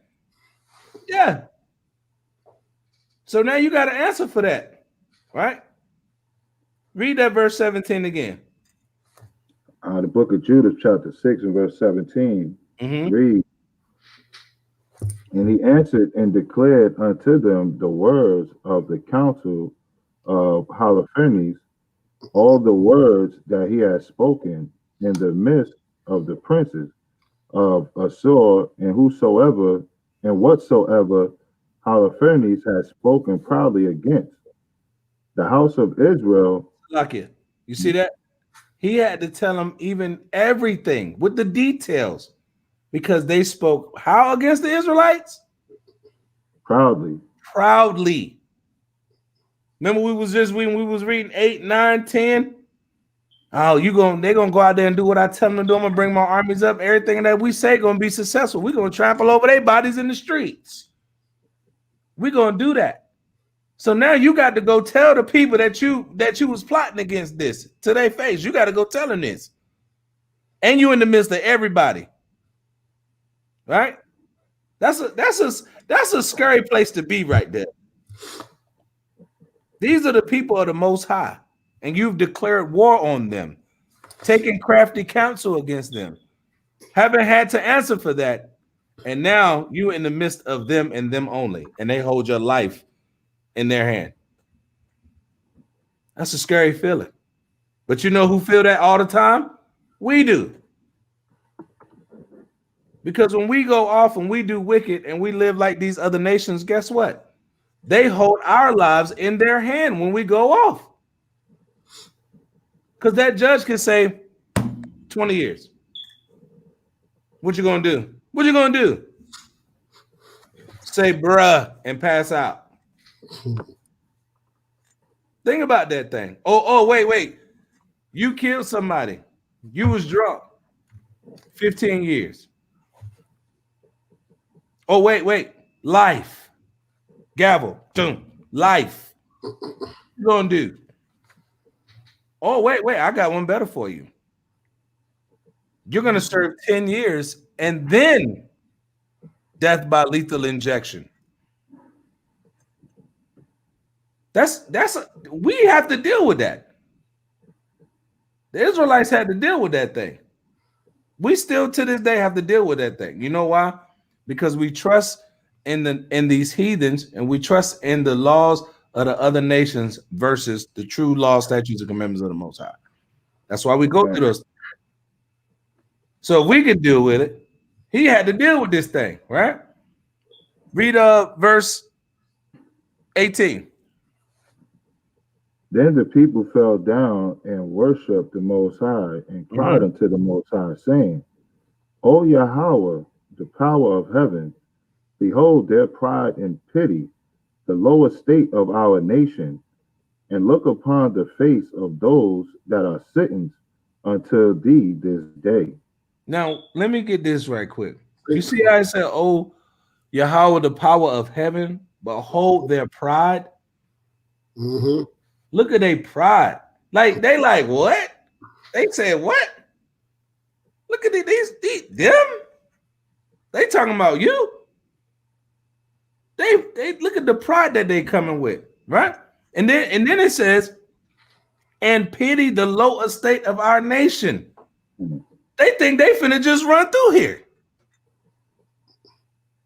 [SPEAKER 1] Yeah. So now you got to answer for that, right? Read that verse 17 again.
[SPEAKER 3] The book of Judith, chapter 6 and verse 17. Read. And he answered and declared unto them the words of the council of Holofernes, all the words that he had spoken in the midst of the princes of Assur, and whosoever and whatsoever Holofernes has spoken proudly against the house of Israel.
[SPEAKER 1] Lucky. You see that? He had to tell them even everything with the details because they spoke how against the Israelites?
[SPEAKER 3] Proudly.
[SPEAKER 1] Proudly. Remember, we was reading 8, 9, 10. Oh, they're gonna go out there and do what I tell them to do. I'm gonna bring my armies up. Everything that we say gonna be successful. We're gonna trample over their bodies in the streets. We're gonna do that. So now you got to go tell the people that you was plotting against this to their face. You got to go tell them this. And you in the midst of everybody. Right? That's a scary place to be right there. These are the people of the Most High, and you've declared war on them, taking crafty counsel against them, haven't had to answer for that, and now you in the midst of them and them only, and they hold your life in their hand. That's a scary feeling. But you know who feel that all the time? We do. Because when we go off and we do wicked and we live like these other nations, guess what? They hold our lives in their hand when we go off. Because that judge can say 20 years. What you gonna do? What you gonna do? Say bruh and pass out. Think about that thing. Oh, wait. You killed somebody. You was drunk. 15 years. Oh, wait. Life. Gavel. Boom. Life. What you gonna do? Oh, wait. I got one better for you. You're gonna serve 10 years and then death by lethal injection. We have to deal with that. The Israelites had to deal with that thing. We still to this day have to deal with that thing. You know why? Because we trust in these heathens and we trust in the laws of the other nations versus the true law, statutes, and commandments of the Most High. That's why we go through those. So if we could deal with it, he had to deal with this thing, right? Read verse 18.
[SPEAKER 3] Then the people fell down and worshipped the Most High and cried unto the Most High, saying, O Yahweh, the power of heaven, behold their pride and pity, the low estate of our nation, and look upon the face of those that are sentenced unto thee this day.
[SPEAKER 1] Now, let me get this right quick. You see how I said, oh, Yahweh, the power of heaven, behold their pride?
[SPEAKER 2] Mm-hmm.
[SPEAKER 1] Look at their pride. Like, they like, what? They said, what? Look at these them? They talking about you? They look at the pride that they coming with, right? And then it says, and pity the low estate of our nation. They think they finna just run through here.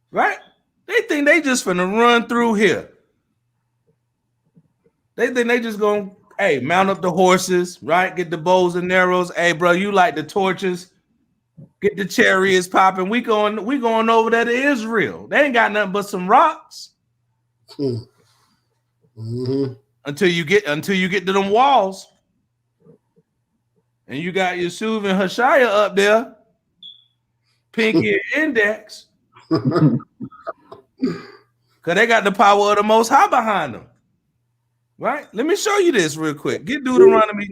[SPEAKER 1] Right? They think they just finna run through here. They think they just gonna, hey, mount up the horses, right? Get the bows and arrows. Hey, bro, you like the torches? Get the chariots popping. We going over there to Israel. They ain't got nothing but some rocks.
[SPEAKER 2] Mm-hmm.
[SPEAKER 1] Until you get to them walls. And you got Yusuf and Hashaya up there, pinky and index. Because they got the power of the Most High behind them. Right? Let me show you this real quick. Get Deuteronomy.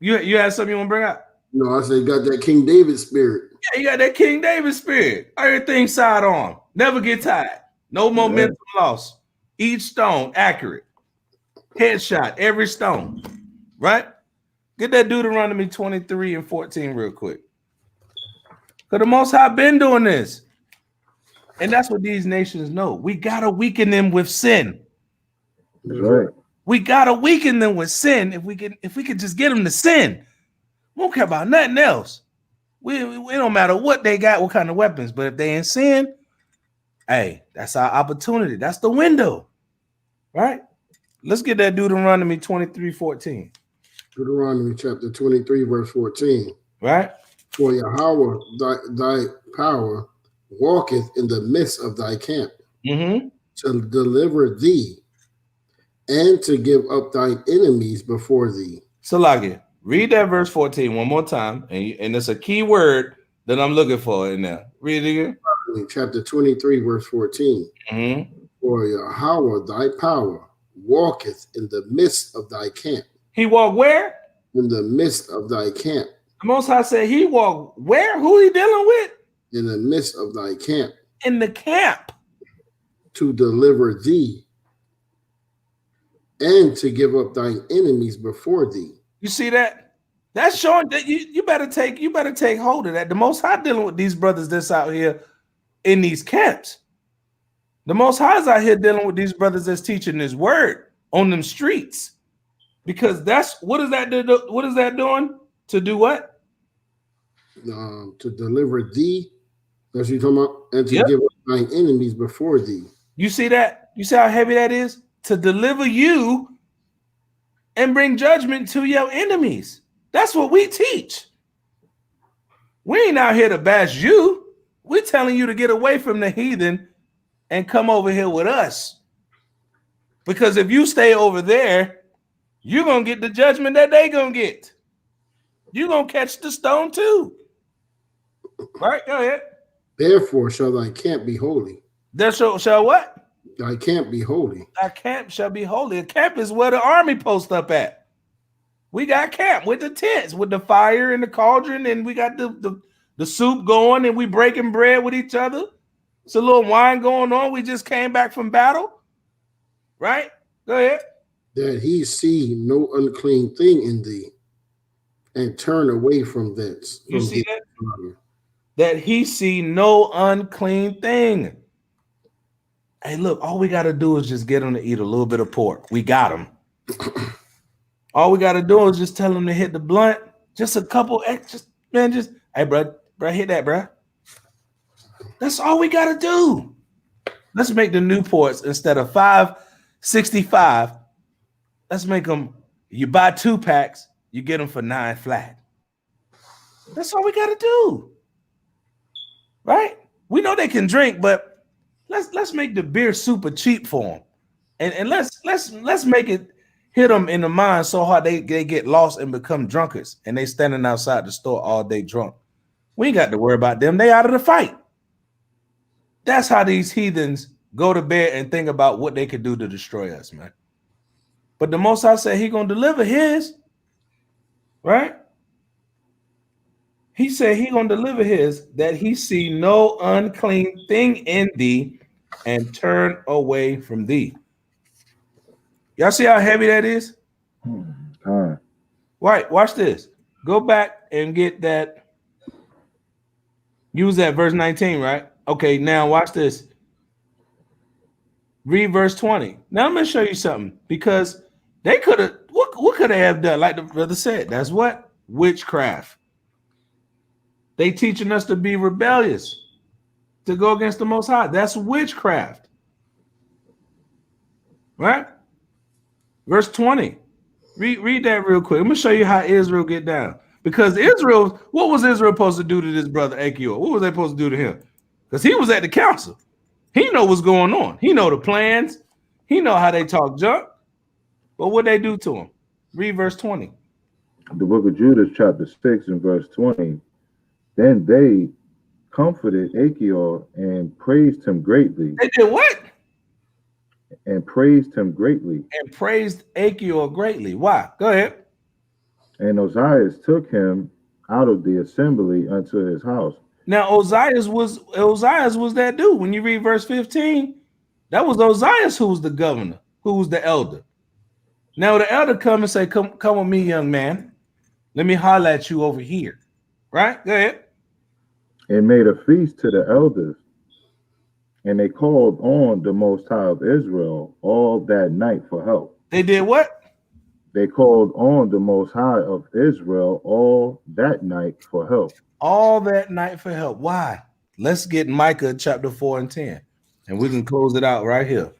[SPEAKER 1] You had something you want to bring up?
[SPEAKER 2] No, I said got that King David spirit.
[SPEAKER 1] Yeah, you got that King David spirit. Everything side on. Never get tired. No momentum loss. Each stone accurate. Headshot every stone. Right? Get that Deuteronomy 23 and 14 real quick. Because the Most High been doing this. And that's what these nations know. We got to weaken them with sin.
[SPEAKER 3] That's right.
[SPEAKER 1] We got to weaken them with sin. If we could just get them to sin. We don't care about nothing else. We don't matter what they got, what kind of weapons. But if they in sin, hey, that's our opportunity. That's the window. Right? Let's get that Deuteronomy 23:14.
[SPEAKER 2] Deuteronomy chapter 23, verse 14.
[SPEAKER 1] Right?
[SPEAKER 2] For Yahweh thy power walketh in the midst of thy camp to deliver thee and to give up thine enemies before thee.
[SPEAKER 1] Salagi, read that verse 14 one more time, and it's a key word that I'm looking for in there. Read it again.
[SPEAKER 2] Chapter 23, verse 14. For Yahweh thy power walketh in the midst of thy camp.
[SPEAKER 1] He walked where?
[SPEAKER 2] In the midst of thy camp.
[SPEAKER 1] The Most High said he walked where? Who he dealing with?
[SPEAKER 2] In the midst of thy camp.
[SPEAKER 1] In the camp.
[SPEAKER 2] To deliver thee and to give up thine enemies before thee.
[SPEAKER 1] You see that? That's showing that you better take hold of that. The Most High dealing with these brothers that's out here in these camps. The Most High is out here dealing with these brothers that's teaching his word on them streets. Because that's what is that doing? To do what?
[SPEAKER 2] To deliver thee. That's what you're talking about, and to give up thine enemies before thee.
[SPEAKER 1] You see that? You see how heavy that is? To deliver you and bring judgment to your enemies. That's what we teach. We ain't out here to bash you. We're telling you to get away from the heathen and come over here with us. Because if you stay over there, you're going to get the judgment that they going to get. You're going to catch the stone too. Right? Go ahead.
[SPEAKER 2] Therefore shall thy camp be holy.
[SPEAKER 1] Shall what?
[SPEAKER 2] Thy camp be holy.
[SPEAKER 1] Thy camp shall be holy. A camp is where the army post up at. We got camp with the tents, with the fire and the cauldron, and we got the soup going, and we breaking bread with each other. It's a little wine going on. We just came back from battle. Right? Go ahead.
[SPEAKER 2] That he see no unclean thing in thee, and turn away from thence.
[SPEAKER 1] You see that? That he see no unclean thing. Hey, look, all we got to do is just get him to eat a little bit of pork. We got him. All we got to do is just tell him to hit the blunt. Just a couple extra, man, hey, bro, hit that, bro. That's all we got to do. Let's make the Newports instead of $5.65. Let's make them, you buy 2 packs, you get them for $9 flat. That's all we got to do. Right? We know they can drink, but let's make the beer super cheap for them, and let's make it hit them in the mind so hard they get lost and become drunkards, and they standing outside the store all day drunk. We ain't got to worry about them. They out of the fight. That's how these heathens go to bed and think about what they could do to destroy us, man. But the Most High said he gonna deliver his, right? He said he gonna deliver his, that he see no unclean thing in thee and turn away from thee. Y'all see how heavy that is? Right, watch this. Go back and get that. Use that verse 19, right? Okay, now watch this. Read verse 20. Now I'm gonna show you something, because they could have, what could they have done? Like the brother said, that's what? Witchcraft. They teaching us to be rebellious, to go against the Most High. That's witchcraft. Right? Verse 20. Read that real quick. I'm going to show you how Israel get down. Because Israel, what was Israel supposed to do to this brother Achior? What was they supposed to do to him? Because he was at the council. He know what's going on. He know the plans. He know how they talk junk. But what they do to him? Read verse 20.
[SPEAKER 3] The book of Judith, chapter 6 and verse 20. Then they comforted Achior and praised him greatly.
[SPEAKER 1] They did what?
[SPEAKER 3] And praised him greatly.
[SPEAKER 1] And praised Achior greatly. Why? Go ahead.
[SPEAKER 3] And Ozias took him out of the assembly unto his house.
[SPEAKER 1] Now, Ozias was that dude. When you read verse 15, that was Ozias who was the governor, who was the elder. Now the elder come and say, come with me, young man. Let me holler at you over here. Right? Go ahead.
[SPEAKER 3] And made a feast to the elders. And they called on the Most High of Israel all that night for help.
[SPEAKER 1] They did what?
[SPEAKER 3] They called on the Most High of Israel all that night for help.
[SPEAKER 1] All that night for help. Why? Let's get Micah chapter 4 and 10. And we can close it out right here.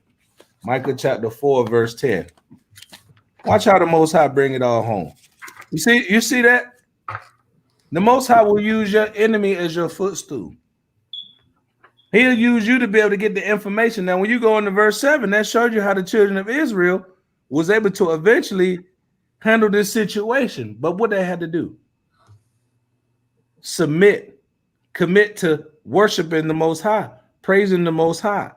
[SPEAKER 1] Micah chapter 4, verse 10. Watch how the Most High bring it all home. You see that? The Most High will use your enemy as your footstool. He'll use you to be able to get the information. Now, when you go into verse 7, that showed you how the children of Israel was able to eventually handle this situation. But what they had to do? Submit, commit to worshiping the Most High, praising the Most High,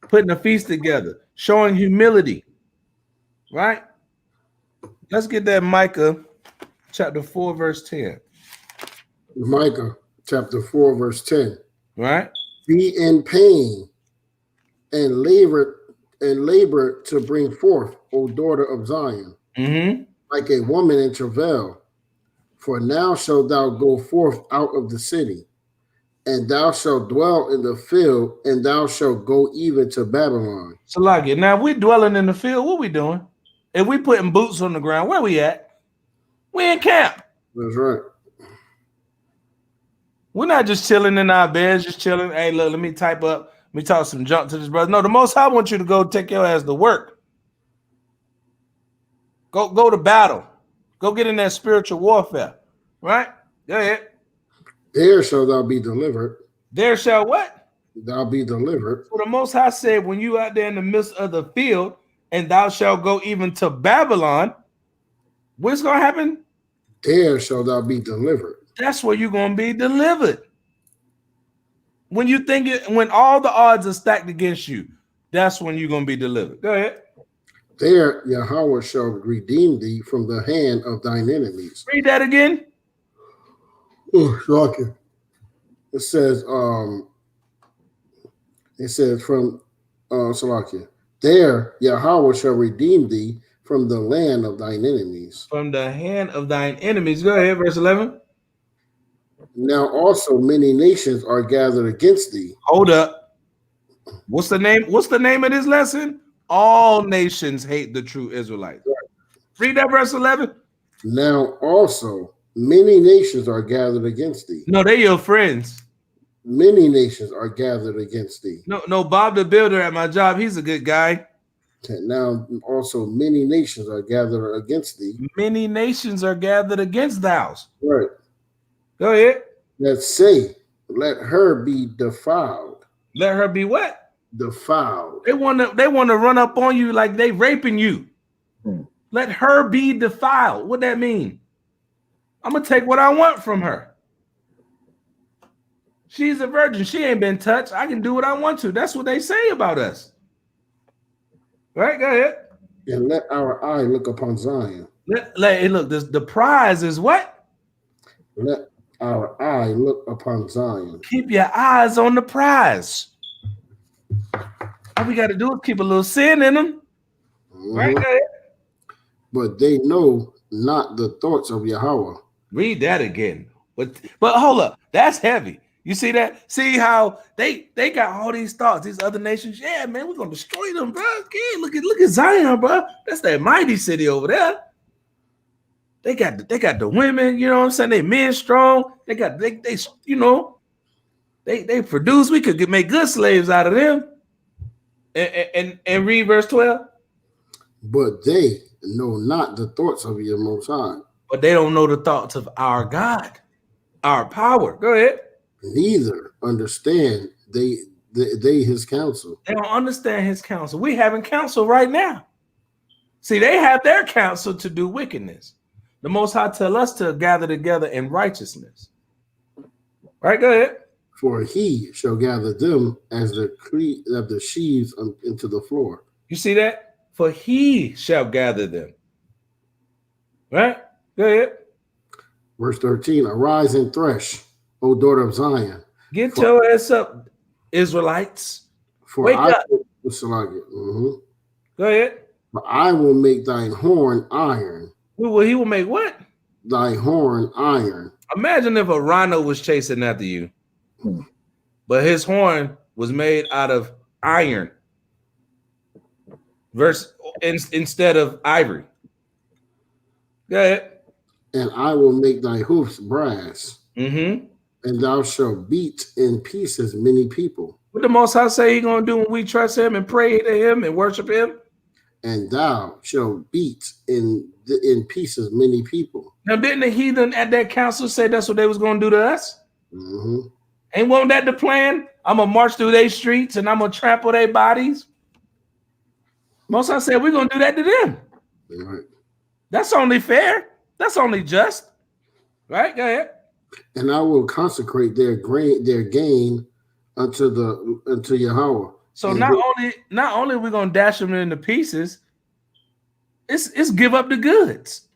[SPEAKER 1] putting a feast together, showing humility, right? Let's get that Micah chapter 4, verse 10.
[SPEAKER 2] Micah chapter 4, verse 10.
[SPEAKER 1] Right?
[SPEAKER 2] Be in pain and labor to bring forth, O daughter of Zion, like a woman in travail. For now shalt thou go forth out of the city, and thou shalt dwell in the field, and thou shalt go even to Babylon.
[SPEAKER 1] So like it. Now, if we dwelling in the field, what we doing? If we putting boots on the ground, where we at? We in camp.
[SPEAKER 2] That's right.
[SPEAKER 1] We're not just chilling in our beds, just chilling. Hey, look, let me type up. Let me talk some junk to this brother. No, the Most High wants you to go take your ass to work. Go to battle. Go get in that spiritual warfare. Right? Go ahead.
[SPEAKER 2] There shall thou be delivered.
[SPEAKER 1] There shall what?
[SPEAKER 2] Thou be delivered.
[SPEAKER 1] So the Most High said, when you out there in the midst of the field, and thou shalt go even to Babylon, what's going to happen?
[SPEAKER 2] There shall thou be delivered.
[SPEAKER 1] That's where you're going to be delivered. When you think it, when all the odds are stacked against you, that's when you're going to be delivered. Go ahead.
[SPEAKER 2] There Yahweh shall redeem thee from the hand of thine enemies.
[SPEAKER 1] Read that again.
[SPEAKER 2] Oh, shocking. It says from Salakia. There Yahweh shall redeem thee from the land of thine enemies.
[SPEAKER 1] From the hand of thine enemies. Go ahead, verse 11.
[SPEAKER 2] Now also many nations are gathered against thee.
[SPEAKER 1] Hold up. What's the name? What's the name of this lesson? All nations hate the true Israelites. Read that verse 11.
[SPEAKER 2] Now also many nations are gathered against thee.
[SPEAKER 1] No, they're your friends.
[SPEAKER 2] Many nations are gathered against thee.
[SPEAKER 1] No, Bob the builder at my job, he's a good guy.
[SPEAKER 2] And now also many nations are gathered against thee.
[SPEAKER 1] Many nations are gathered against thou.
[SPEAKER 2] Right.
[SPEAKER 1] Go ahead.
[SPEAKER 2] Let's say, let her be defiled.
[SPEAKER 1] Let her be what?
[SPEAKER 2] Defiled.
[SPEAKER 1] They want to run up on you like they raping you. Let her be defiled. What that mean? I'm gonna take what I want from her. She's a virgin. She ain't been touched. I can do what I want to. That's what they say about us. Right? Go ahead.
[SPEAKER 2] And let our eye look upon Zion.
[SPEAKER 1] Look, the prize is what?
[SPEAKER 2] Let our eye look upon Zion.
[SPEAKER 1] Keep your eyes on the prize. All we got to do is keep a little sin in them. Right? Go ahead.
[SPEAKER 2] But they know not the thoughts of Yahweh.
[SPEAKER 1] Read that again. But hold up. That's heavy. You see that? See how they got all these thoughts, these other nations. Yeah, man, we're gonna destroy them, bro. Yeah, look at Zion, bro. That's that mighty city over there. They got the women, you know what I'm saying? They men strong. They produce. We could make good slaves out of them. And read verse 12.
[SPEAKER 2] But they know not the thoughts of your Most High.
[SPEAKER 1] But they don't know the thoughts of our God, our power. Go ahead.
[SPEAKER 2] Neither understand they his counsel.
[SPEAKER 1] They don't understand his counsel. We having counsel right now. See, they have their counsel to do wickedness. The Most High tell us to gather together in righteousness. Right, go ahead.
[SPEAKER 2] For he shall gather them as the sheaves into the floor.
[SPEAKER 1] You see that? For he shall gather them. Right? Go ahead.
[SPEAKER 2] Verse 13, arise and thresh, O daughter of Zion.
[SPEAKER 1] Get your ass up, Israelites.
[SPEAKER 2] Wake
[SPEAKER 1] up.
[SPEAKER 2] Go
[SPEAKER 1] ahead.
[SPEAKER 2] For I will make thine horn iron.
[SPEAKER 1] He will make what?
[SPEAKER 2] Thy horn iron.
[SPEAKER 1] Imagine if a rhino was chasing after you, but his horn was made out of iron instead of ivory. Go ahead.
[SPEAKER 2] And I will make thy hoofs brass.
[SPEAKER 1] Mm-hmm.
[SPEAKER 2] And thou shalt beat in pieces many people.
[SPEAKER 1] What the Most High say he gonna do when we trust him and pray to him and worship him?
[SPEAKER 2] and thou shalt beat in pieces many people.
[SPEAKER 1] Now, didn't the heathen at that council say that's what they was going to do to us?
[SPEAKER 2] Mm-hmm.
[SPEAKER 1] Ain't wasn't that the plan? I'm going to march through their streets and I'm going to trample their bodies. Most I said, we're going to do that to them.
[SPEAKER 2] Right.
[SPEAKER 1] That's only fair. That's only just. Right? Go ahead.
[SPEAKER 2] And I will consecrate their gain unto Yahweh.
[SPEAKER 1] So not only are we going to dash them into pieces, it's give up the goods.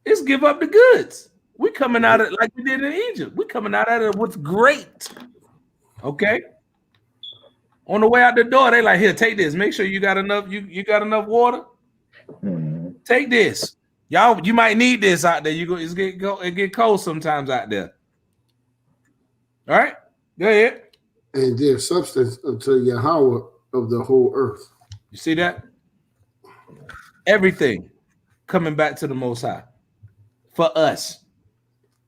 [SPEAKER 1] It's give up the goods. We coming out of it like we did in Egypt. We coming out of it with great. Okay. On the way out the door, they like, here, take this. Make sure you got enough. You got enough water. Mm-hmm. Take this, y'all. You might need this out there. It get cold sometimes out there. All right, go ahead.
[SPEAKER 2] And their substance unto Yahweh of the whole earth.
[SPEAKER 1] You see that? Everything coming back to the Most High for us.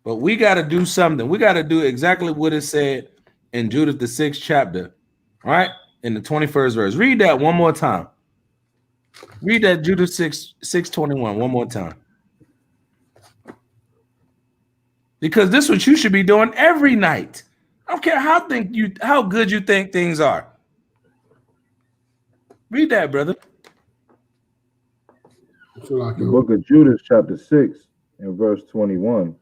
[SPEAKER 1] But we got to do something. We got to do exactly what it said in Judith, the 6th chapter, right? In the 21st verse. Read that one more time. Read that Judith 6:21 one more time. Because this is what you should be doing every night. I don't care how good you think things are. Read that, brother.
[SPEAKER 3] The book of Judith, chapter 6, and verse 21.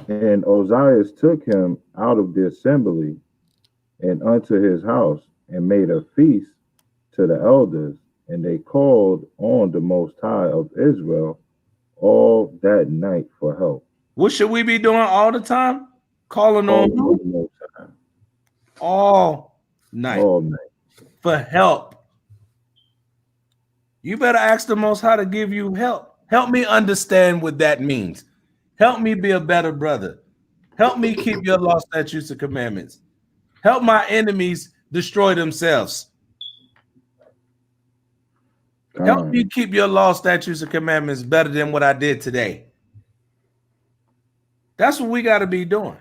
[SPEAKER 3] And Ozias took him out of the assembly and unto his house, and made a feast to the elders, and they called on the Most High of Israel all that night for help.
[SPEAKER 1] What should we be doing all the time? Calling on the Most High. All night for help. You better ask the Most High to give you help. Help me understand what that means. Help me be a better brother. Help me keep your law, statutes, and commandments. Help my enemies destroy themselves. Help me keep your law, statutes, and commandments better than what I did today. That's what we got to be doing.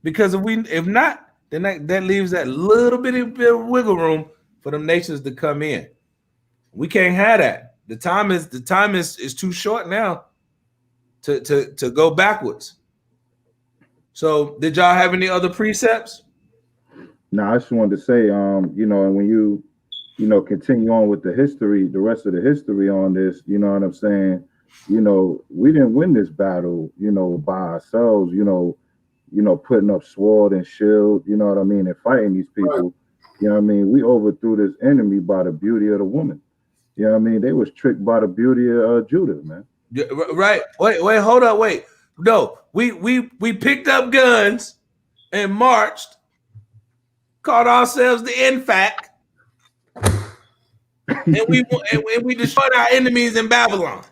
[SPEAKER 1] Because if not, then that leaves that little bit of wiggle room for them nations to come in. We can't have that. The time is too short now to go backwards. So did y'all have any other precepts?
[SPEAKER 3] No, I just wanted to say, and when you continue on with the history, the rest of the history on this, you know what I'm saying? We didn't win this battle, by ourselves, putting up sword and shield, you know what I mean, and fighting these people. You know what I mean? We overthrew this enemy by the beauty of the woman. You know what I mean? They was tricked by the beauty of Judith, man.
[SPEAKER 1] Yeah, right. Wait, hold up, wait. No, we picked up guns and marched, called ourselves the NFAC, and we destroyed our enemies in Babylon.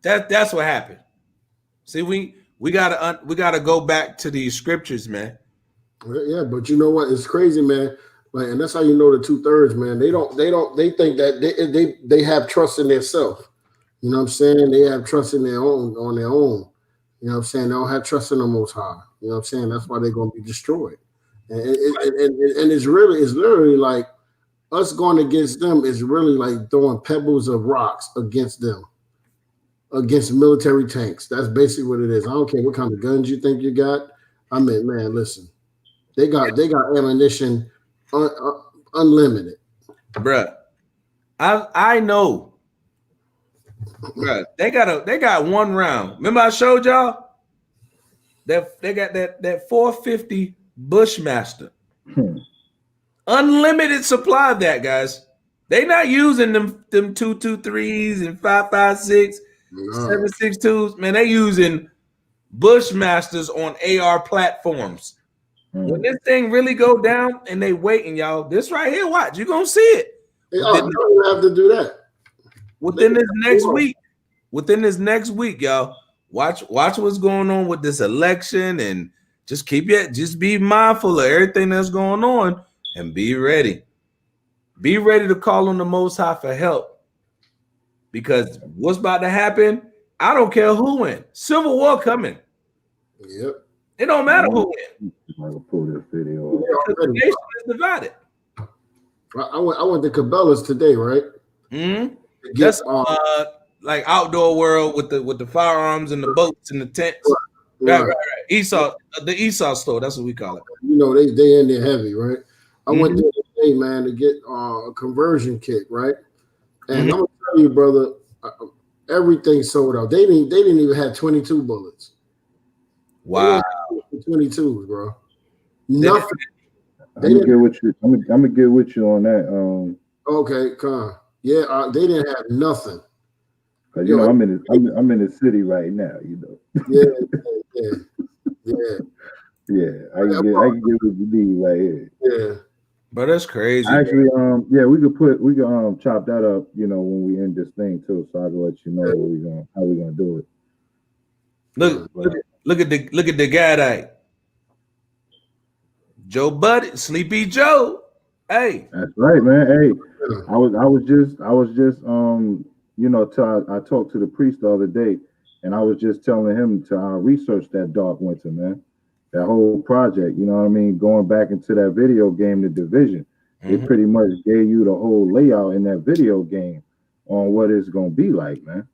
[SPEAKER 1] That's what happened. See, we gotta go back to these scriptures, man.
[SPEAKER 2] Yeah, but you know what? It's crazy, man. Like, and that's how you know the 2/3, man. They think that they have trust in themselves. You know what I'm saying? They have trust in their own. You know what I'm saying? They don't have trust in the Most High. You know what I'm saying? That's why they're gonna be destroyed. And it's literally like us going against them is really like throwing pebbles of rocks against them, against military tanks. That's basically what it is. I don't care what kind of guns you think you got. I mean, man, listen, they got ammunition unlimited.
[SPEAKER 1] Bruh, I know. Bruh, they got one round. Remember I showed y'all that they got that 450 Bushmaster. Unlimited supply of that, guys. They not using them 223s and 5.56, 7.62s. Man, they using Bushmasters on AR platforms. When this thing really go down and they waiting, y'all, this right here, watch, you're gonna see it.
[SPEAKER 2] You don't have to do that.
[SPEAKER 1] Within this next week, y'all, watch what's going on with this election, and just be mindful of everything that's going on and be ready. Be ready to call on the Most High for help, because what's about to happen, I don't care who wins. Civil war coming.
[SPEAKER 2] Yep.
[SPEAKER 1] It don't matter who wins.
[SPEAKER 3] I can pull this video.
[SPEAKER 1] Because the nation is divided.
[SPEAKER 2] I went to Cabela's today, right?
[SPEAKER 1] Mm-hmm.
[SPEAKER 2] To get,
[SPEAKER 1] That's like outdoor world with the firearms and the boats and the tents.
[SPEAKER 2] right.
[SPEAKER 1] Right. Esau, the Esau store. That's what we call it.
[SPEAKER 2] You know, they in there heavy, right? I went there today, man, to get a conversion kit, right? And I'm gonna tell you, brother, everything sold out. They didn't even have 22 bullets.
[SPEAKER 1] Wow.
[SPEAKER 2] 22s, bro. Nothing.
[SPEAKER 3] I'm gonna get with you on that.
[SPEAKER 2] Okay, come. Yeah, they didn't have nothing.
[SPEAKER 3] Cause you know I'm in the city right now. You know. Yeah. I can get what you need right here.
[SPEAKER 2] Yeah.
[SPEAKER 1] But that's crazy.
[SPEAKER 3] Actually, we could chop that up, you know, when we end this thing too, so I can let you know how we gonna do it.
[SPEAKER 1] Look at the guy that Joe Buddy, Sleepy Joe. Hey,
[SPEAKER 3] that's right, man. Hey, I was just you know, I talked to the priest the other day, and I was just telling him to research that Dark Winter, man. That whole project, you know what I mean? Going back into that video game, The Division, it pretty much gave you the whole layout in that video game on what it's gonna be like, man.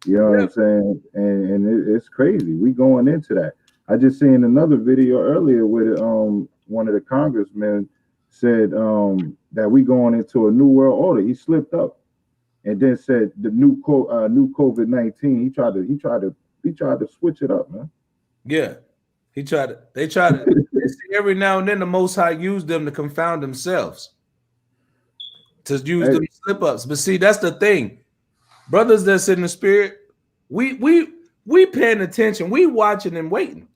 [SPEAKER 3] You know what I'm saying? And it's crazy. We going into that. I just seen another video earlier where one of the congressmen said that we going into a new world order. He slipped up and then said the new COVID-19. He tried to switch it up, man.
[SPEAKER 1] Yeah. They tried to every now and then the Most High used them to confound themselves, to use them slip ups. But see, that's the thing, brothers that's in the spirit, we paying attention, we watching and waiting.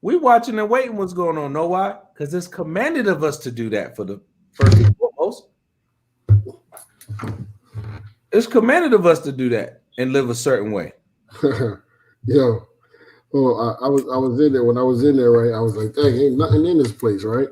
[SPEAKER 1] We watching and waiting what's going on. Know why? Because it's commanded of us to do that for the first and foremost. It's commanded of us to do that and live a certain way.
[SPEAKER 2] Yo. Oh, I was in there. When I was in there, right, I was like, dang, ain't nothing in this place, right?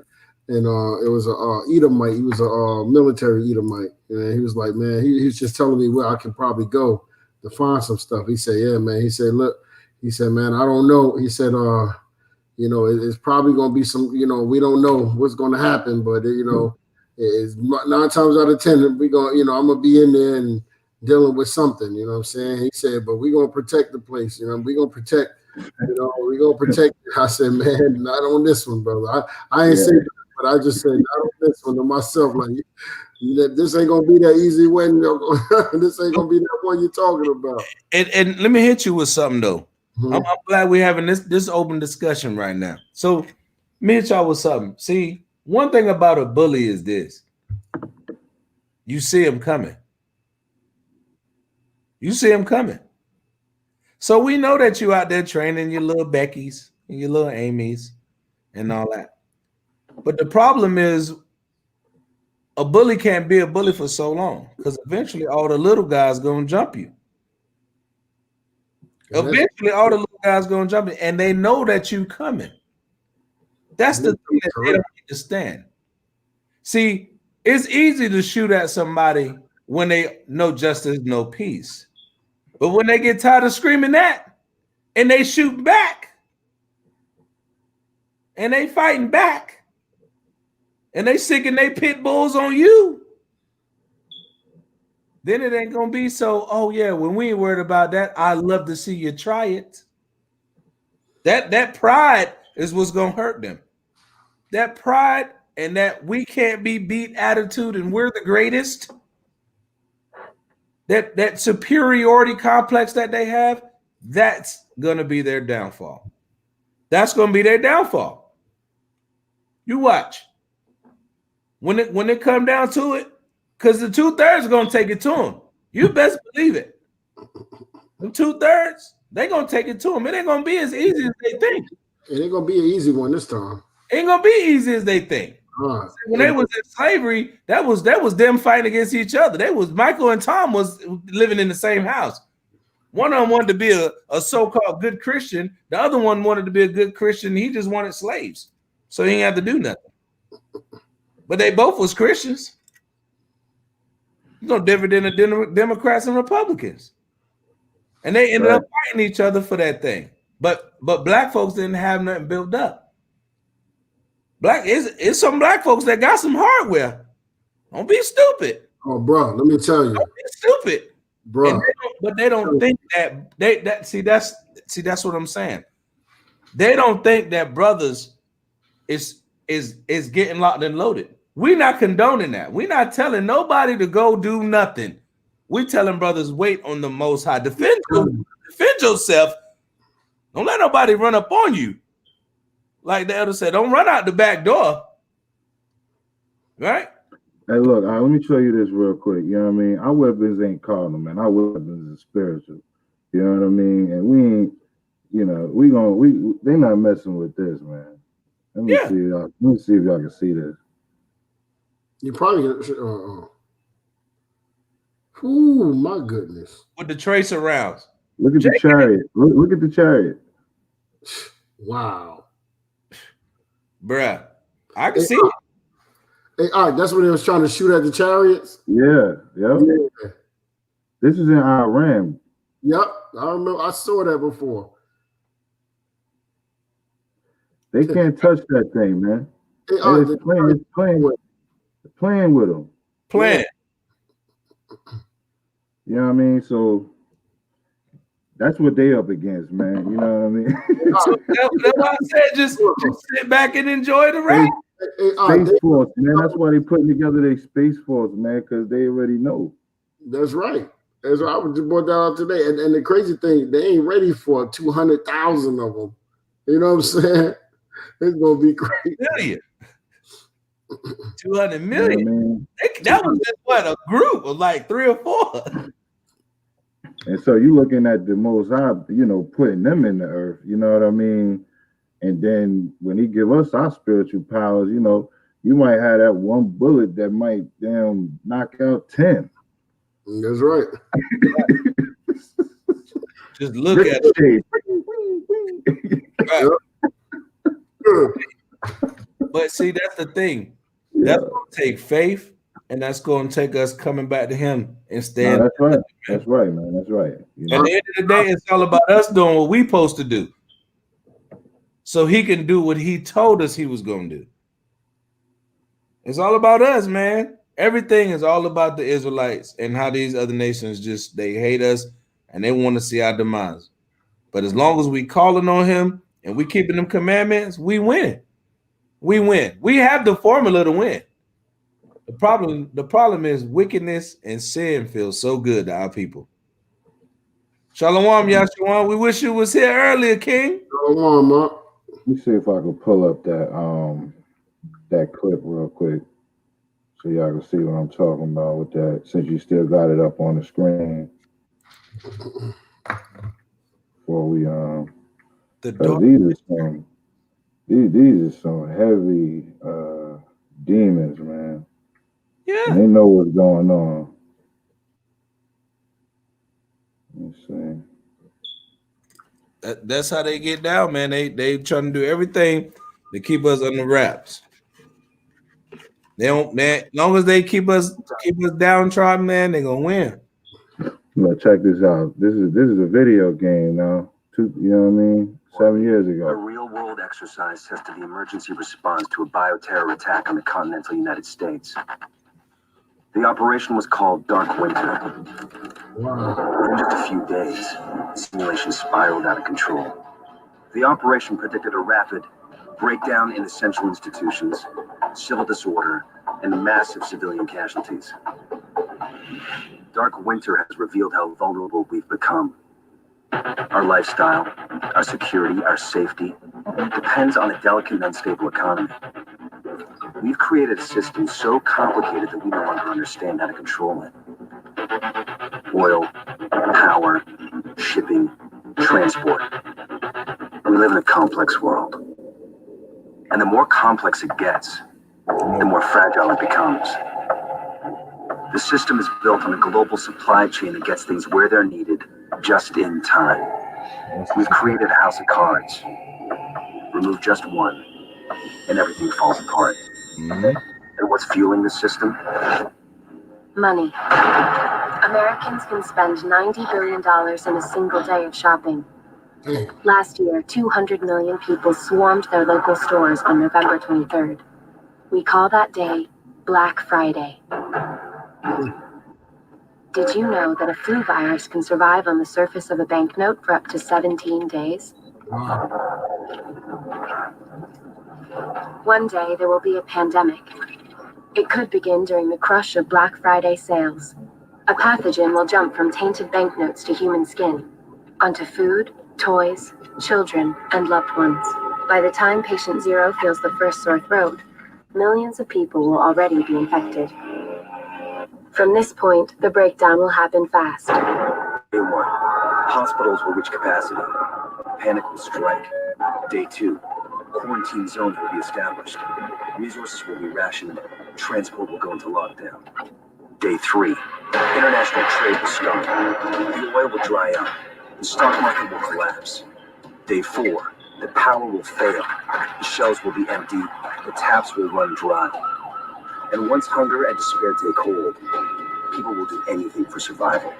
[SPEAKER 2] And it was a Edomite. He was a military Edomite. And he was like, man, he was just telling me where I can probably go to find some stuff. He said, yeah, man. He said, look, he said, man, I don't know. He said, you know, it's probably going to be some, you know, we don't know what's going to happen, but, you know, it's 9 times out of 10, we going, you know, I'm going to be in there and dealing with something, you know what I'm saying? He said, but we're going to protect the place, you know, we're going to protect. You know, we're gonna protect it. I said, man, not on this one, brother. I ain't saying that, but I just said not on this one to myself. Like, this ain't gonna be that easy one. This ain't gonna be that one you're talking about.
[SPEAKER 1] And let me hit you with something though. I'm glad we're having this open discussion right now. So me hit y'all with something. See, one thing about a bully is this: you see him coming. You see him coming. So we know that you out there training your little Beckys and your little Amy's and all that. But the problem is a bully can't be a bully for so long because eventually all the little guys going to jump you. Eventually all the little guys going to jump you and they know that you coming. That's the thing that they don't understand. See, it's easy to shoot at somebody when they know justice, no peace. But when they get tired of screaming that and they shoot back and they fighting back and they sicking they pit bulls on you, then it ain't gonna be so, oh yeah, when we ain't worried about that, I'd love to see you try it. That pride is what's gonna hurt them. That pride and that we can't be beat attitude and we're the greatest. That superiority complex that they have, that's gonna be their downfall. That's gonna be their downfall. You watch. When it come down to it, because the 2/3 are gonna take it to them. You best believe it. The 2/3, they gonna take it to them. It ain't gonna be as easy as they think.
[SPEAKER 2] It ain't gonna be an easy one this time.
[SPEAKER 1] It ain't gonna be easy as they think. When they was in slavery, that was them fighting against each other. They was Michael and Tom was living in the same house. One of them wanted to be a so-called good Christian. The other one wanted to be a good Christian. He just wanted slaves, so he didn't have to do nothing. But they both was Christians. No different than the Democrats and Republicans, and they ended up fighting each other for that thing. But black folks didn't have nothing built up. It's some black folks that got some hardware. Don't be stupid.
[SPEAKER 2] Oh, bro, let me tell you.
[SPEAKER 1] Don't be stupid.
[SPEAKER 2] Bro.
[SPEAKER 1] But they don't think that that's what I'm saying. They don't think that brothers is getting locked and loaded. We're not condoning that. We're not telling nobody to go do nothing. We're telling brothers wait on the Most High. Defend yourself. Don't let nobody run up on you. Like the elder said, don't run out the back door. Right?
[SPEAKER 3] Hey, look, let me show you this real quick. You know what I mean? Our weapons ain't carnal, man. Our weapons is spiritual. You know what I mean? And we ain't, you know, they not messing with this, man. Let me see y'all. Let me see if y'all can see this.
[SPEAKER 2] You probably ooh, my goodness.
[SPEAKER 1] With the tracer rounds.
[SPEAKER 3] Look at the chariot. Look at the chariot.
[SPEAKER 2] Wow.
[SPEAKER 1] Bruh. I can see it.
[SPEAKER 2] Hey, all right, that's when they was trying to shoot at the chariots.
[SPEAKER 3] Yeah. This is in Iran.
[SPEAKER 2] Yep, I remember. I saw that before.
[SPEAKER 3] They can't touch that thing, man.
[SPEAKER 2] Hey,
[SPEAKER 3] It's playing with them.
[SPEAKER 1] Playing.
[SPEAKER 3] You know what I mean? So that's what they up against, man. You know what I mean?
[SPEAKER 1] So that's why I said just sit back and enjoy the ride.
[SPEAKER 3] Space Force, man. That's why they putting together their Space Force, man, because they already know.
[SPEAKER 2] That's right. That's what I was just brought that out today. And the crazy thing, they ain't ready for 200,000 of them. You know what I'm saying? It's gonna be crazy.
[SPEAKER 1] 200 million. That was just what, a group of like 3 or 4.
[SPEAKER 3] And so you looking at the Most High, you know, putting them in the earth. You know what I mean? And then when he give us our spiritual powers, you know, you might have that one bullet that might knock out 10.
[SPEAKER 2] That's right.
[SPEAKER 1] Just look at it. Right. But see, that's the thing. That's going to take faith, and that's going to take us coming back to him instead.
[SPEAKER 3] No, that's right. That's right, man. That's right. You know?
[SPEAKER 1] At the end of the day, it's all about us doing what we're supposed to do, so he can do what he told us he was going to do. It's all about us, man. Everything is all about the Israelites and how these other nations they hate us and they want to see our demise. But as long as we calling on him and we keeping them commandments, we win. We win. We have the formula to win. The problem is wickedness and sin feels so good to our people. Shalom, Yahshua. We wish you was here earlier, King.
[SPEAKER 2] Shalom, Mark.
[SPEAKER 3] Let me see if I can pull up that clip real quick so y'all can see what I'm talking about with that, since you still got it up on the screen. Before we these are some heavy demons, man.
[SPEAKER 1] Yeah.
[SPEAKER 3] And they know what's going on. Let's see.
[SPEAKER 1] That's how they get down, man. They trying to do everything to keep us under wraps. They don't, man. As long as they keep us downtrodden, man, they're gonna win.
[SPEAKER 3] Now check this out. This is a video game now. You know what I mean? 7 years ago.
[SPEAKER 4] A real-world exercise tested the emergency response to a bioterror attack on the continental United States. The operation was called Dark Winter. Wow. In just a few days, the simulation spiraled out of control. The operation predicted a rapid breakdown in essential institutions, civil disorder, and massive civilian casualties. Dark Winter has revealed how vulnerable we've become. Our lifestyle, our security, our safety depends on a delicate and unstable economy. We've created a system so complicated that we no longer understand how to control it. Oil, power, shipping, transport. We live in a complex world. And the more complex it gets, the more fragile it becomes. The system is built on a global supply chain that gets things where they're needed, just in time. We've created a house of cards. Remove just one, and everything falls apart.
[SPEAKER 1] Mm-hmm.
[SPEAKER 4] And what's fueling the system?
[SPEAKER 5] Money. Americans can spend $90 billion in a single day of shopping.
[SPEAKER 2] Damn.
[SPEAKER 5] Last year, 200 million people swarmed their local stores on November 23rd. We call that day Black Friday. Did you know that a flu virus can survive on the surface of a banknote for up to 17 days?
[SPEAKER 2] Wow.
[SPEAKER 5] One day there will be a pandemic. It could begin during the crush of Black Friday sales. A pathogen will jump from tainted banknotes to human skin, onto food, toys, children, and loved ones. By the time patient zero feels the first sore throat, millions of people will already be infected. From this point, the breakdown will happen fast.
[SPEAKER 4] Day 1, hospitals will reach capacity. Panic will strike. Day 2, quarantine zones will be established. Resources will be rationed. Transport will go into lockdown. Day 3, international trade will stop. The oil will dry up. The stock market will collapse. Day 4, the power will fail. The shelves will be empty. The taps will run dry. And once hunger and despair take hold, people will do anything for survival.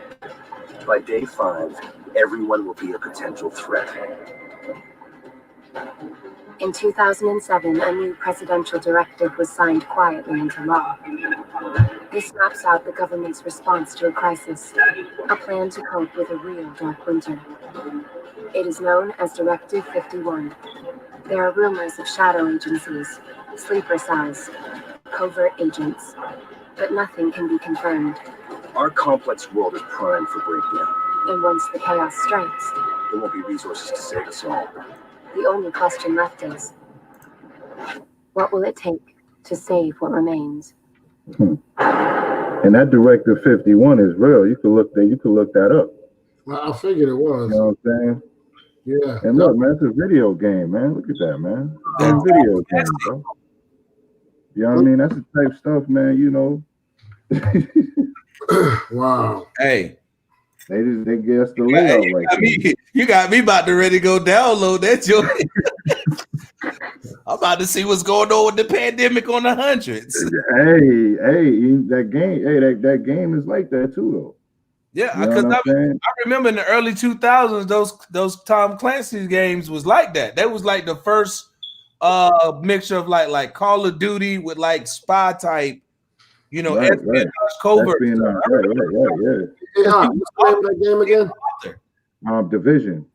[SPEAKER 4] By day 5, everyone will be a potential threat.
[SPEAKER 5] In 2007, a new presidential directive was signed quietly into law. This maps out the government's response to a crisis, a plan to cope with a real dark winter. It is known as Directive 51. There are rumors of shadow agencies, sleeper cells, covert agents, but nothing can be confirmed.
[SPEAKER 4] Our complex world is primed for breakdown.
[SPEAKER 5] And once the chaos strikes,
[SPEAKER 4] There won't be resources to save us all.
[SPEAKER 5] the only question left is, what will it take to save what remains?
[SPEAKER 3] And that Directive 51 is real. You could look that up.
[SPEAKER 2] Well, I figured it was.
[SPEAKER 3] You know what I'm saying?
[SPEAKER 2] Yeah.
[SPEAKER 3] And look, man, it's a video game, man. Look at that, man. It's a video game, bro. You know what I mean? That's the type of stuff, man, you know.
[SPEAKER 2] Wow.
[SPEAKER 1] Hey,
[SPEAKER 3] They get us the layout right there.
[SPEAKER 1] you got me about to ready to go download that joint. I'm about to see what's going on with the pandemic on the hundreds.
[SPEAKER 3] Hey, that game is like that too, though.
[SPEAKER 1] Yeah,
[SPEAKER 3] You know
[SPEAKER 1] because
[SPEAKER 3] what I'm saying?
[SPEAKER 1] I remember in the early 2000s, those Tom Clancy games was like that. That was like the first mixture of like Call of Duty with like spy type, you know,
[SPEAKER 3] Right.
[SPEAKER 1] covert.
[SPEAKER 3] Yeah.
[SPEAKER 2] Yeah. What's the name of that game again?
[SPEAKER 3] Division.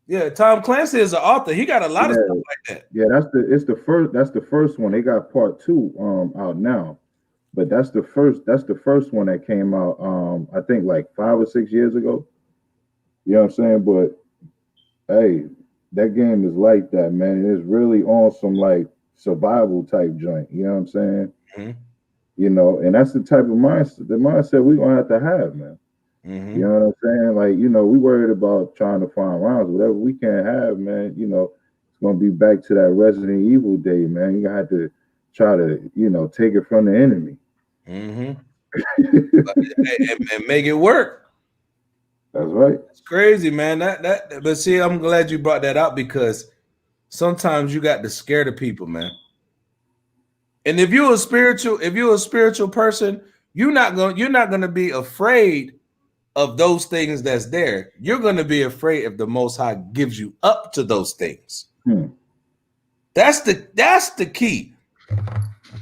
[SPEAKER 1] Yeah, Tom Clancy is an author. He got a lot of stuff like that.
[SPEAKER 3] Yeah, that's the first one. They got part 2 out now. But that's the first one that came out I think like 5 or 6 years ago. You know what I'm saying? But hey, that game is like that, man. It's really on some like survival type joint. You know what I'm saying?
[SPEAKER 1] Mm-hmm.
[SPEAKER 3] You know, and that's the type of mindset we're gonna have to have, man.
[SPEAKER 1] Mm-hmm.
[SPEAKER 3] You know what I'm saying? Like, you know, we worried about trying to find rounds, whatever we can't have, man. You know, it's gonna be back to that Resident Evil day, man. You have to try to, you know, take it from the enemy.
[SPEAKER 1] Mm-hmm. and make it work.
[SPEAKER 3] That's right.
[SPEAKER 1] It's crazy, man. But see, I'm glad you brought that up because sometimes you got to scare the people, man. And if you're a spiritual person, you're not gonna be afraid of those things that's there. You're gonna be afraid if the Most High gives you up to those things. That's the key.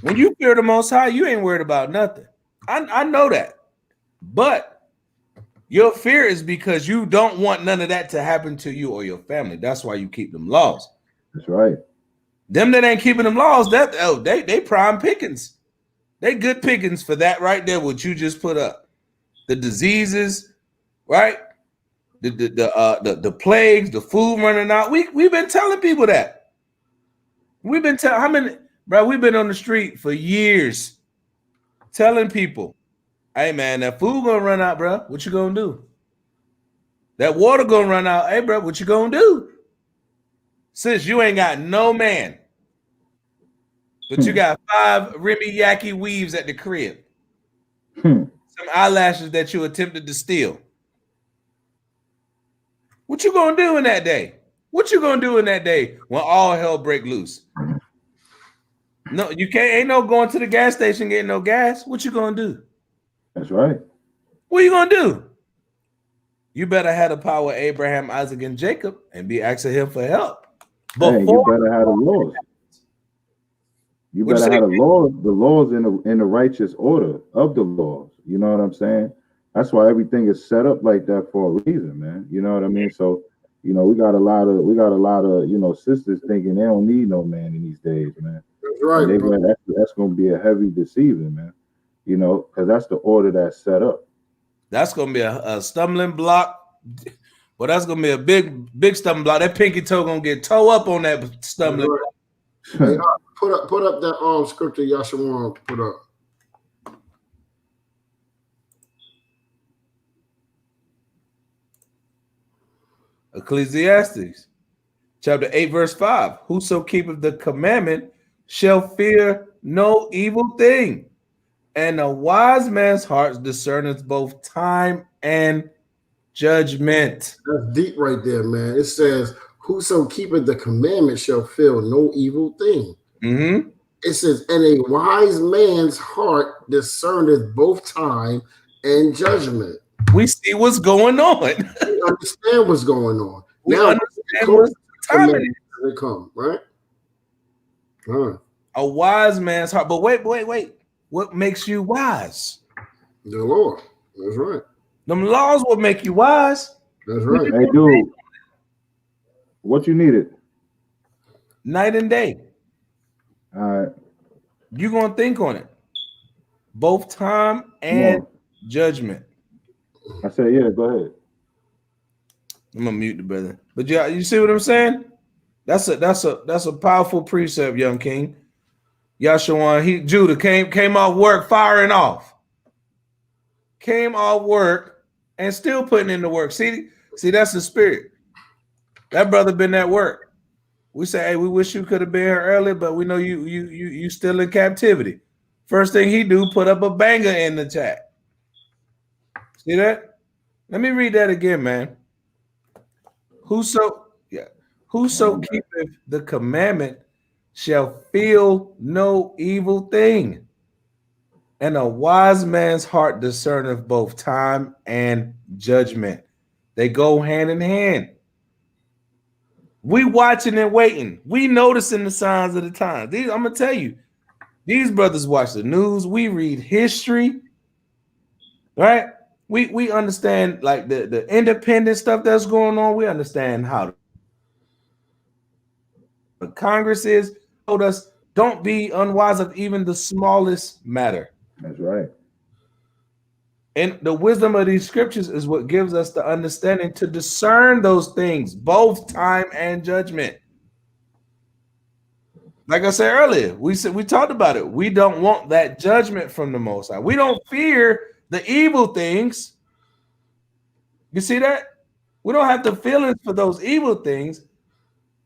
[SPEAKER 1] When you fear the Most High, you ain't worried about nothing. I know that. But your fear is because you don't want none of that to happen to you or your family. That's why you keep them laws.
[SPEAKER 3] That's right.
[SPEAKER 1] Them that ain't keeping them laws, they prime pickings. They good pickings for that right there, what you just put up. The diseases, right? The plagues, the food running out. We've been telling people that. We've been telling how many, bro, we've been on the street for years telling people, hey man, that food gonna run out, bro. What you gonna do? That water gonna run out. Hey, bro, what you gonna do? Since you ain't got no man, but you got 5 Remy Yaki weaves at the crib. Some eyelashes that you attempted to steal. What you gonna do in that day? What you gonna do in that day when all hell break loose? No, you can't. Ain't no going to the gas station getting no gas. What you gonna do?
[SPEAKER 3] That's right.
[SPEAKER 1] What you gonna do? You better have the power of Abraham, Isaac, and Jacob and be asking him for help.
[SPEAKER 3] Hey, you
[SPEAKER 1] Before
[SPEAKER 3] better have the laws. You
[SPEAKER 1] What'd you
[SPEAKER 3] better
[SPEAKER 1] say?
[SPEAKER 3] have the laws in the righteous order of the laws. You know what I'm saying? That's why everything is set up like that for a reason, man. You know what I mean? So, you know, we got a lot of you know, sisters thinking they don't need no man in these days, man.
[SPEAKER 2] That's
[SPEAKER 3] And
[SPEAKER 2] right, bro.
[SPEAKER 3] that's going to be a heavy deceiving, man. You know, because that's the order that's set up.
[SPEAKER 1] That's gonna be a stumbling block. Well, that's gonna be a big stumbling block. That pinky toe gonna get toe up on that stumbling
[SPEAKER 2] Right.
[SPEAKER 1] block.
[SPEAKER 2] Hey, put up that scripture Yahshua put up.
[SPEAKER 1] Ecclesiastes chapter 8, verse 5. Whoso keepeth the commandment shall fear no evil thing, and a wise man's heart discerneth both time and judgment.
[SPEAKER 2] That's deep right there, man. It says, whoso keepeth the commandment shall feel no evil thing.
[SPEAKER 1] Mm-hmm.
[SPEAKER 2] It says, and a wise man's heart discerneth both time and judgment.
[SPEAKER 1] We see what's going on.
[SPEAKER 2] We understand what's going on.
[SPEAKER 1] We
[SPEAKER 2] now
[SPEAKER 1] understand what's time it is.
[SPEAKER 2] They come, right?
[SPEAKER 1] A wise man's heart. But wait. What makes you wise?
[SPEAKER 2] The Lord. That's right.
[SPEAKER 1] Them laws will make you wise.
[SPEAKER 2] That's right.
[SPEAKER 3] Hey, dude, what you needed?
[SPEAKER 1] Night and day.
[SPEAKER 3] All right.
[SPEAKER 1] You're going to think on it. Both time and judgment.
[SPEAKER 3] I said, yeah, go ahead.
[SPEAKER 1] I'm going to mute the brother. But yeah, you see what I'm saying? That's a powerful precept, young king. Yahshua, Judah came off work firing off. Came off work and still putting in the work. See, that's the spirit. That brother been at work. We say, hey, we wish you could have been here earlier, but we know you still in captivity. First thing he do, put up a banger in the chat. See that? Let me read that again, man. Whoso keepeth the commandment shall feel no evil thing, and a wise man's heart discerneth both time and judgment. They go hand in hand. We watching and waiting. We noticing the signs of the times. I'm gonna tell you, these brothers watch the news. We read history, right? We understand like the independent stuff that's going on. We understand how the Congress is. Told us don't be unwise of even the smallest matter.
[SPEAKER 3] That's right.
[SPEAKER 1] And the wisdom of these scriptures is what gives us the understanding to discern those things, both time and judgment. Like I said earlier, we talked about it. We don't want that judgment from the Most High. We don't fear the evil things. You see that? We don't have the feelings for those evil things,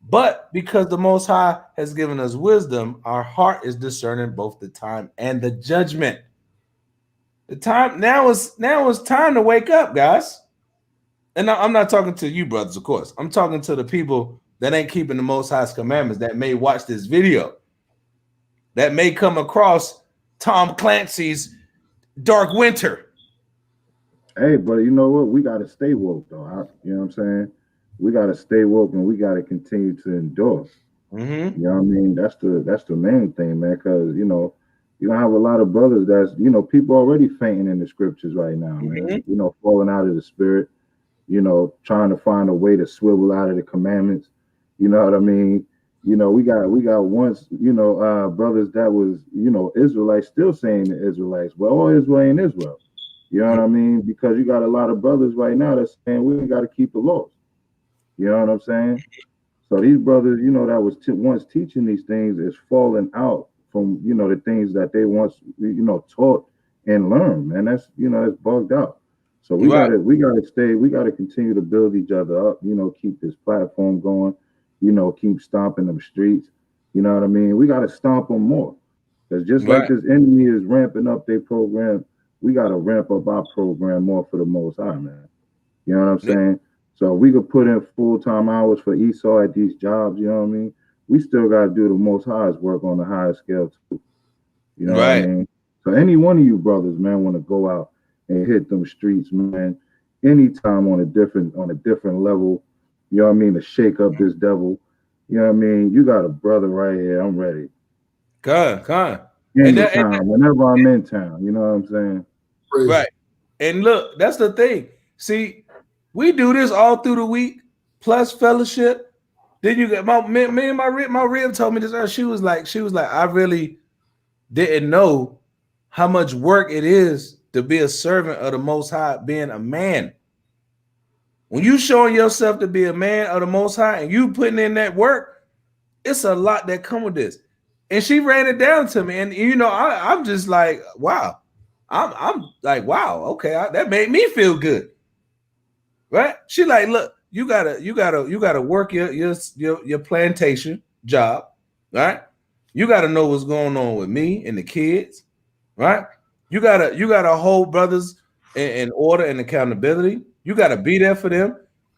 [SPEAKER 1] but because the Most High has given us wisdom, our heart is discerning both the time and the judgment. The time now is time to wake up, guys. And I'm not talking to you, brothers, of course. I'm talking to the people that ain't keeping the Most High's commandments, that may watch this video, that may come across Tom Clancy's Dark Winter.
[SPEAKER 3] Hey, but you know what? We got to stay woke, though. You know what I'm saying? We got to stay woke, and we got to continue to endure.
[SPEAKER 1] Mm-hmm.
[SPEAKER 3] You know what I mean? That's the main thing, man. Because you know, you don't have a lot of brothers that's people already fainting in the scriptures right now, man.
[SPEAKER 1] Mm-hmm.
[SPEAKER 3] Falling out of the spirit. Trying to find a way to swivel out of the commandments. You know what I mean? We got once, brothers that was, Israelites still saying the Israelites, well, all Israel ain't Israel. You know what I mean? Because you got a lot of brothers right now that's saying we got to keep the laws. You know what I'm saying? So these brothers, that was once teaching these things is falling out from, the things that they once, taught and learned, man. That's, it's bugged out. So we gotta continue to build each other up, keep this platform going, keep stomping them streets. You know what I mean? We gotta stomp them more. Because just like this enemy is ramping up their program, we gotta ramp up our program more for the Most High, man. You know what I'm saying? So we could put in full-time hours for Esau at these jobs, you know what I mean? We still gotta do the Most High's work on the highest scale too. You know what I mean? So any one of you brothers, man, want to go out and hit them streets, man, anytime on a different level. You know what I mean? To shake up this devil. You know what I mean? You got a brother right here. I'm ready.
[SPEAKER 1] Con.
[SPEAKER 3] Anytime, whenever I'm in town. You know what I'm saying?
[SPEAKER 2] Crazy.
[SPEAKER 1] Right. And look, that's the thing. See, we do this all through the week, plus fellowship. Then you get my rib told me this. She was like, I really didn't know how much work it is to be a servant of the Most High, being a man. When you showing yourself to be a man of the Most High and you putting in that work, it's a lot that come with this. And she ran it down to me, and I'm just like, wow. I'm like, wow, okay, that made me feel good, right? She like, look, you gotta work your plantation job, right? You gotta know what's going on with me and the kids, right? You gotta hold brothers in order and accountability. You gotta be there for them.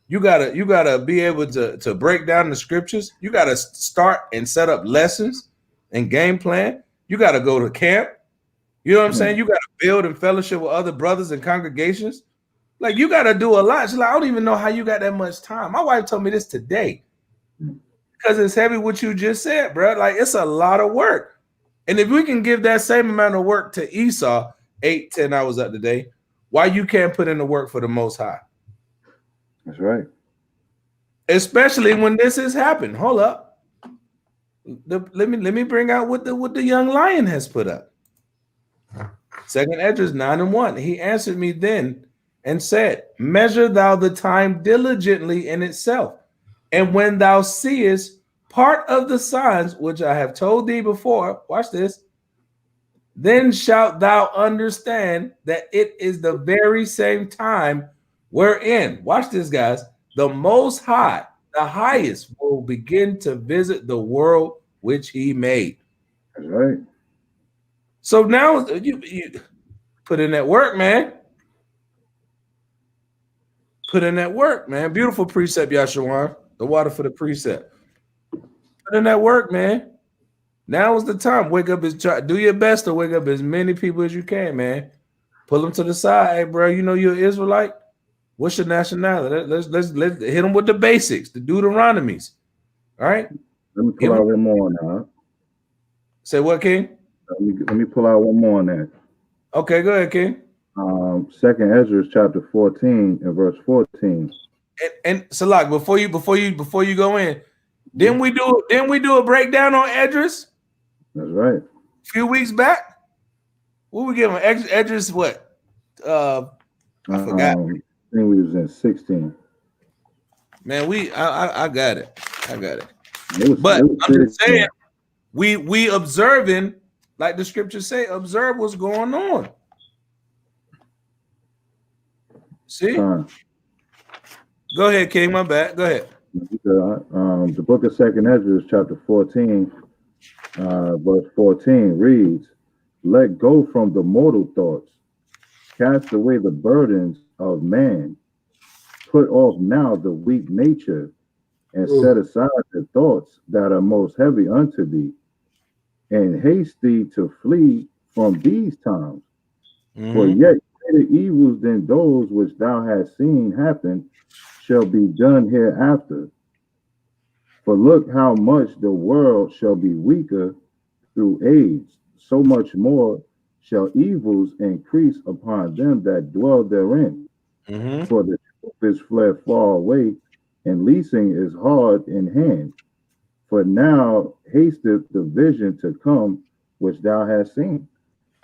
[SPEAKER 1] You gotta be able to break down the scriptures. You gotta start and set up lessons and game plan. You gotta go to camp. You know what I'm saying? You got to build and fellowship with other brothers and congregations. Like, you got to do a lot. She's like, I don't even know how you got that much time. My wife told me this today because it's heavy what you just said, bro. Like, it's a lot of work. And if we can give that same amount of work to Esau, 8-10 hours up the day, why you can't put in the work for the Most High?
[SPEAKER 3] That's right.
[SPEAKER 1] Especially when this has happened. Hold up. Let me bring out what the young lion has put up. 2nd Esdras 9:1. He answered me then and said, measure thou the time diligently in itself. And when thou seest part of the signs which I have told thee before, watch this, then shalt thou understand that it is the very same time wherein, watch this, guys, the Most High, the highest, will begin to visit the world which he made.
[SPEAKER 3] That's right.
[SPEAKER 1] So now you put in that work, man. Put in that work, man. Beautiful precept, Yashawan. The water for the precept. Put in that work, man. Now is the time. Wake up do your best to wake up as many people as you can, man. Pull them to the side. Hey, bro, you know you're an Israelite? What's your nationality? Let's hit them with the basics, the Deuteronomies. All right.
[SPEAKER 3] Let me pull out one more now.
[SPEAKER 1] Say what, King?
[SPEAKER 3] Let me pull out one more on that.
[SPEAKER 1] Okay, go ahead, King.
[SPEAKER 3] 2nd Esdras chapter 14 and verse 14.
[SPEAKER 1] And Salak, before you go in, didn't we do a breakdown on Esdras?
[SPEAKER 3] That's right.
[SPEAKER 1] A few weeks back. What we give him? Esdras what? I forgot.
[SPEAKER 3] I think we was in 16.
[SPEAKER 1] Man, I got it. I'm
[SPEAKER 3] It
[SPEAKER 1] just saying, we observing, like the scriptures say, observe what's going on. See? Go ahead, King. My bad. Go ahead.
[SPEAKER 3] The book of 2nd Esdras, chapter 14, verse 14 reads, let go from the mortal thoughts, cast away the burdens of man, put off now the weak nature, and set aside the thoughts that are most heavy unto thee, and haste thee to flee from these times. For yet greater evils than those which thou hast seen happen shall be done hereafter. For look how much the world shall be weaker through age, so much more shall evils increase upon them that dwell therein. For the truth is fled far away, and leasing is hard in hand. For now hasteth the vision to come which thou hast seen.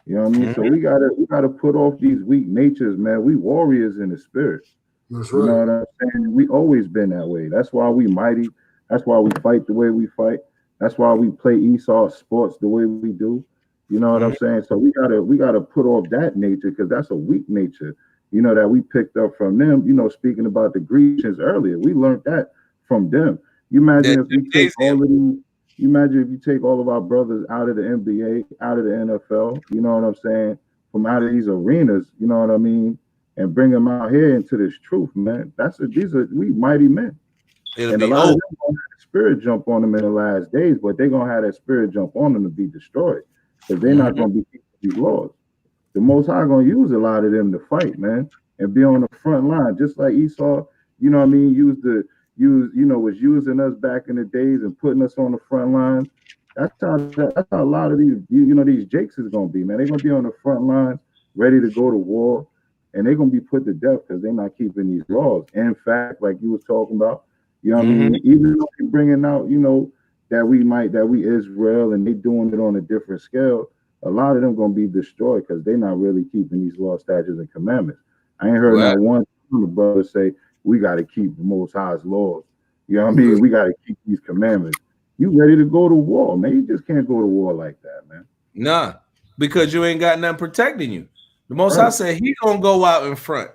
[SPEAKER 3] You know what I mean? So we gotta put off these weak natures, man. We warriors in the spirit.
[SPEAKER 2] That's right.
[SPEAKER 3] You know what I'm saying? We always been that way. That's why we mighty. That's why we fight the way we fight. That's why we play Esau sports the way we do. You know what I'm saying? So we gotta put off that nature, because that's a weak nature, you know, that we picked up from them. You know, speaking about the Grecians earlier, we learned that from them. You imagine if we take all of these. You imagine if you take all of our brothers out of the NBA, out of the NFL, you know what I'm saying, from out of these arenas, you know what I mean, and bring them out here into this truth, man. We mighty men. And a lot of them gonna have the spirit jump on them in the last days, but they're gonna have that spirit jump on them to be destroyed, because they're not gonna be keeping these laws. The Most High gonna use a lot of them to fight, man. and be on the front line, just like Esau, you know what I mean, was using us back in the days and putting us on the front line. That's how a lot of these, these Jakes is gonna be, man. They're gonna be on the front line, ready to go to war, and they're gonna be put to death because they're not keeping these laws. And in fact, like you was talking about, you know what I mean, even though you're bringing out, that we Israel and they doing it on a different scale, a lot of them gonna be destroyed because they're not really keeping these laws, statutes, and commandments. I ain't heard not one brother say we got to keep the Most High's laws. You know what I mean? We got to keep these commandments. You ready to go to war, man? You just can't go to war like that, man.
[SPEAKER 1] Nah, because you ain't got nothing protecting you. The Most High said He gonna go out in front.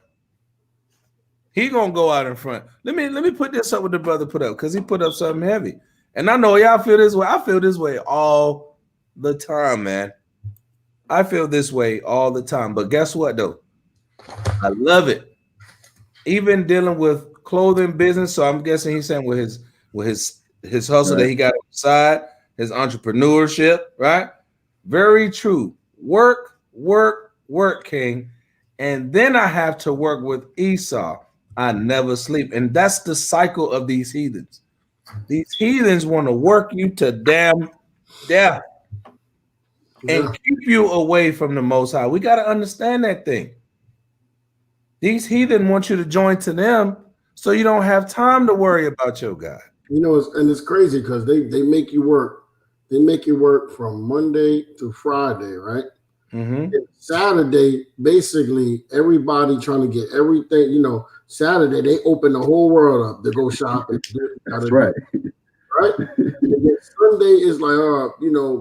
[SPEAKER 1] He gonna go out in front. Let me put this up with the brother put up because he put up something heavy. And I know y'all feel this way. I feel this way all the time, man. I feel this way all the time. But guess what, though? I love it. Even dealing with clothing business. So I'm guessing he's saying with his hustle that he got on the side, his entrepreneurship, right? Very true. Work, King. And then I have to work with Esau. I never sleep. And that's the cycle of these heathens. These heathens want to work you to damn death and keep you away from the Most High. We got to understand that thing. These heathen want you to join to them so you don't have time to worry about your God.
[SPEAKER 2] It's crazy because they make you work. They make you work from Monday to Friday, right? Saturday, basically, everybody trying to get everything. Saturday, they open the whole world up to go shopping.
[SPEAKER 3] That's right.
[SPEAKER 2] Right? And then Sunday is like,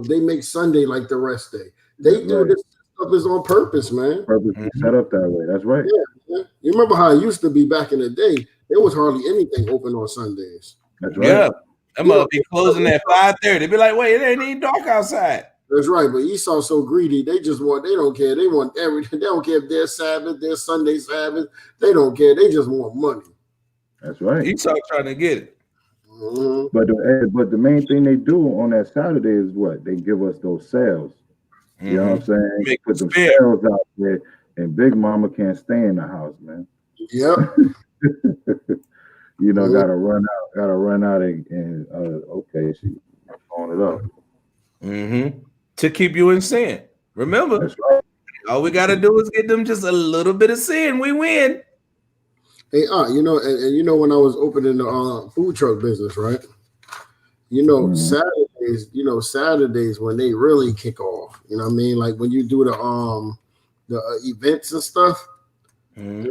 [SPEAKER 2] they make Sunday like the rest day. They do this stuff is on purpose, man.
[SPEAKER 3] Purposely set up that way. That's right.
[SPEAKER 2] Yeah. You remember how it used to be back in the day? There was hardly anything open on Sundays.
[SPEAKER 3] That's right.
[SPEAKER 1] Yeah. Them must be closing at 5:30. They be like, wait, it ain't even dark outside.
[SPEAKER 2] That's right, but Esau's so greedy. They don't care. They want everything. They don't care if their Sabbath, their Sunday Sabbath. They don't care. They just want money.
[SPEAKER 3] That's right.
[SPEAKER 1] Esau trying to get it.
[SPEAKER 3] But the main thing they do on that Saturday is what? They give us those sales. You know what I'm saying?
[SPEAKER 1] Make
[SPEAKER 3] put the sales out there, and Big Mama can't stay in the house, man.
[SPEAKER 2] Yep.
[SPEAKER 3] Gotta run out and okay, she's throwing it up.
[SPEAKER 1] To keep you in sin. Remember,
[SPEAKER 3] that's right.
[SPEAKER 1] All we gotta do is get them just a little bit of sin. We win.
[SPEAKER 2] Hey, and when I was opening the food truck business, right? Saturdays when they really kick off. You know what I mean? Like when you do the events and stuff. And,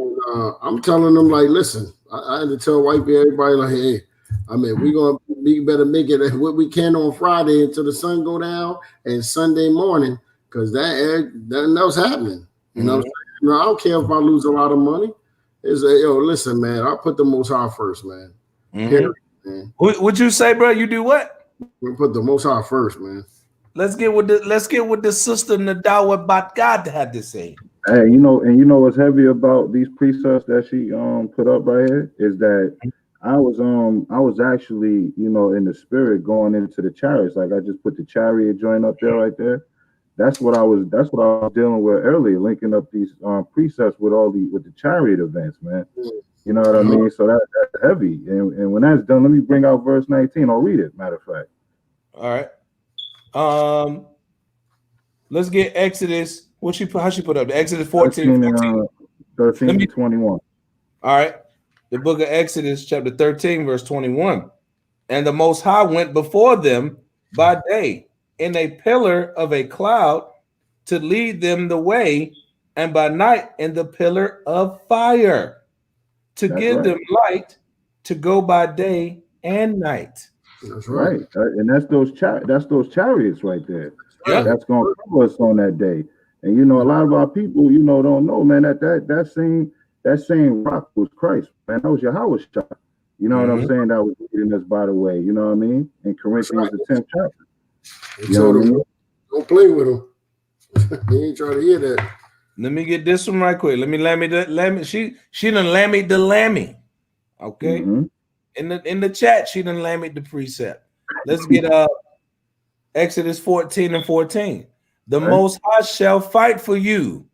[SPEAKER 2] I'm telling them like, listen, I had to tell everybody like, hey, we better make it what we can on Friday until the sun go down and Sunday morning because that's happening. You know what I'm saying? I don't care if I lose a lot of money. It's listen, man, I put the Most High first, man. Period, man.
[SPEAKER 1] Would you say, bro? You do what?
[SPEAKER 2] We put the Most High first, man.
[SPEAKER 1] Let's get with the sister Nadawa Bat God had to say.
[SPEAKER 3] Hey, and what's heavy about these precepts that she put up right here is that I was actually in the spirit going into the chariots. Like I just put the chariot joint up there right there. That's what I was dealing with earlier, linking up these precepts with the chariot events, man. You know what I mean? So that's heavy. And when that's done, let me bring out verse 19. I'll read it, matter of fact.
[SPEAKER 1] All right. Let's get Exodus. How she put up? The Exodus 14
[SPEAKER 3] 13 to 21.
[SPEAKER 1] All right. The book of Exodus, chapter 13, verse 21. And the Most High went before them by day in a pillar of a cloud to lead them the way, and by night in the pillar of fire to give them light to go by day and night.
[SPEAKER 2] That's right.
[SPEAKER 3] And that's those chariots right there.
[SPEAKER 1] Yeah.
[SPEAKER 3] That's gonna cover us on that day. And a lot of our people, don't know, man, that same rock was Christ, man. That was Yahawashi. You know what I'm saying? That was leading us by the way. You know what I mean? In Corinthians, the 10th chapter.
[SPEAKER 2] You know what I mean? Don't play with them. They ain't trying to hear that.
[SPEAKER 1] Let me get this one right quick. Let me. She done lammied the lammy. Okay. In the chat, she done lammied the precept. Let's get Exodus 14 and 14. The Most High shall fight for you,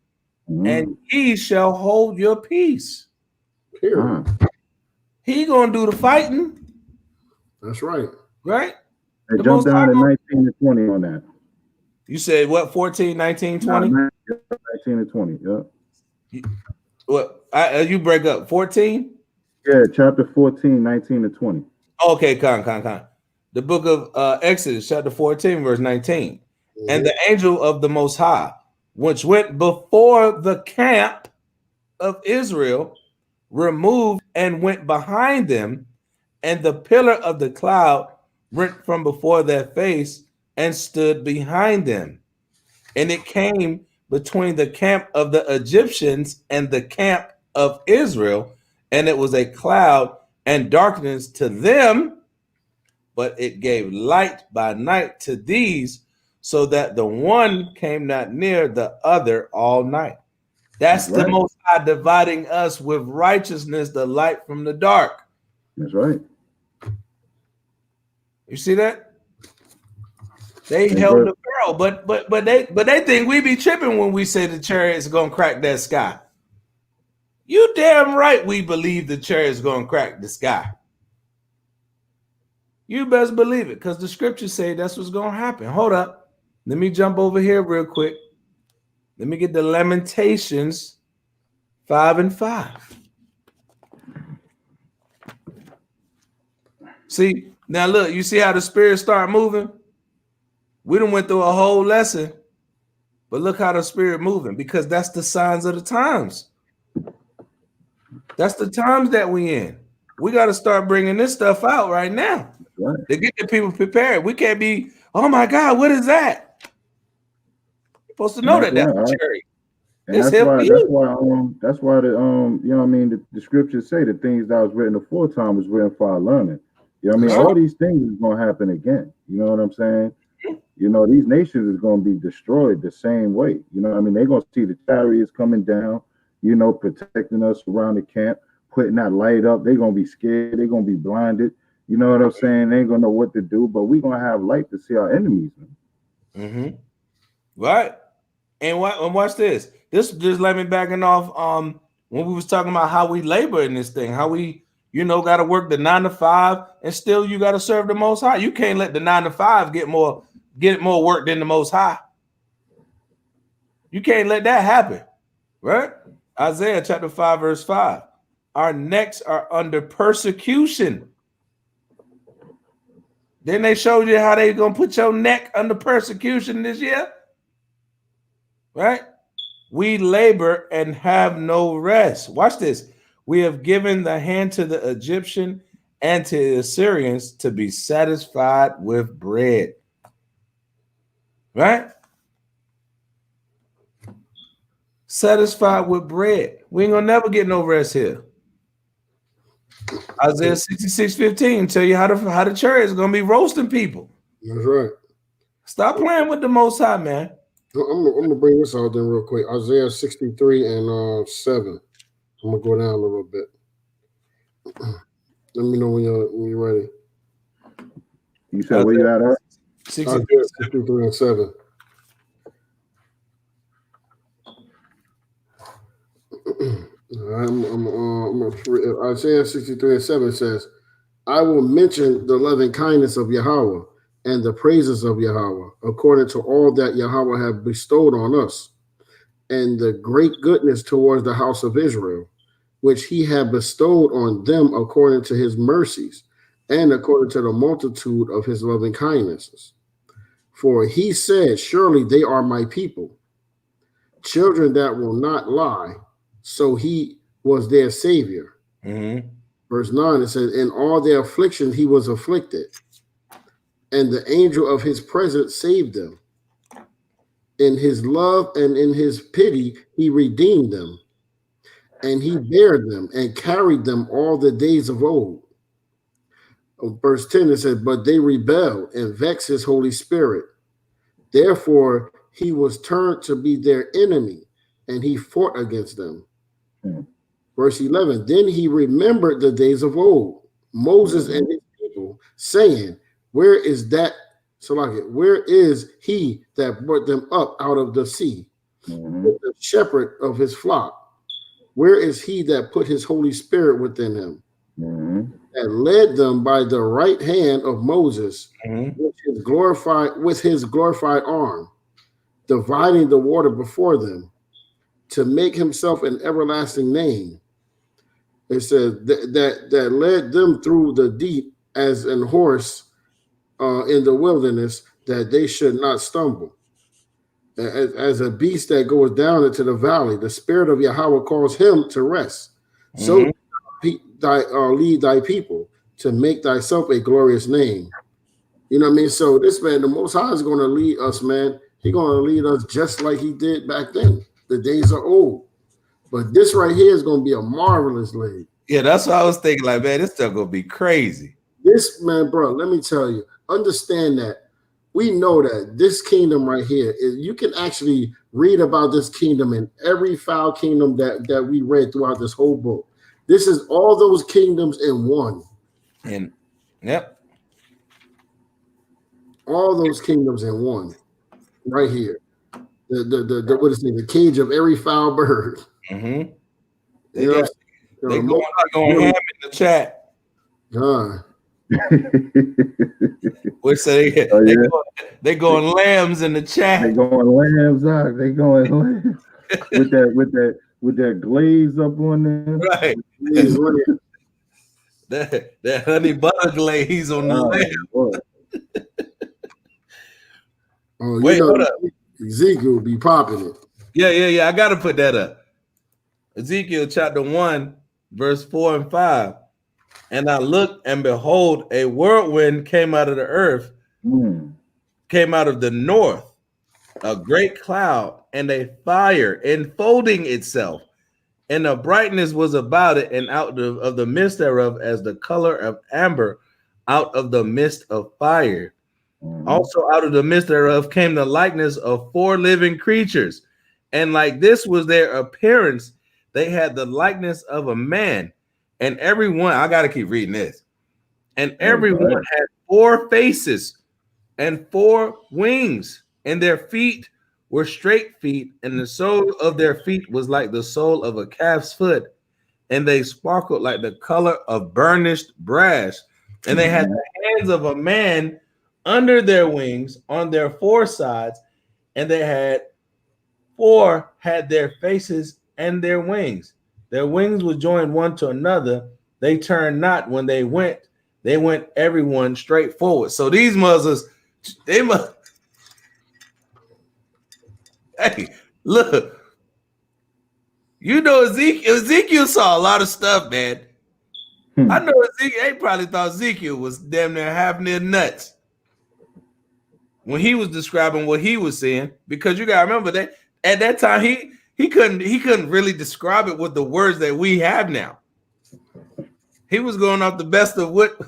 [SPEAKER 1] and ye shall hold your peace.
[SPEAKER 2] Period.
[SPEAKER 1] He gonna do the fighting.
[SPEAKER 2] That's right.
[SPEAKER 1] Right?
[SPEAKER 3] Hey, jump down to 19 and 20 on that.
[SPEAKER 1] You said what? 14, 19, 20?
[SPEAKER 3] 19 and 20, yeah.
[SPEAKER 1] What? You break up. 14?
[SPEAKER 3] Yeah, chapter 14, 19 and 20.
[SPEAKER 1] Okay, con. The book of Exodus, chapter 14, verse 19. Mm-hmm. And the angel of the Most High, which went before the camp of Israel, removed and went behind them, and the pillar of the cloud went from before their face and stood behind them. And it came between the camp of the Egyptians and the camp of Israel, and it was a cloud and darkness to them, but it gave light by night to these, so that the one came not near the other all night. That's the Most High dividing us with righteousness, the light from the dark.
[SPEAKER 3] That's right.
[SPEAKER 1] You see that? They held the barrel, but they think we be tripping when we say the chariot's gonna crack that sky. You damn right we believe the chariot's gonna crack the sky. You best believe it, because the scriptures say that's what's gonna happen. Hold up. Let me jump over here real quick. Let me get the Lamentations 5 and 5. See, now look, you see how the spirits start moving? We done went through a whole lesson, but look how the spirit moving, because that's the signs of the times. That's the times that we in. We got to start bringing this stuff out right now to get the people prepared. We can't be, oh my God, what is that? You're supposed to know that's the chariot.
[SPEAKER 3] And that's why the you know what I mean, the scriptures say the things that was written aforetime was written for our learning. You know what I mean? All these things is gonna happen again. You know what I'm saying? You know, these nations is gonna be destroyed the same way. You know what I mean? They're gonna see the chariots coming down, you know, protecting us around the camp, putting that light up. They're gonna be scared, they're gonna be blinded. You know what I'm saying? They ain't gonna know what to do, but we're gonna have light to see our enemies.
[SPEAKER 1] Mm-hmm. Right. And watch this. This just let me backing off when we was talking about how we labor in this thing, how we, you know, got to work the 9 to 5, and still you got to serve the Most High. You can't let the 9 to 5 get more work than the Most High. You can't let that happen, right? Isaiah chapter 5 verse 5. Our necks are under persecution. Then they showed you how they gonna put your neck under persecution this year, right? We labor and have no rest. Watch this. We have given the hand to the Egyptian and to the Assyrians to be satisfied with bread. Right? Satisfied with bread. We ain't gonna never get no rest here. Isaiah 66:15 tell you how the chariot is gonna be roasting people.
[SPEAKER 2] That's right.
[SPEAKER 1] Stop playing with the Most High, man.
[SPEAKER 2] I'm gonna bring this out then real quick. Isaiah 63 and 7. I'm gonna go down a little bit. Let me know when you're ready.
[SPEAKER 3] You said where you at?
[SPEAKER 2] 63 and 7. Isaiah 63 and 7 says, I will mention the loving kindness of Yahweh and the praises of Yahweh, according to all that Yahweh have bestowed on us, and the great goodness towards the house of Israel, which he had bestowed on them according to his mercies, and according to the multitude of his loving kindnesses. For he said, surely they are my people, children that will not lie. So he was their savior. Mm-hmm. Verse 9, it says, in all their affliction he was afflicted, and the angel of his presence saved them. In his love and in his pity he redeemed them, and he bare them and carried them all the days of old. Verse 10, it says, but they rebelled and vexed his Holy Spirit. Therefore he was turned to be their enemy, and he fought against them. Verse 11, then he remembered the days of old, Moses and his people, saying, where is he that brought them up out of the sea, with the shepherd of his flock. Where is he that put his Holy Spirit within him? And led them by the right hand of Moses with his glorified arm, dividing the water before them, to make himself an everlasting name. It says that led them through the deep as an horse in the wilderness, that they should not stumble. As a beast that goes down into the valley, the Spirit of Yahweh calls him to rest. So lead thy people to make thyself a glorious name. You know what I mean? So this man, the Most High, is going to lead us, man. He's going to lead us just like he did back then. The days are old. But this right here is going to be a marvelous lead.
[SPEAKER 1] Yeah, that's what I was thinking. Like, man, this stuff going to be crazy.
[SPEAKER 2] This, man, bro, let me tell you, understand that we know that this kingdom right here is, you can actually read about this kingdom in every foul kingdom that we read throughout this whole book. This is all those kingdoms in one.
[SPEAKER 1] And yep.
[SPEAKER 2] All those kingdoms in one. Right here. The what is it? The cage of every foul bird.
[SPEAKER 1] They
[SPEAKER 2] You know,
[SPEAKER 1] going ham in the chat. We say they going lambs in the chat.
[SPEAKER 3] They going lambs out. They going lambs with that glaze up on them.
[SPEAKER 1] Right. that honey butter glaze on the lamb.
[SPEAKER 2] Oh,
[SPEAKER 1] wait, hold up.
[SPEAKER 2] Ezekiel will be popping it.
[SPEAKER 1] Yeah. I gotta put that up. Ezekiel chapter 1, verse 4 and 5. And I looked, and behold, a whirlwind came out of the earth, came out of the north, a great cloud, and a fire enfolding itself. And the brightness was about it, and out of the midst thereof, as the color of amber, out of the midst of fire. Also out of the midst thereof came the likeness of 4 living creatures. And like this was their appearance, they had the likeness of a man. And everyone, I got to keep reading this. And everyone had 4 faces and 4 wings, and their feet were straight feet, and the sole of their feet was like the sole of a calf's foot, and they sparkled like the color of burnished brass. And they had the hands of a man under their wings on their 4 sides, and they had 4 had their faces and their wings. Their wings were joined one to another. They turned not when they went everyone straight forward. So these mothers, they must. Hey, look. You know, Ezekiel saw a lot of stuff, man. I know Ezekiel, they probably thought Ezekiel was damn near half near nuts when he was describing what he was seeing, because you gotta remember that at that time he couldn't really describe it with the words that we have now. He was going off the best of what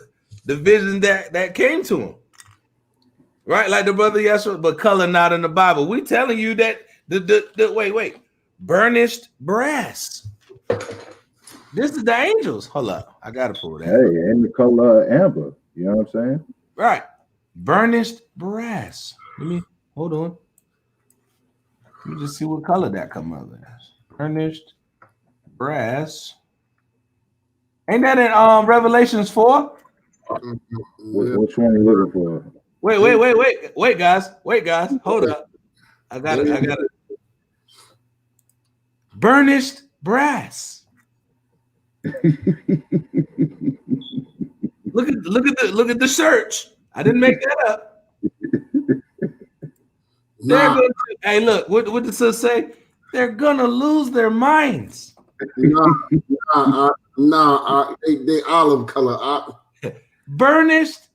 [SPEAKER 1] the vision that came to him, right? Like the brother Yeshua, but color not in the Bible. We telling you that the wait, burnished brass. This is the angels. Hold up, I gotta pull that.
[SPEAKER 3] Hey, and the color amber. You know what I'm saying?
[SPEAKER 1] Right, burnished brass. Let me hold on. Let me just see what color that come out as. Burnished brass. Ain't that in Revelations 4?
[SPEAKER 3] Which one are you looking for?
[SPEAKER 1] Wait, guys. Hold up. I got it. Burnished brass. Look at the search. I didn't make that up. Hey, look, what does it say? They're gonna lose their minds.
[SPEAKER 2] They olive color.
[SPEAKER 1] Burnished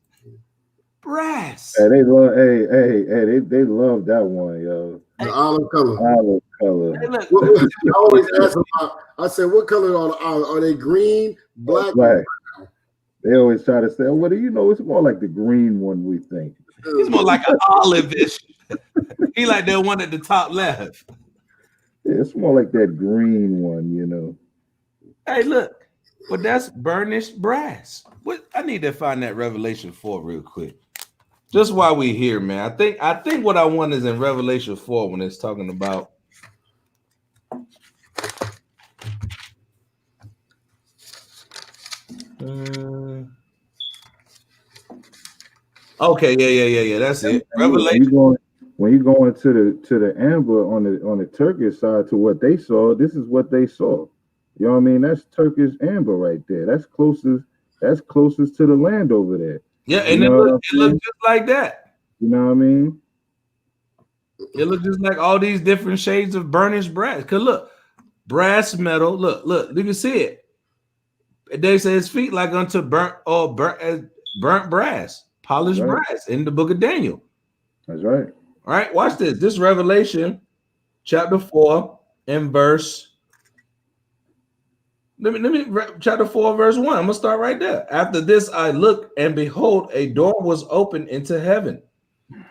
[SPEAKER 1] brass.
[SPEAKER 3] Hey, they love. They love that one, yo.
[SPEAKER 2] The olive color.
[SPEAKER 3] Olive color.
[SPEAKER 1] Hey, look.
[SPEAKER 2] I always ask them. I said, "What color are the olive? Are they green, black?"
[SPEAKER 3] They always try to say, "Well, do you know it's more like the green one we think."
[SPEAKER 1] It's more like an olive-ish. He like the one at the top left.
[SPEAKER 3] Yeah, it's more like that green one, you know.
[SPEAKER 1] Hey, look, but that's burnished brass. What I need to find that Revelation 4 real quick. Just while we here, man. I think what I want is in Revelation 4 when it's talking about Okay, yeah. That's it.
[SPEAKER 3] When
[SPEAKER 1] Revelation.
[SPEAKER 3] you go into the amber on the Turkish side to what they saw, this is what they saw. You know what I mean? That's Turkish amber right there. That's closest to the land over there.
[SPEAKER 1] Yeah,
[SPEAKER 3] You
[SPEAKER 1] and
[SPEAKER 3] know what I'm
[SPEAKER 1] it looked just like that.
[SPEAKER 3] You know what I mean?
[SPEAKER 1] It looked just like all these different shades of burnished brass. Cause look, brass metal. Look, you can see it. They say his feet like unto burnt brass, polished brass in the book of Daniel.
[SPEAKER 3] That's right.
[SPEAKER 1] All right, watch this. This Revelation chapter 4 and verse. Let me chapter 4, verse 1. I'm gonna start right there. After this, I looked, and behold, a door was opened into heaven.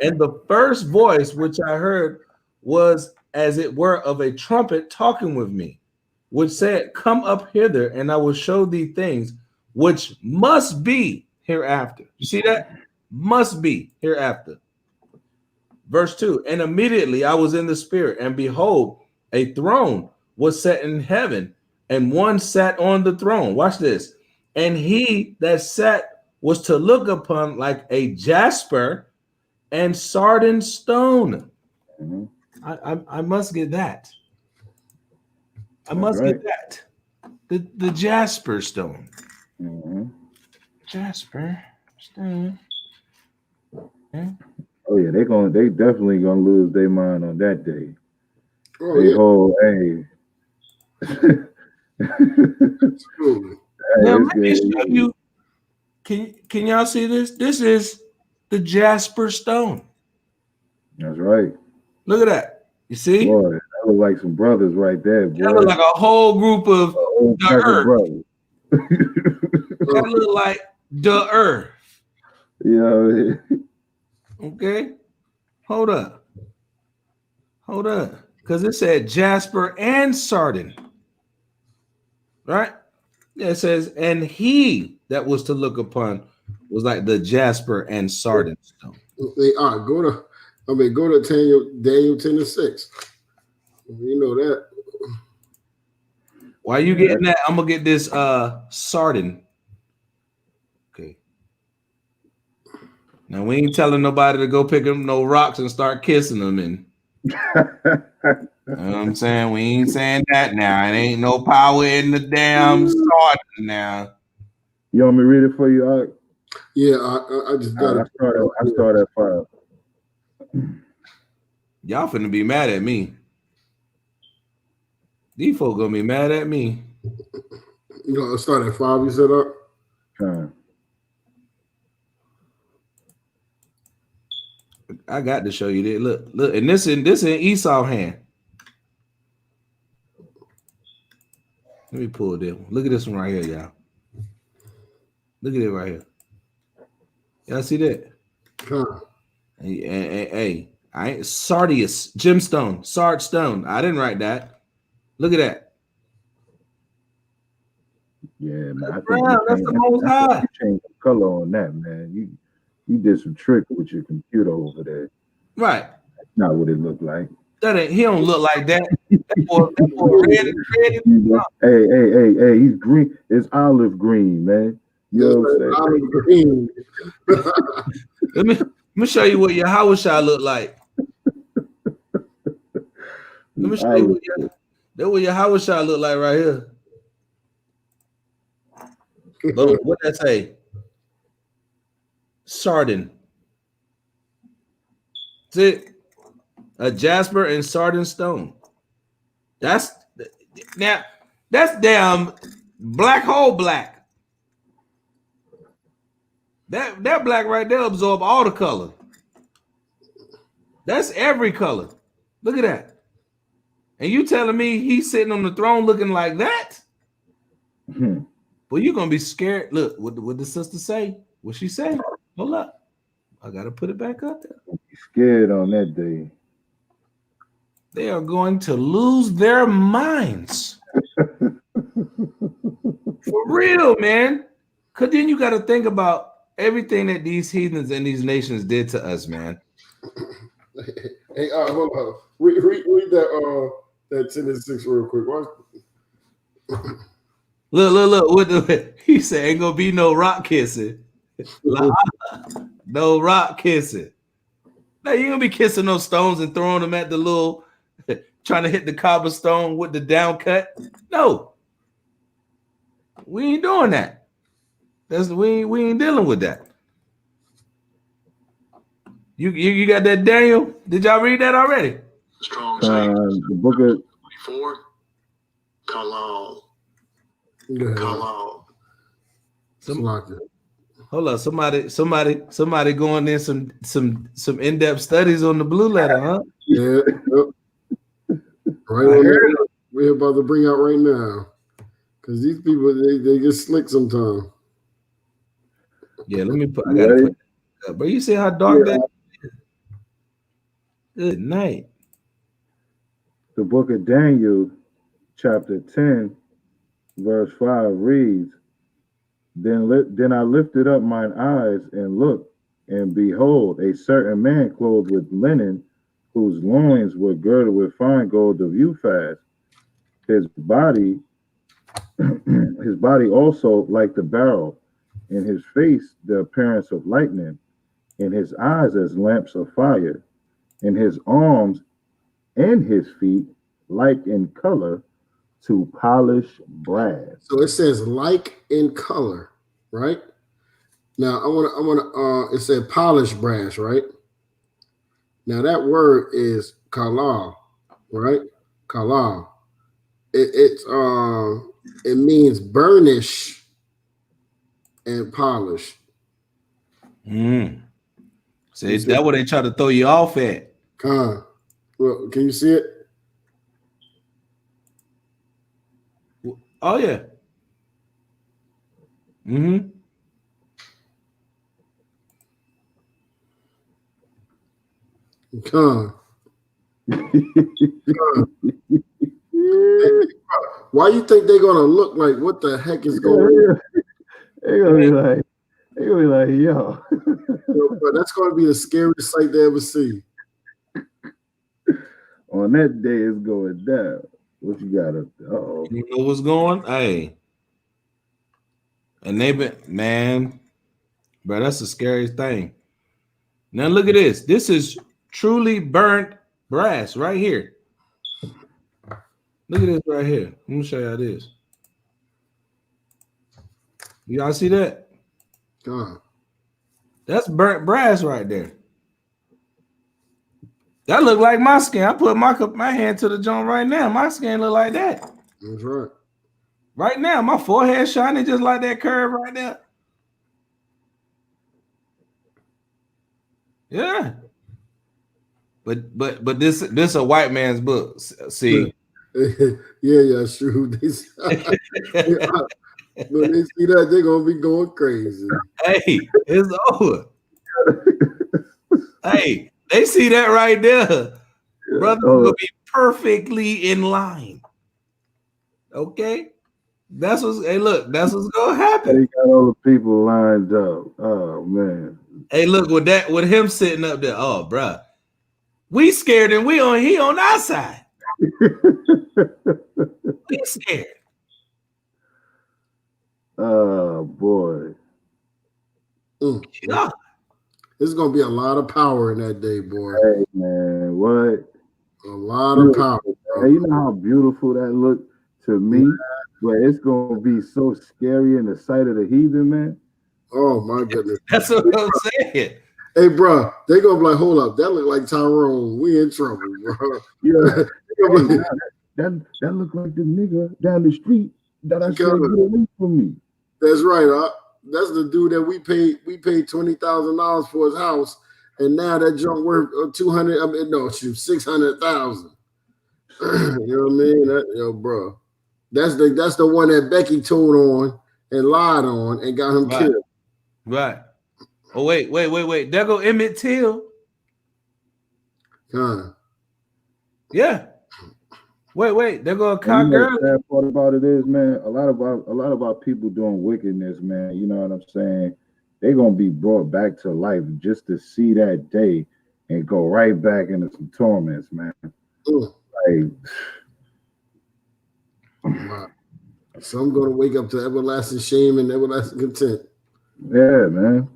[SPEAKER 1] And the first voice which I heard was as it were of a trumpet talking with me, which said, Come up hither, and I will show thee things which must be hereafter. You see that? Must be hereafter. Verse 2, and immediately I was in the spirit, and behold, a throne was set in heaven, and one sat on the throne. Watch this. And he that sat was to look upon like a jasper and sardine stone.
[SPEAKER 3] Mm-hmm.
[SPEAKER 1] I must get that. I must get that. The jasper stone.
[SPEAKER 3] Mm-hmm.
[SPEAKER 1] Jasper stone. Okay.
[SPEAKER 3] Oh yeah, they definitely gonna lose their mind on that day. Hey.
[SPEAKER 1] Now let me show you. Can y'all see this? This is the jasper stone.
[SPEAKER 3] That's right.
[SPEAKER 1] Look at that. You see?
[SPEAKER 3] Boy, that look like some brothers right there, boy.
[SPEAKER 1] That look like a whole group of the earth.
[SPEAKER 3] Brothers.
[SPEAKER 1] That look like the earth.
[SPEAKER 3] Yeah.
[SPEAKER 1] Okay. Hold up. Because it said jasper and sardine. Right? Yeah, it says, and he that was to look upon was like the jasper and sardine stone.
[SPEAKER 2] They are. Go to Daniel 10:6. You know that.
[SPEAKER 1] Why you getting that? I'm gonna get this sardine. Okay. Now we ain't telling nobody to go pick up no rocks and start kissing them and you know what I'm saying? We ain't saying that now. It ain't no power in the damn sardine now.
[SPEAKER 3] You want me to read it for you, Art?
[SPEAKER 2] Yeah, I just got it.
[SPEAKER 3] I start at 5.
[SPEAKER 1] Y'all finna be mad at me. These folk gonna be mad at me.
[SPEAKER 2] You know, start at 5. You said up.
[SPEAKER 1] I got to show you that. Look, and this in Esau hand. Let me pull this one. Look at this one right here, y'all. Look at it right here. Y'all see that? Hey, I ain't sardius, gemstone, sard stone. I didn't write that. Look at that.
[SPEAKER 3] Yeah, man.
[SPEAKER 1] That's the most high.
[SPEAKER 3] You changed the color on that, man. You did some trick with your computer over there.
[SPEAKER 1] Right.
[SPEAKER 3] That's not what it looked like.
[SPEAKER 1] He don't look like that. That boy red.
[SPEAKER 3] Hey, he's green. It's olive green, man. You know what I'm saying?
[SPEAKER 2] Olive green.
[SPEAKER 1] Let me show you what Yahawashi look like. Let me show you what Yahawashi look like right here. Look, what that say? Sardine. See it? A jasper and sardine stone. That's damn black hole black. That black right there absorb all the color. That's every color. Look at that. And you telling me he's sitting on the throne looking like that? Well, you're gonna be scared. Look, what the sister say? What she say? Hold up. I gotta put it back up there.
[SPEAKER 3] Be scared on that day.
[SPEAKER 1] They are going to lose their minds. For real, man. Because then you got to think about everything that these heathens and these nations did to us, man.
[SPEAKER 2] Hey, hold on. Read that 10:6 real quick.
[SPEAKER 1] Look. He said ain't gonna be no rock kissing. No rock kissing. Now you ain't gonna be kissing those stones and throwing them at the little, trying to hit the cobblestone with the down cut. No, we ain't doing that. We ain't dealing with that. You got that, Daniel? Did y'all read that already?
[SPEAKER 3] The book of
[SPEAKER 2] 24. Kalal.
[SPEAKER 1] Hold on, somebody going in some in-depth studies on the blue letter, huh?
[SPEAKER 2] Yeah. Right on there. We're about to bring out right now. Because these people, they get slick sometimes.
[SPEAKER 1] Yeah, let me put. I gotta put that up. But you see how dark that is? Good night.
[SPEAKER 3] The book of Daniel, chapter 10, verse 5 reads, Then I lifted up mine eyes and looked, and behold, a certain man clothed with linen, whose loins were girded with fine gold of Uphaz. His body also like the beryl, in his face the appearance of lightning, in his eyes as lamps of fire, in his arms and his feet like in color to polished brass.
[SPEAKER 2] So it says like in color, right? Now I want to it said polished brass, right? Now that word is kalal, right? Kalal. It means burnish and polish.
[SPEAKER 1] See, that's what they try to throw you off at.
[SPEAKER 2] Well, can you see it?
[SPEAKER 1] Oh yeah.
[SPEAKER 2] Why you think they're gonna look like what the heck is going on?
[SPEAKER 3] They're gonna be like, yo.
[SPEAKER 2] But that's gonna be the scariest sight they ever see.
[SPEAKER 3] On that day it's going down. What you got up there?
[SPEAKER 1] You know what's going? Hey. And they've been, man, bro, that's the scariest thing. Now look at this. This is truly burnt brass right here. Look at this right here. Let me show y'all this. Y'all see that? That's burnt brass right there. That look like my skin. I put my hand to the joint right now. My skin look like that.
[SPEAKER 2] That's right.
[SPEAKER 1] Right now, my forehead shining just like that curve right there. Yeah. But this a white man's book. See.
[SPEAKER 2] yeah, true. When they see that, they're gonna be going crazy.
[SPEAKER 1] Hey, it's over. Hey, they see that right there. Brother will be perfectly in line. Okay? That's what's gonna happen.
[SPEAKER 3] They got all the people lined up. Oh man.
[SPEAKER 1] Hey, look with him sitting up there. Oh, bro. We scared and he on our side. We scared.
[SPEAKER 3] Oh boy.
[SPEAKER 2] God. There's gonna be a lot of power in that day, boy.
[SPEAKER 3] Hey man, what?
[SPEAKER 2] A lot of power.
[SPEAKER 3] Hey, you know how beautiful that looked to me? But it's gonna be so scary in the sight of the heathen, man.
[SPEAKER 2] Oh my goodness.
[SPEAKER 1] That's what I'm saying.
[SPEAKER 2] Hey, bro, they gonna be like, hold up, that look like Tyrone. We in trouble, bro.
[SPEAKER 3] Yeah. that looked like the nigga down the street that I said get away from me.
[SPEAKER 2] That's right. That's the dude that we paid $20,000 for his house, and now that junk worth 200. I mean, no, shoot, 600,000. You know what I mean? Bro, that's the one that Becky told on and lied on and got him killed.
[SPEAKER 1] Right. Oh wait. There go Emmett Till. Yeah. Wait. There go a cock girl.
[SPEAKER 3] The sad part about it is, man, a lot of our people doing wickedness, man. You know what I'm saying? They're gonna be brought back to life just to see that day and go right back into some torments, man. Like,
[SPEAKER 2] Some going to wake up to everlasting shame and everlasting content.
[SPEAKER 3] Yeah, man.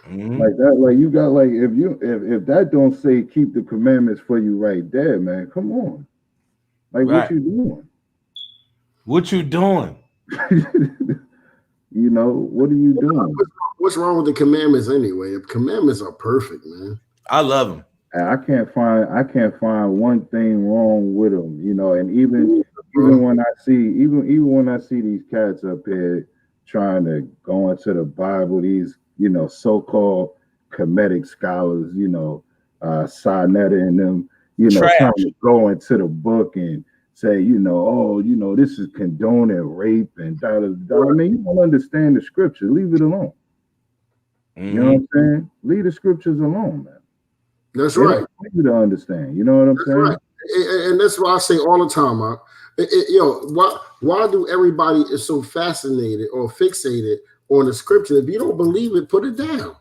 [SPEAKER 3] Like that, like you got like if that don't say keep the commandments for you right there, man. Come on. Like what you doing?
[SPEAKER 1] What you doing?
[SPEAKER 3] You know, what are you doing?
[SPEAKER 2] What's wrong with the commandments anyway? The commandments are perfect, man.
[SPEAKER 1] I love them.
[SPEAKER 3] I can't find one thing wrong with them, you know. And even when I see these cats up here trying to go into the Bible, these so-called Kemetic scholars, Sinetta and them, trying to go into the book and say, this is condoning rape and da da da. I mean, you don't understand the scripture. Leave it alone. You know what I'm saying? Leave the scriptures alone, man.
[SPEAKER 2] That's right.
[SPEAKER 3] You to understand. You know what I'm saying? Right.
[SPEAKER 2] And that's why I say all the time, why do everybody is so fascinated or fixated on the scripture? If you don't believe it, put it down.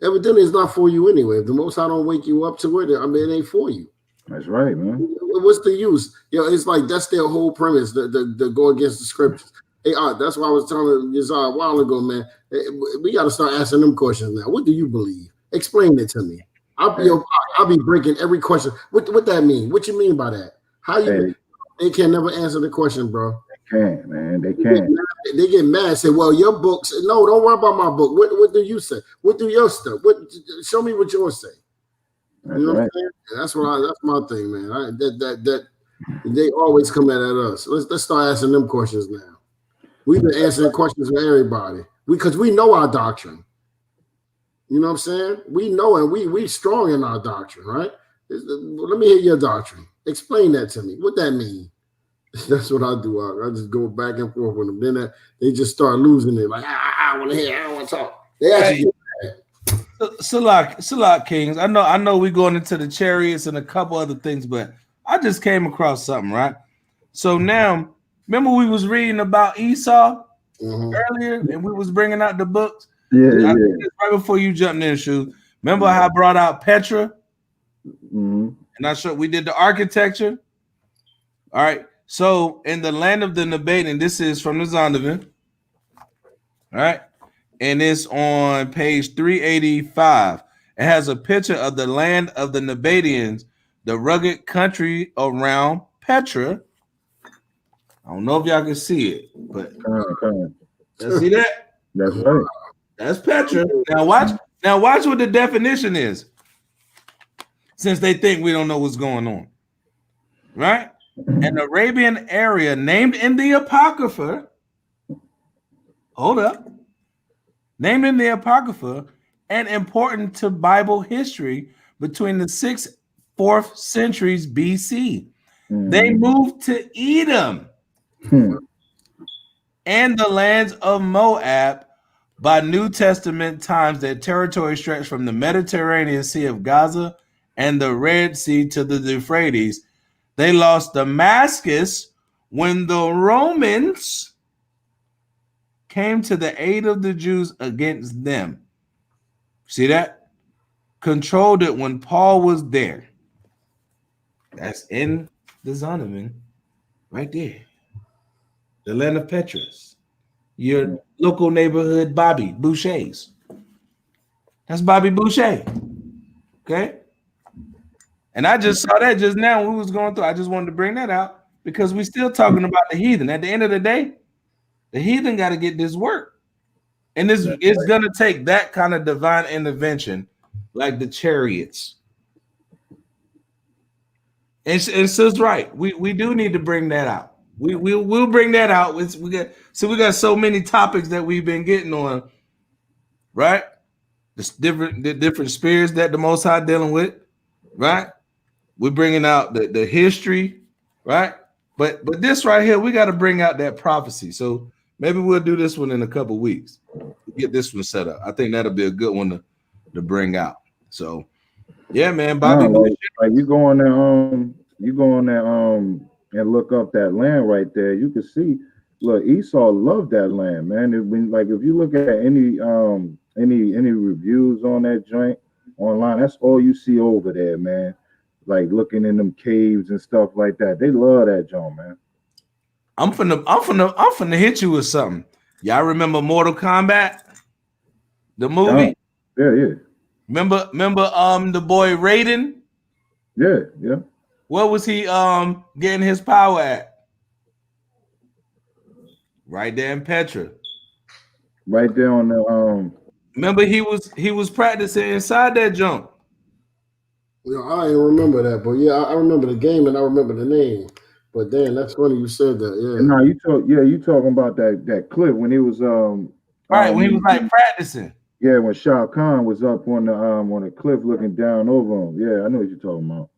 [SPEAKER 2] Evidently, it's not for you anyway. If the Most High don't wake you up to it, I mean, it ain't for you.
[SPEAKER 3] That's right, man.
[SPEAKER 2] What's the use? It's like that's their whole premise. The go against the scriptures. Hey, that's why I was telling you a while ago, man. We got to start asking them questions now. What do you believe? Explain it to me. I'll be breaking every question. What that mean? What you mean by that? How you? They can never answer the question, bro.
[SPEAKER 3] They can't, man. They can't.
[SPEAKER 2] They get mad. Say, well, your books. No, don't worry about my book. What do you say? What do your stuff? Show me what yours say.
[SPEAKER 3] That's
[SPEAKER 2] you know
[SPEAKER 3] right.
[SPEAKER 2] what I'm saying? That's my thing, man. That they always come at us. Let's start asking them questions now. We've been answering questions for everybody because we know our doctrine. You know what I'm saying? We know and we strong in our doctrine, right? Let me hear your doctrine. Explain that to me. What that mean? That's what I do. I just go back and forth with them. Then they just start losing it. Like, I want to hear. I don't want to talk. They actually
[SPEAKER 1] Salak Kings. I know we're going into the chariots and a couple other things, but I just came across something, right? So now, remember we was reading about Esau earlier, and we was bringing out the books.
[SPEAKER 3] Yeah.
[SPEAKER 1] Right before you jumped in, Shu. Remember how I brought out Petra? And I showed we did the architecture. All right. So in the land of the Nabatean, this is from the Zondervan. All right. And it's on page 385. It has a picture of the land of the Nabateans, the rugged country around Petra. I don't know if y'all can see it, but let's see that.
[SPEAKER 3] That's right.
[SPEAKER 1] That's Petra. Now watch what the definition is. Since they think we don't know what's going on. Right? An Arabian area named in the Apocrypha. Hold up. Named in the Apocrypha and important to Bible history between the 6th, 4th centuries BC. They moved to Edom and the lands of Moab by New Testament times. Their territory stretched from the Mediterranean Sea of Gaza and the Red Sea to the Euphrates. They lost Damascus when the Romans came to the aid of the Jews against them. See that? Controlled it when Paul was there. That's in the Zondervan right there. The land of Petrus. Your local neighborhood Bobby Boucher's. That's Bobby Boucher. Okay? And I just saw that just now when we was going through. I just wanted to bring that out because we're still talking about the heathen. At the end of the day, the heathen got to get this work. And it's going to take that kind of divine intervention like the chariots. And Sis right. We do need to bring that out. We'll bring that out. We got so many topics that we've been getting on, right? The different spirits that the Most High dealing with, right? We're bringing out the history, right? But this right here, we got to bring out that prophecy. So maybe we'll do this one in a couple weeks. Get this one set up. I think that'll be a good one to bring out. So yeah, man, Bobby.
[SPEAKER 3] Like you go on there, and look up that land right there. You can see, look, Esau loved that land, man. If you look at any reviews on that joint online, that's all you see over there, man. Like looking in them caves and stuff like that. They love that joint, man.
[SPEAKER 1] I'm finna hit you with something. Y'all remember Mortal Kombat, the movie?
[SPEAKER 3] Yeah.
[SPEAKER 1] Remember the boy Raiden?
[SPEAKER 3] Yeah.
[SPEAKER 1] Where was he getting his power at? Right there in Petra.
[SPEAKER 3] Right there on the
[SPEAKER 1] Remember he was practicing inside that jump.
[SPEAKER 2] I ain't remember that, but yeah, I remember the game and I remember the name. But damn, that's funny you said that. Yeah.
[SPEAKER 3] No, you talking about that clip when he was
[SPEAKER 1] Right, when he was like practicing.
[SPEAKER 3] Yeah, when Shah Khan was up on the cliff looking down over him. Yeah, I know what you're talking about.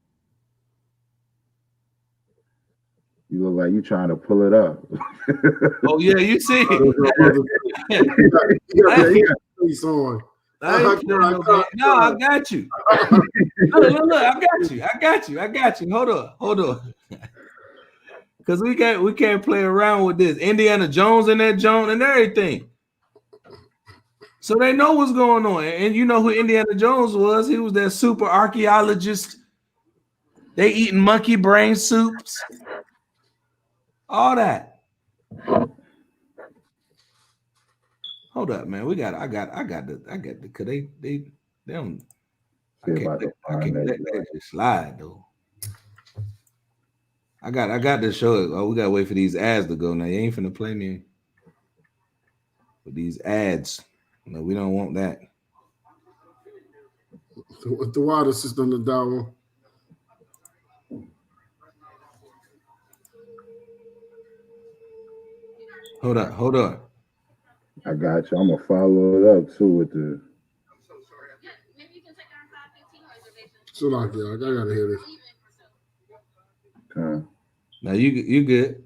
[SPEAKER 3] You look like you trying to pull it up.
[SPEAKER 1] Oh yeah, you see. No, I got you. Look, I got you. Hold on. Because we can't play around with this. Indiana Jones and that Jones and everything. So they know what's going on. And you know who Indiana Jones was? He was that super archaeologist. They eating monkey brain soups. All that. Hold up, man. I got the cause they don't I can't let that just slide though. I got to show it. Oh, we gotta wait for these ads to go now. You ain't finna play me with these ads. No, we don't want that.
[SPEAKER 2] The water system to down.
[SPEAKER 1] Hold on.
[SPEAKER 3] I got you. I'm gonna follow it up too with the.
[SPEAKER 2] So like, yeah, I gotta hear this.
[SPEAKER 1] Now you good.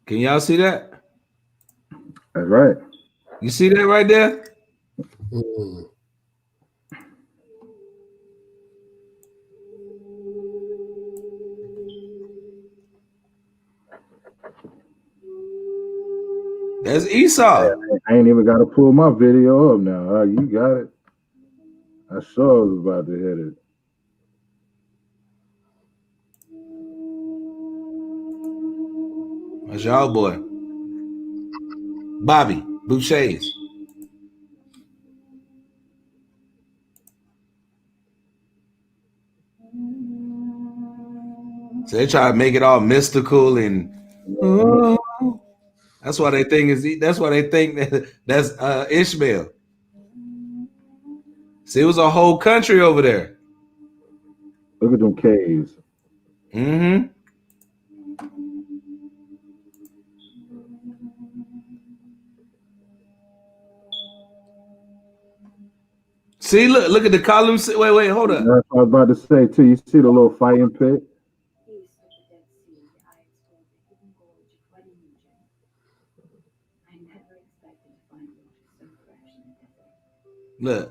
[SPEAKER 1] Can y'all see that?
[SPEAKER 3] That's right.
[SPEAKER 1] You see that right there?
[SPEAKER 2] Mm-hmm.
[SPEAKER 1] That's Esau.
[SPEAKER 3] I ain't even got to pull my video up now. You got it. I sure was about to hit it.
[SPEAKER 1] That's y'all boy. Bobby Boucher's. So they try to make it all mystical and that's why they think that's Ishmael. See, it was a whole country over there.
[SPEAKER 3] Look at them caves.
[SPEAKER 1] Mm-hmm. See, look at the columns. Wait, hold up.
[SPEAKER 3] That's what I was about to say too. You see the little fighting pit?
[SPEAKER 1] Look,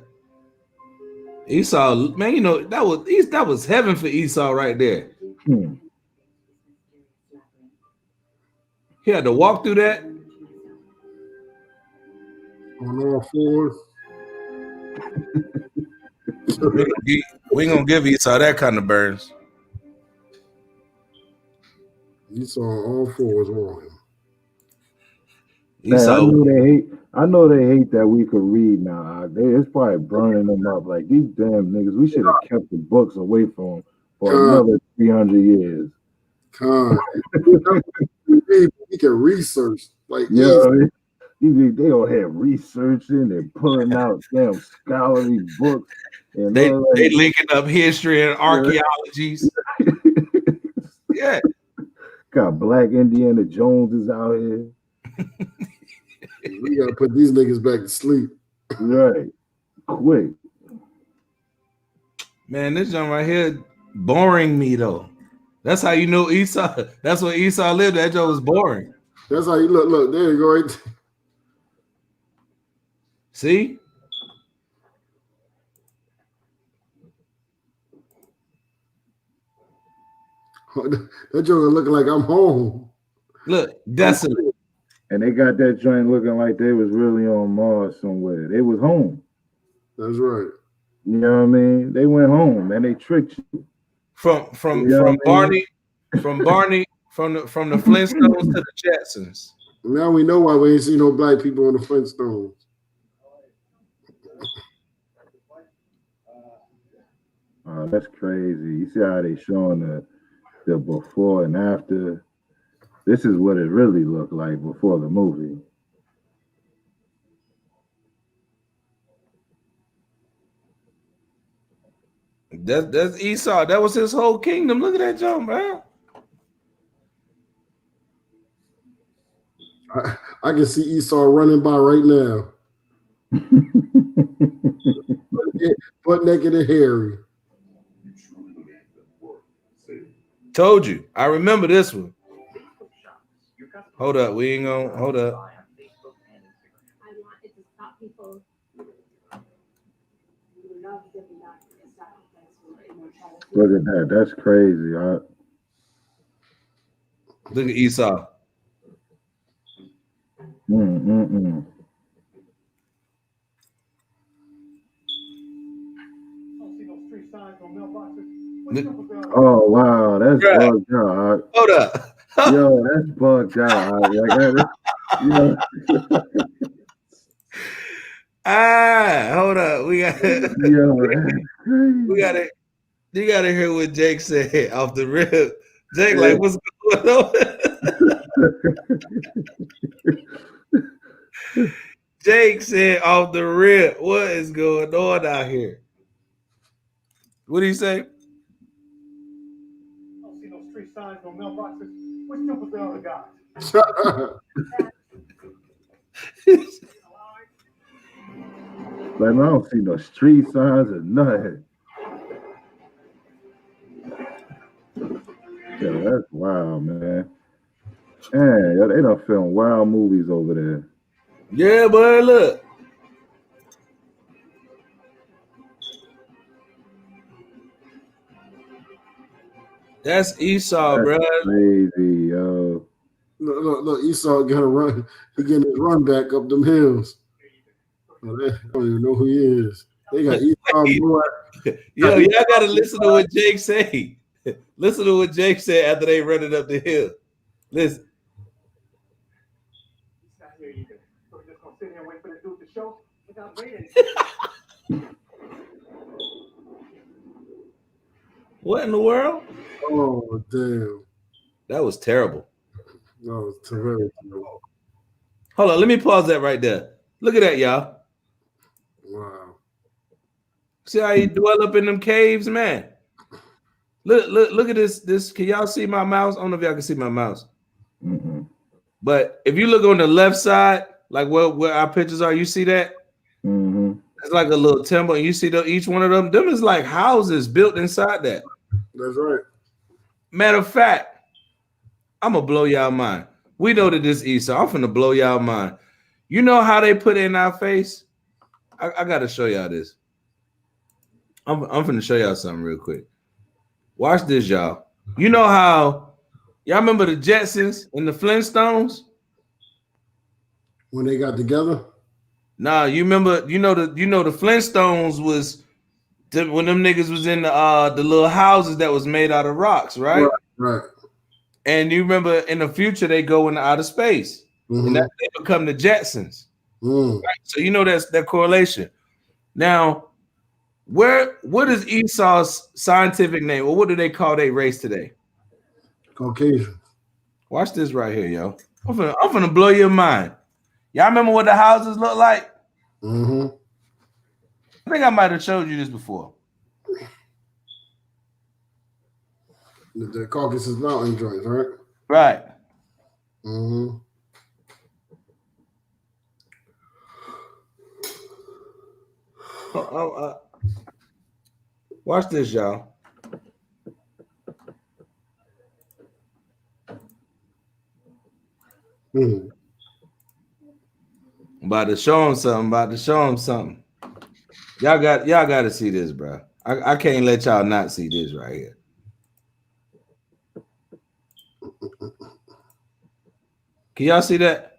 [SPEAKER 1] Esau, man, you know that was heaven for Esau right there. He had to walk through that
[SPEAKER 2] on all fours.
[SPEAKER 1] We ain't gonna give Esau that kind of burns.
[SPEAKER 2] Esau on all fours on him.
[SPEAKER 3] Man, I know they hate that we could read now. It's probably burning them up. Like these damn niggas, we should have kept the books away from them for another 300 years.
[SPEAKER 2] We can research like
[SPEAKER 3] they all have researching and pulling out damn scholarly books and
[SPEAKER 1] they linking up history and archaeologies. Yeah.
[SPEAKER 3] Got Black Indiana Jones is out here.
[SPEAKER 2] We gotta put these niggas back to sleep.
[SPEAKER 3] Right. Quick.
[SPEAKER 1] Man, this joint right here boring me though. That's how you know Esau. That's what Esau lived. That joint was boring.
[SPEAKER 2] That's how you look. There you go. Right.
[SPEAKER 1] See?
[SPEAKER 2] That joke looking like I'm home.
[SPEAKER 1] Look, desolate.
[SPEAKER 3] And they got that joint looking like they was really on Mars somewhere. They was home.
[SPEAKER 2] That's right.
[SPEAKER 3] You know what I mean? They went home and they tricked you.
[SPEAKER 1] From Barney, from the Flintstones to the Jetsons.
[SPEAKER 2] Now we know why we ain't see no black people in the Flintstones.
[SPEAKER 3] Oh, that's crazy. You see how they showing the before and after. This is what it really looked like before the movie.
[SPEAKER 1] That's Esau. That was his whole kingdom. Look at that jump, man.
[SPEAKER 2] I can see Esau running by right now. Butt naked and hairy.
[SPEAKER 1] Told you. I remember this one. Hold up. We ain't gonna hold up.
[SPEAKER 3] Look at that. That's crazy.
[SPEAKER 1] Look at Esau.
[SPEAKER 3] Oh wow, that's bugged out.
[SPEAKER 1] Hold up.
[SPEAKER 3] Yo, that's bugged out.
[SPEAKER 1] Hold up. We got it. You gotta hear what Jake said off the rip. Jake, like, what's going on? Jake said off the rip, what is going on out here? What did he say?
[SPEAKER 6] I don't see no street signs, no mailboxes. Which was the other guy?
[SPEAKER 3] Like, I don't see no street signs or nothing. Yeah, that's wild, man. Man, they done film wild movies over there.
[SPEAKER 1] Yeah, boy, look. That's Esau, bro.
[SPEAKER 3] Crazy, yo.
[SPEAKER 2] Look, Esau got to run. He getting his run back up them hills. I don't even know who he is. They got Esau.
[SPEAKER 1] Yo, y'all gotta listen to what Jake say. Listen to what Jake said after they run it up the hill. Listen.
[SPEAKER 6] He's not here either. So we're just gonna sit here and wait for the dude to show without waiting.
[SPEAKER 1] What in the world?
[SPEAKER 2] Oh, damn.
[SPEAKER 1] That was terrible.
[SPEAKER 2] That was terrible.
[SPEAKER 1] Hold on, let me pause that right there. Look at that, y'all.
[SPEAKER 2] Wow.
[SPEAKER 1] See how you dwell up in them caves, man. Look at this. Can y'all see my mouse? I don't know if y'all can see my mouse.
[SPEAKER 3] Mm-hmm.
[SPEAKER 1] But if you look on the left side, like where our pictures are, you see that?
[SPEAKER 3] Mm-hmm.
[SPEAKER 1] It's like a little temple, and you see each one of them. Them is like houses built inside that.
[SPEAKER 2] That's right.
[SPEAKER 1] Matter of fact, I'm gonna blow y'all mind. We know that this Esau. I'm finna blow y'all mind. You know how they put it in our face? I gotta show y'all this. I'm finna show y'all something real quick. Watch this, y'all. You know how y'all remember the Jetsons and the Flintstones?
[SPEAKER 2] When they got together?
[SPEAKER 1] Nah, you remember, you know the Flintstones was when them niggas was in the little houses that was made out of rocks, right?
[SPEAKER 2] Right.
[SPEAKER 1] And you remember in the future they go into outer space, and that they become the Jetsons. Right? So you know that's that correlation. Now, what is Esau's scientific name, or what do they call their race today?
[SPEAKER 2] Caucasian.
[SPEAKER 1] Watch this right here, yo. I'm finna blow your mind. Y'all remember what the houses look like?
[SPEAKER 2] Mm-hmm.
[SPEAKER 1] I think I might have showed you this before.
[SPEAKER 2] The Caucasus Mountain joints, right?
[SPEAKER 1] Right.
[SPEAKER 2] Mm-hmm.
[SPEAKER 1] Watch this, y'all.
[SPEAKER 2] Mm-hmm.
[SPEAKER 1] I'm about to show him something. Y'all got to see this, bro. I can't let y'all not see this right here. Can y'all see that?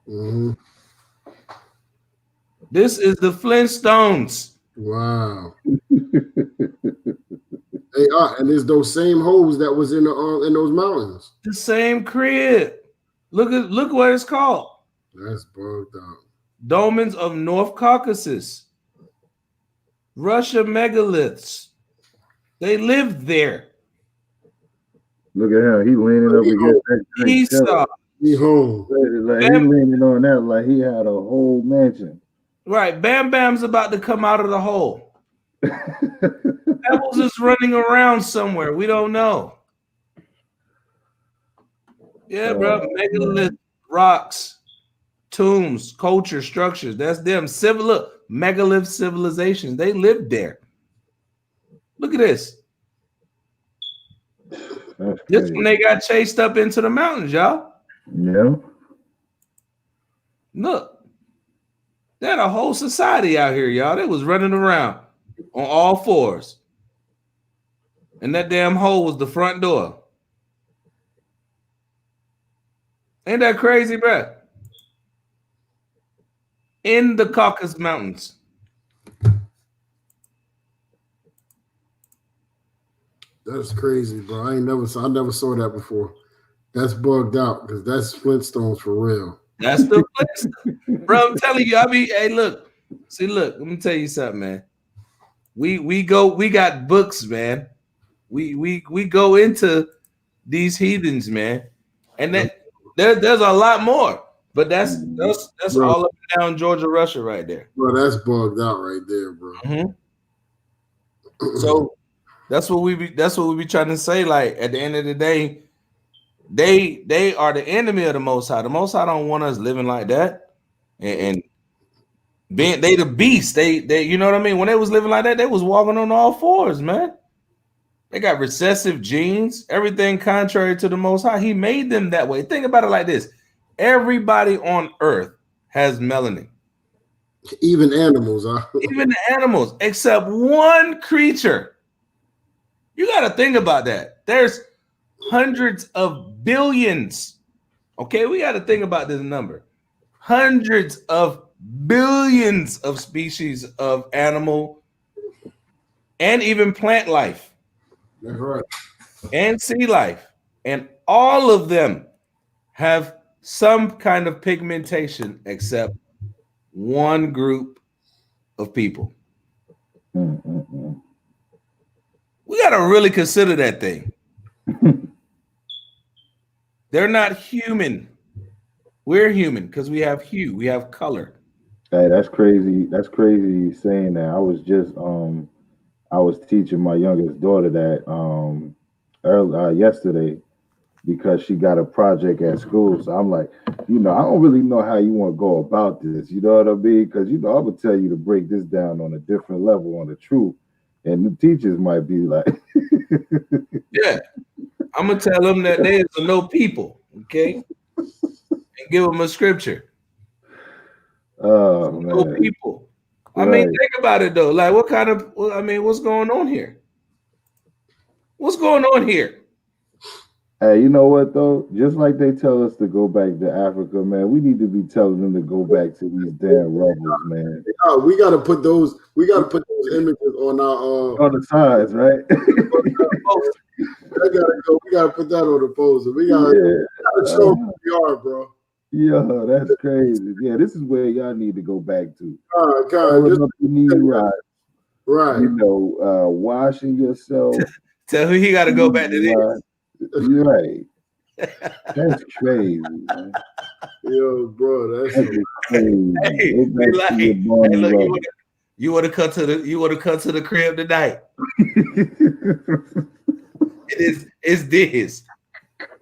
[SPEAKER 2] Mm-hmm.
[SPEAKER 1] This is the Flintstones.
[SPEAKER 2] Wow. Hey, and there's those same holes that was in those mountains.
[SPEAKER 1] The same crib. Look what it's called.
[SPEAKER 2] That's bugged out.
[SPEAKER 1] Dolmens of North Caucasus. Russia megaliths. They lived there.
[SPEAKER 3] Look at him. He leaning up against that drink.
[SPEAKER 1] Esau.
[SPEAKER 2] He home.
[SPEAKER 3] Like, he leaning on that like he had a whole mansion.
[SPEAKER 1] Right. Bam Bam's about to come out of the hole. Pebbles is running around somewhere. We don't know. Yeah, bro. Megalith, rocks, tombs, culture, structures. That's them. Megalith civilizations. They lived there. Look at this. This when they got chased up into the mountains, y'all.
[SPEAKER 3] Yeah.
[SPEAKER 1] Look. They had a whole society out here, y'all. They was running around on all fours. And that damn hole was the front door. Ain't that crazy, bro? In the Caucasus Mountains.
[SPEAKER 2] That's crazy, bro. I never saw that before. That's bugged out because that's Flintstones for real.
[SPEAKER 1] That's the Flintstones. Bro, I'm telling you, hey, look. See, look, let me tell you something, man. We got books, man. We go into these heathens, man. And that there's a lot more. But that's
[SPEAKER 2] bro,
[SPEAKER 1] all up and down Georgia, Russia right there.
[SPEAKER 2] Bro, that's bugged out right there, bro.
[SPEAKER 1] Mm-hmm. So that's what we be trying to say. Like at the end of the day, they are the enemy of the Most High. The Most High don't want us living like that. And being they the beast. They you know what I mean? When they was living like that, they was walking on all fours, man. They got recessive genes, everything contrary to the Most High. He made them that way. Think about it like this. Everybody on earth has melanin.
[SPEAKER 2] Even animals, huh?
[SPEAKER 1] Even the animals, except one creature. You got to think about that. There's hundreds of billions. Okay, we got to think about this number. Hundreds of billions of species of animal and even plant life.
[SPEAKER 2] That's right.
[SPEAKER 1] And sea life. And all of them have some kind of pigmentation except one group of people. We got to really consider that thing. They're not human. We're human because we have hue, we have color.
[SPEAKER 3] Hey, that's crazy. That's crazy saying that. I was just I was teaching my youngest daughter that yesterday because she got a project at school. So I'm like, I don't really know how you want to go about this. You know what I mean? Because I would tell you to break this down on a different level on the truth. And the teachers might be like,
[SPEAKER 1] yeah, I'm gonna tell them that there's no people, okay? And give them a scripture.
[SPEAKER 3] Oh,
[SPEAKER 1] no
[SPEAKER 3] man.
[SPEAKER 1] People.
[SPEAKER 3] Right.
[SPEAKER 1] I mean, think about it though. Like, what's going on here? What's going on here?
[SPEAKER 3] Hey, you know what though? Just like they tell us to go back to Africa, man, we need to be telling them to go back to these damn rebels, man.
[SPEAKER 2] Yeah, we gotta put those images on
[SPEAKER 3] on the sides, right?
[SPEAKER 2] We gotta put that on the poster. We gotta show them who we are, bro.
[SPEAKER 3] Yeah, that's crazy. Yeah, this is where y'all need to go back to. Right. Washing yourself.
[SPEAKER 1] Tell who he got to go back to this.
[SPEAKER 3] You're right. That's crazy, man.
[SPEAKER 2] Yo, bro, that's
[SPEAKER 3] crazy.
[SPEAKER 1] Hey, look, you want to cut to the crib tonight. It's this.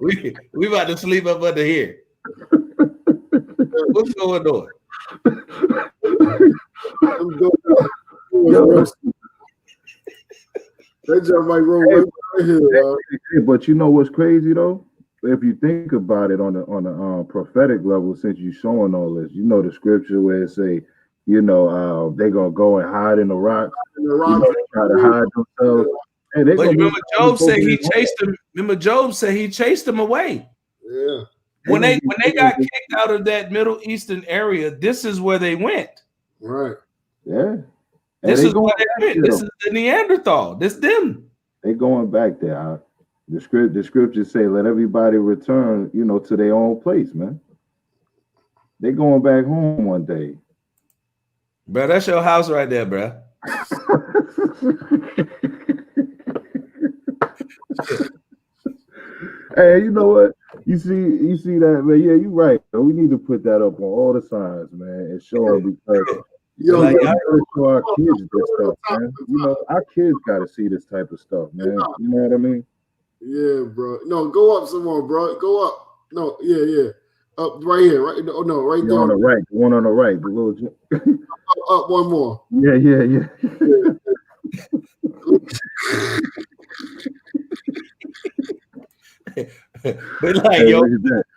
[SPEAKER 1] We about to sleep up under here. What's going on?
[SPEAKER 2] That jump might roll right here,
[SPEAKER 3] but you know what's crazy though? If you think about it on a prophetic level, since you're showing all this, the scripture where it say, they're gonna go and hide in the rocks, try to hide themselves. Hey,
[SPEAKER 1] but remember, Job said he chased them. Remember, Job said he chased them away.
[SPEAKER 2] Yeah.
[SPEAKER 1] when they got kicked out of that Middle Eastern area, this is where they went.
[SPEAKER 2] Right.
[SPEAKER 3] Yeah.
[SPEAKER 1] This is where they went. This is the Neanderthal. This them.
[SPEAKER 3] They going back there. The scriptures say, "Let everybody return, to their own place, man." They going back home one day.
[SPEAKER 1] Bro, that's your house right there, bro.
[SPEAKER 3] Hey, you know what? You see that, man? Yeah, you're right. We need to put that up on all the signs, man, and show them because
[SPEAKER 1] Like,
[SPEAKER 3] show our kids this stuff, man. Our kids got to see this type of stuff, man. You know what I mean?
[SPEAKER 2] Yeah, bro. No, go up some more, bro. Go up. No, yeah. Up right here, right? No, right there
[SPEAKER 3] on the right. The one on the right. The little
[SPEAKER 2] up one more.
[SPEAKER 3] Yeah.
[SPEAKER 1] But like, yo, he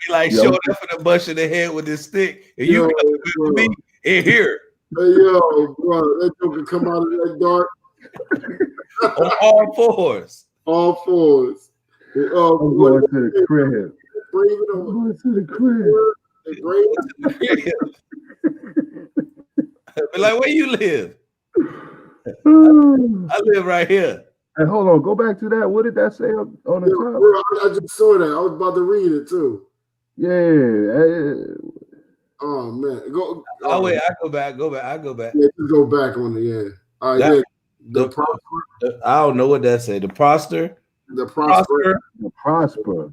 [SPEAKER 1] like showing up in the bush of the head with his stick, and you come with me in here.
[SPEAKER 2] Hey, yo, bro, that joker come out of that dark.
[SPEAKER 1] On all fours.
[SPEAKER 2] All fours.
[SPEAKER 3] I'm going to the crib.
[SPEAKER 2] I'm
[SPEAKER 3] going to the crib.
[SPEAKER 1] But like, where you live? I live right here.
[SPEAKER 3] Hey, hold on. Go back to that. What did that say up on the top?
[SPEAKER 2] Bro, I just saw that. I was about to read it too.
[SPEAKER 3] Yeah.
[SPEAKER 2] Oh man. Go.
[SPEAKER 1] Oh wait, I go back.
[SPEAKER 2] Yeah, just go back on it. Yeah. All right.
[SPEAKER 1] I don't know what that say. The prosper.
[SPEAKER 2] The prosper.
[SPEAKER 3] The prosper.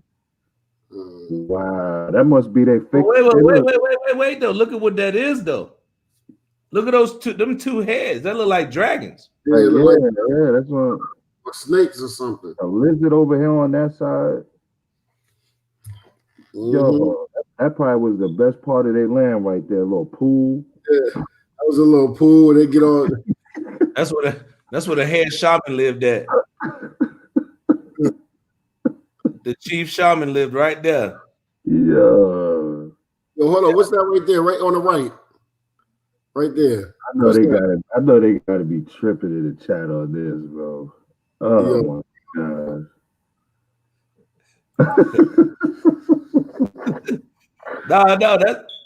[SPEAKER 3] Wow, that must be their fix.
[SPEAKER 1] Wait though. Look at what that is though. Look at them two heads. That look like dragons.
[SPEAKER 2] Yeah,
[SPEAKER 3] yeah, that's what.
[SPEAKER 2] Snakes or something.
[SPEAKER 3] A lizard over here on that side. Mm-hmm. Yo, that probably was the best part of their land right there. A little pool.
[SPEAKER 2] Yeah, that was a little pool. They get on.
[SPEAKER 1] That's where the head shaman lived at. The chief shaman lived right there.
[SPEAKER 3] Yeah.
[SPEAKER 2] Yo, hold on. What's that right there? Right on the right. Right there.
[SPEAKER 3] I know they gotta be tripping in the chat on this, bro. Oh my
[SPEAKER 1] god. No,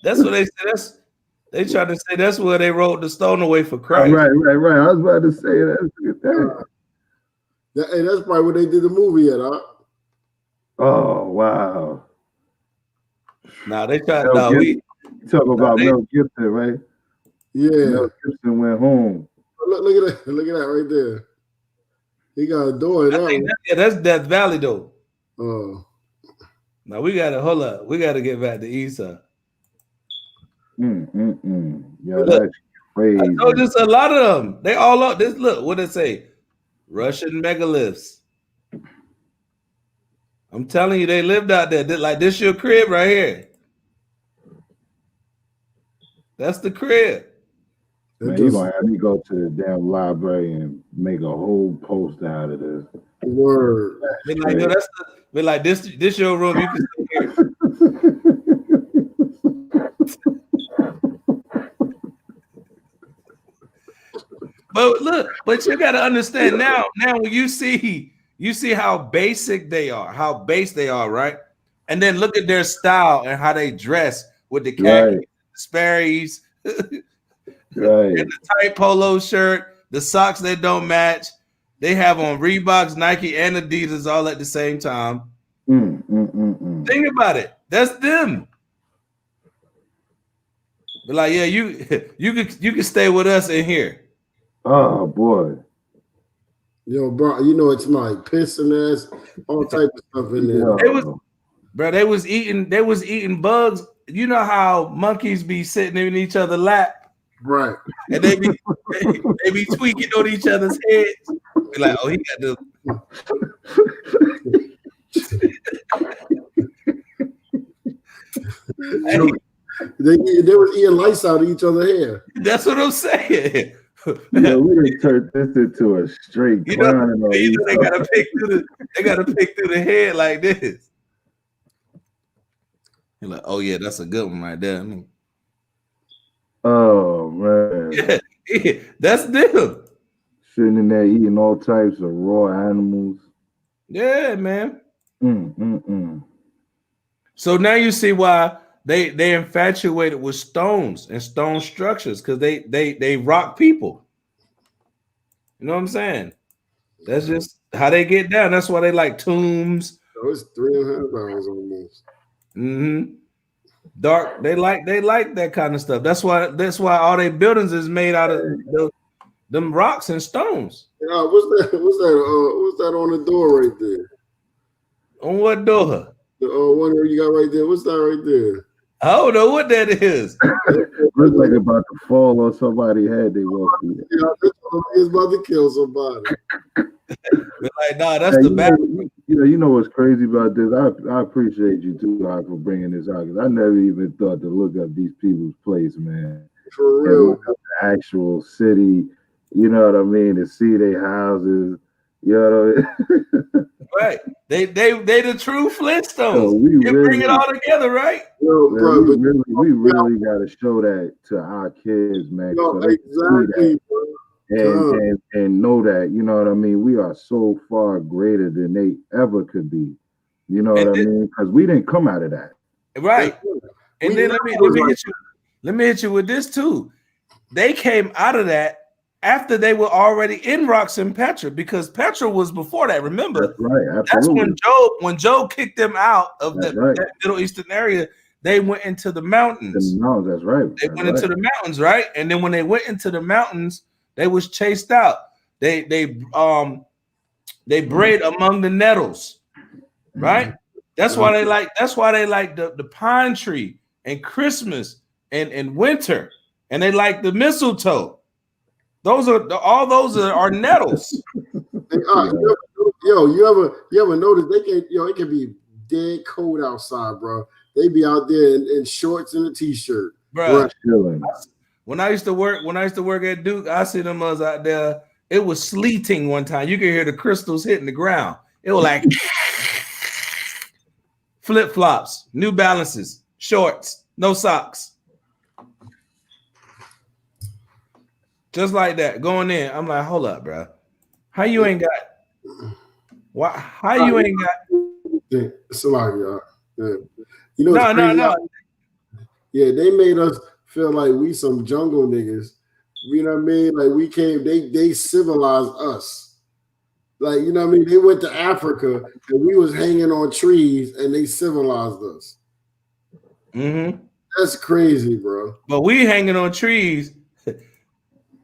[SPEAKER 1] that's what they said. They tried to say that's where they rolled the stone away for Christ.
[SPEAKER 3] Right. I was about to say that.
[SPEAKER 2] Hey, that's probably where they did the movie at, huh?
[SPEAKER 3] Oh wow.
[SPEAKER 1] Nah, they tried. No, we
[SPEAKER 3] talk about Mel Gibson, right?
[SPEAKER 2] Yeah.
[SPEAKER 3] Mel Gibson went home.
[SPEAKER 2] Look at that! Look at that right there. He got a door in that.
[SPEAKER 1] That's Death Valley though.
[SPEAKER 2] Oh.
[SPEAKER 1] Now we gotta hold up. We gotta get back to Esau.
[SPEAKER 3] Yeah, that's crazy.
[SPEAKER 1] I told you a lot of them. They all up. This look what it say. Russian megaliths. I'm telling you, they lived out there. Like this your crib right here. That's the crib.
[SPEAKER 3] Man, you gonna have me go to the damn library and make a whole poster out of this.
[SPEAKER 2] Word.
[SPEAKER 1] Be like, no, be like this your room. You can stay here. But look, but you gotta understand now when you see how basic they are, how base they are, right? And then look at their style and how they dress with the khaki, the Sperry's,
[SPEAKER 3] right,
[SPEAKER 1] and the tight polo shirt, the socks that don't match. They have on Reeboks, Nike, and Adidas all at the same time. Think about it. That's them. But like, yeah, you can stay with us in here.
[SPEAKER 3] Oh boy.
[SPEAKER 2] Yo, bro, you know it's like piss and ass, all type of stuff in there.
[SPEAKER 1] They was eating bugs. You know how monkeys be sitting in each other's lap,
[SPEAKER 2] right?
[SPEAKER 1] And they be tweaking on each other's heads. Be like, oh, he got the.
[SPEAKER 2] They was eating lice out of each other's hair.
[SPEAKER 1] That's what I'm saying.
[SPEAKER 3] Yeah, we done turned this into a straight clown.
[SPEAKER 1] They gotta pick through the head like this. You're like, oh yeah, that's a good one right there.
[SPEAKER 3] Oh man,
[SPEAKER 1] yeah, that's them.
[SPEAKER 3] Sitting in there eating all types of raw animals.
[SPEAKER 1] Yeah, man. So now you see why they infatuated with stones and stone structures, because they rock people. You know what I'm saying? That's just how they get down. That's why they like tombs.
[SPEAKER 2] So it's 3.5 hours almost.
[SPEAKER 1] Mm-hmm. Dark. They like that kind of stuff. That's why all their buildings is made out of them rocks and stones.
[SPEAKER 2] Yeah, what's that on the door right there?
[SPEAKER 1] On what door?
[SPEAKER 2] The one you got right there. What's that right there?
[SPEAKER 1] I don't know what that is.
[SPEAKER 3] Looks like about to fall on somebody's head. They walk through.
[SPEAKER 2] Yeah, it's about to kill somebody.
[SPEAKER 1] Like, nah, that's the back.
[SPEAKER 3] You know what's crazy about this? I appreciate you too, God, for bringing this out, because I never even thought to look up these people's place, man.
[SPEAKER 2] For
[SPEAKER 3] And
[SPEAKER 2] real.
[SPEAKER 3] look up the actual city. You know what I mean? To see their houses. You know what I mean?
[SPEAKER 1] Right. They the true Flintstones.
[SPEAKER 3] So
[SPEAKER 1] you bring it all together, right?
[SPEAKER 2] Yo, bro,
[SPEAKER 3] we really got to show that to our kids, man.
[SPEAKER 2] Yo,
[SPEAKER 3] so they
[SPEAKER 2] exactly, bro.
[SPEAKER 3] And know that, you know what I mean? We are so far greater than they ever could be. You know what I mean? Because we didn't come out of that.
[SPEAKER 1] Right. And then let me hit you with this too. They came out of that after they were already in rocks and Petra, because Petra was before that. Remember,
[SPEAKER 3] that's right. Absolutely.
[SPEAKER 1] That's when Job kicked them out of that Middle Eastern area. They went into the mountains.
[SPEAKER 3] No, that's right.
[SPEAKER 1] They went into the mountains, right? And then when they went into the mountains, they was chased out. They bred among the nettles, right? That's why they like the pine tree and Christmas and winter, and they like the mistletoe. Those are nettles.
[SPEAKER 2] Yo, you ever notice it can be dead cold outside, bro. They be out there in shorts and a t-shirt,
[SPEAKER 1] bro. When I used to work at Duke, I see them us out there. It was sleeting one time. You could hear the crystals hitting the ground. It was like flip-flops, New Balances, shorts, no socks. Just like that, going in. I'm like, hold up, bro. How you ain't got? Why? How you ain't got?
[SPEAKER 2] It's a lot, y'all. Yeah. You know,
[SPEAKER 1] no.
[SPEAKER 2] Yeah, they made us feel like we some jungle niggas. You know what I mean? Like we came, they civilized us. Like, you know what I mean? They went to Africa and we was hanging on trees and they civilized us.
[SPEAKER 1] Mm-hmm.
[SPEAKER 2] That's crazy, bro.
[SPEAKER 1] But we hanging on trees.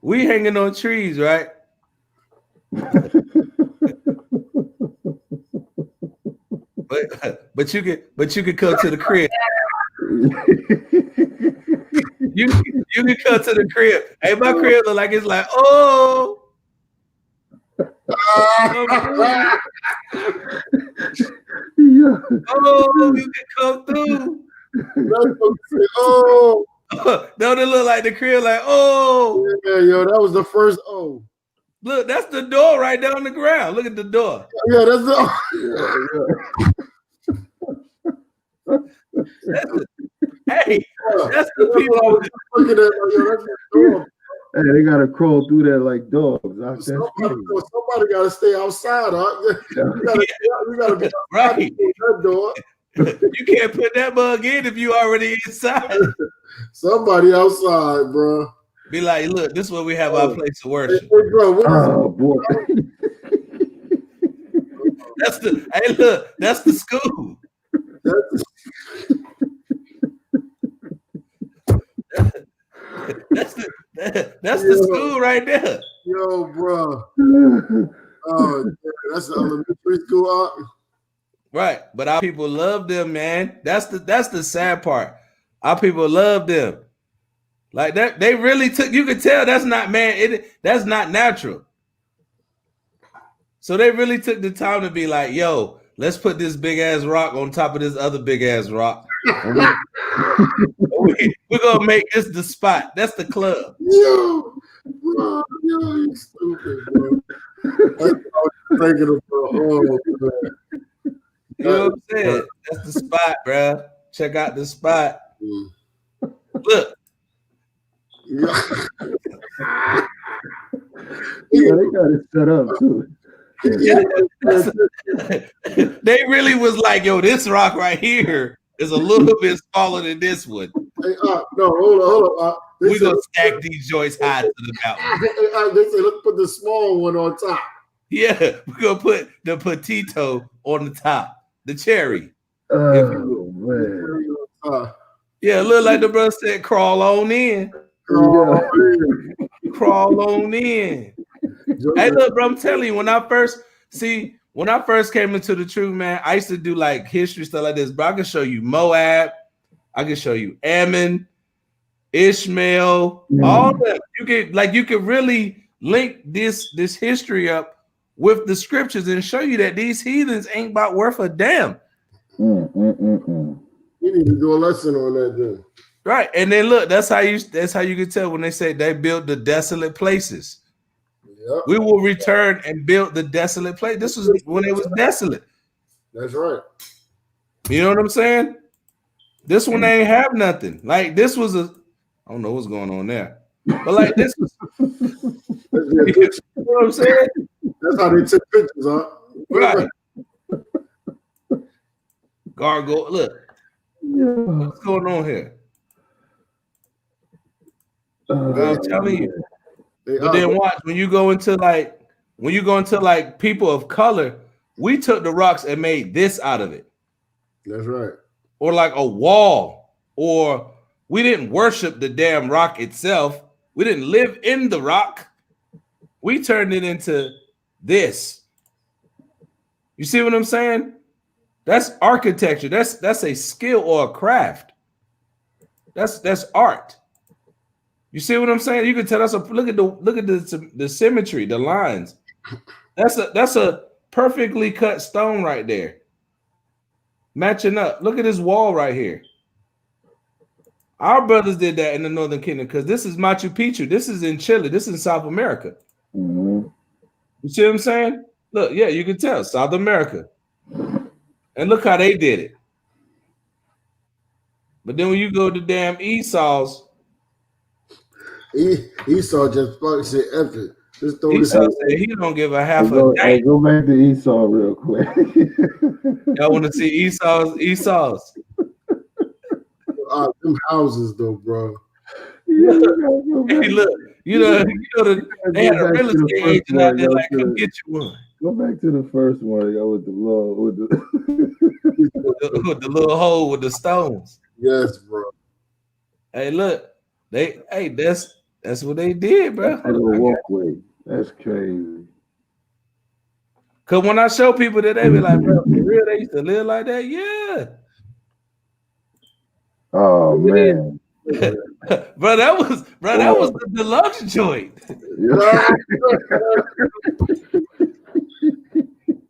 [SPEAKER 1] We hanging on trees, right? but you could come to the crib. you can come to the crib. Hey, my crib look like it's like, oh. Oh, you can come through.
[SPEAKER 2] Oh.
[SPEAKER 1] No, they look like the crib, like, oh.
[SPEAKER 2] Yeah, yo, that was the first oh.
[SPEAKER 1] Look, that's the door right down on the ground. Look at the door.
[SPEAKER 2] Yeah, that's
[SPEAKER 1] the hey, that's the people.
[SPEAKER 3] Hey, they gotta crawl through there like dogs.
[SPEAKER 2] Somebody gotta stay outside, huh? You gotta be
[SPEAKER 1] right.
[SPEAKER 2] That door.
[SPEAKER 1] You can't put that bug in if you already inside.
[SPEAKER 2] Somebody outside, bro.
[SPEAKER 1] Be like, look, this is where we have our place of worship.
[SPEAKER 2] Hey, bro,
[SPEAKER 3] boy.
[SPEAKER 1] That's the school. That's the school right there.
[SPEAKER 2] Yo, bro. Oh, that's the elementary school.
[SPEAKER 1] Right, but our people love them, man. That's the sad part. Our people love them. Like that, they really took. You could tell that's not that's not natural. So they really took the time to be like, "Yo, let's put this big ass rock on top of this other big ass rock. We're gonna make this the spot. That's the club."
[SPEAKER 2] Yo, bro, you stupid, bro. I was thinking about,
[SPEAKER 1] you know what I'm saying? That's the spot, bro. Check out the spot. Look.
[SPEAKER 3] Yeah, they got it set up too.
[SPEAKER 1] Yeah, they really was like, yo, this rock right here is a little bit smaller than this one.
[SPEAKER 2] Hey, no, hold on.
[SPEAKER 1] We're going to stack these joints high to the mountain.
[SPEAKER 2] They say, let's put the small one on top.
[SPEAKER 1] Yeah, we're going to put the Pt2 on the top, the cherry.
[SPEAKER 3] Oh, man.
[SPEAKER 1] Yeah, look like the brother said, crawl on in. Crawl on in. Hey, look, bro, I'm telling you, when I first came into the truth, man, I used to do like history stuff like this, but I can show you Moab, I can show you Ammon, Ishmael, all that. You can really link this history up with the scriptures and show you that these heathens ain't about worth a damn.
[SPEAKER 2] You need to do a lesson on that then.
[SPEAKER 1] Right. And then look, that's how you can tell when they say they built the desolate places.
[SPEAKER 2] Yep.
[SPEAKER 1] We will return and build the desolate place. This was when it was desolate.
[SPEAKER 2] That's right.
[SPEAKER 1] You know what I'm saying? This one ain't have nothing. Like this was I don't know what's going on there. But like this was you know what I'm saying?
[SPEAKER 2] That's how they took pictures, huh?
[SPEAKER 1] Right. Gargoyle, look. What's going on here? I'm telling you. But then watch when you go into like people of color, we took the rocks and made this out of it.
[SPEAKER 2] That's right.
[SPEAKER 1] Or like a wall, or we didn't worship the damn rock itself. We didn't live in the rock. We turned it into this. You see what I'm saying? That's architecture. That's a skill or a craft. That's art. You see what I'm saying? You can tell us. Look at the symmetry, the lines. That's a perfectly cut stone right there, matching up. Look at this wall right here. Our brothers did that in the Northern Kingdom because this is Machu Picchu. This is in Chile. This is in South America. You see what I'm saying? Look, yeah, you can tell South America. And look how they did it. But then when you go to damn Esau's,
[SPEAKER 2] Esau just fucking said F it. Just throw
[SPEAKER 1] Esau
[SPEAKER 2] this
[SPEAKER 1] said he don't give a half a
[SPEAKER 3] Go
[SPEAKER 1] damn.
[SPEAKER 3] back to Esau real quick.
[SPEAKER 1] Y'all want to see Esau's?
[SPEAKER 2] Them houses though, bro.
[SPEAKER 1] Hey, look, they had a real estate agent out there like, come get you one.
[SPEAKER 3] Go back to the first one, yo, with the
[SPEAKER 1] with the little hole with the stones.
[SPEAKER 2] Yes, bro.
[SPEAKER 1] Hey, look, that's what they did, bro.
[SPEAKER 3] That's a walkway. That's crazy.
[SPEAKER 1] Cause when I show people that, they be like, bro, for real, they used to live like that, yeah.
[SPEAKER 3] Oh man.
[SPEAKER 1] bro, that was the deluxe joint.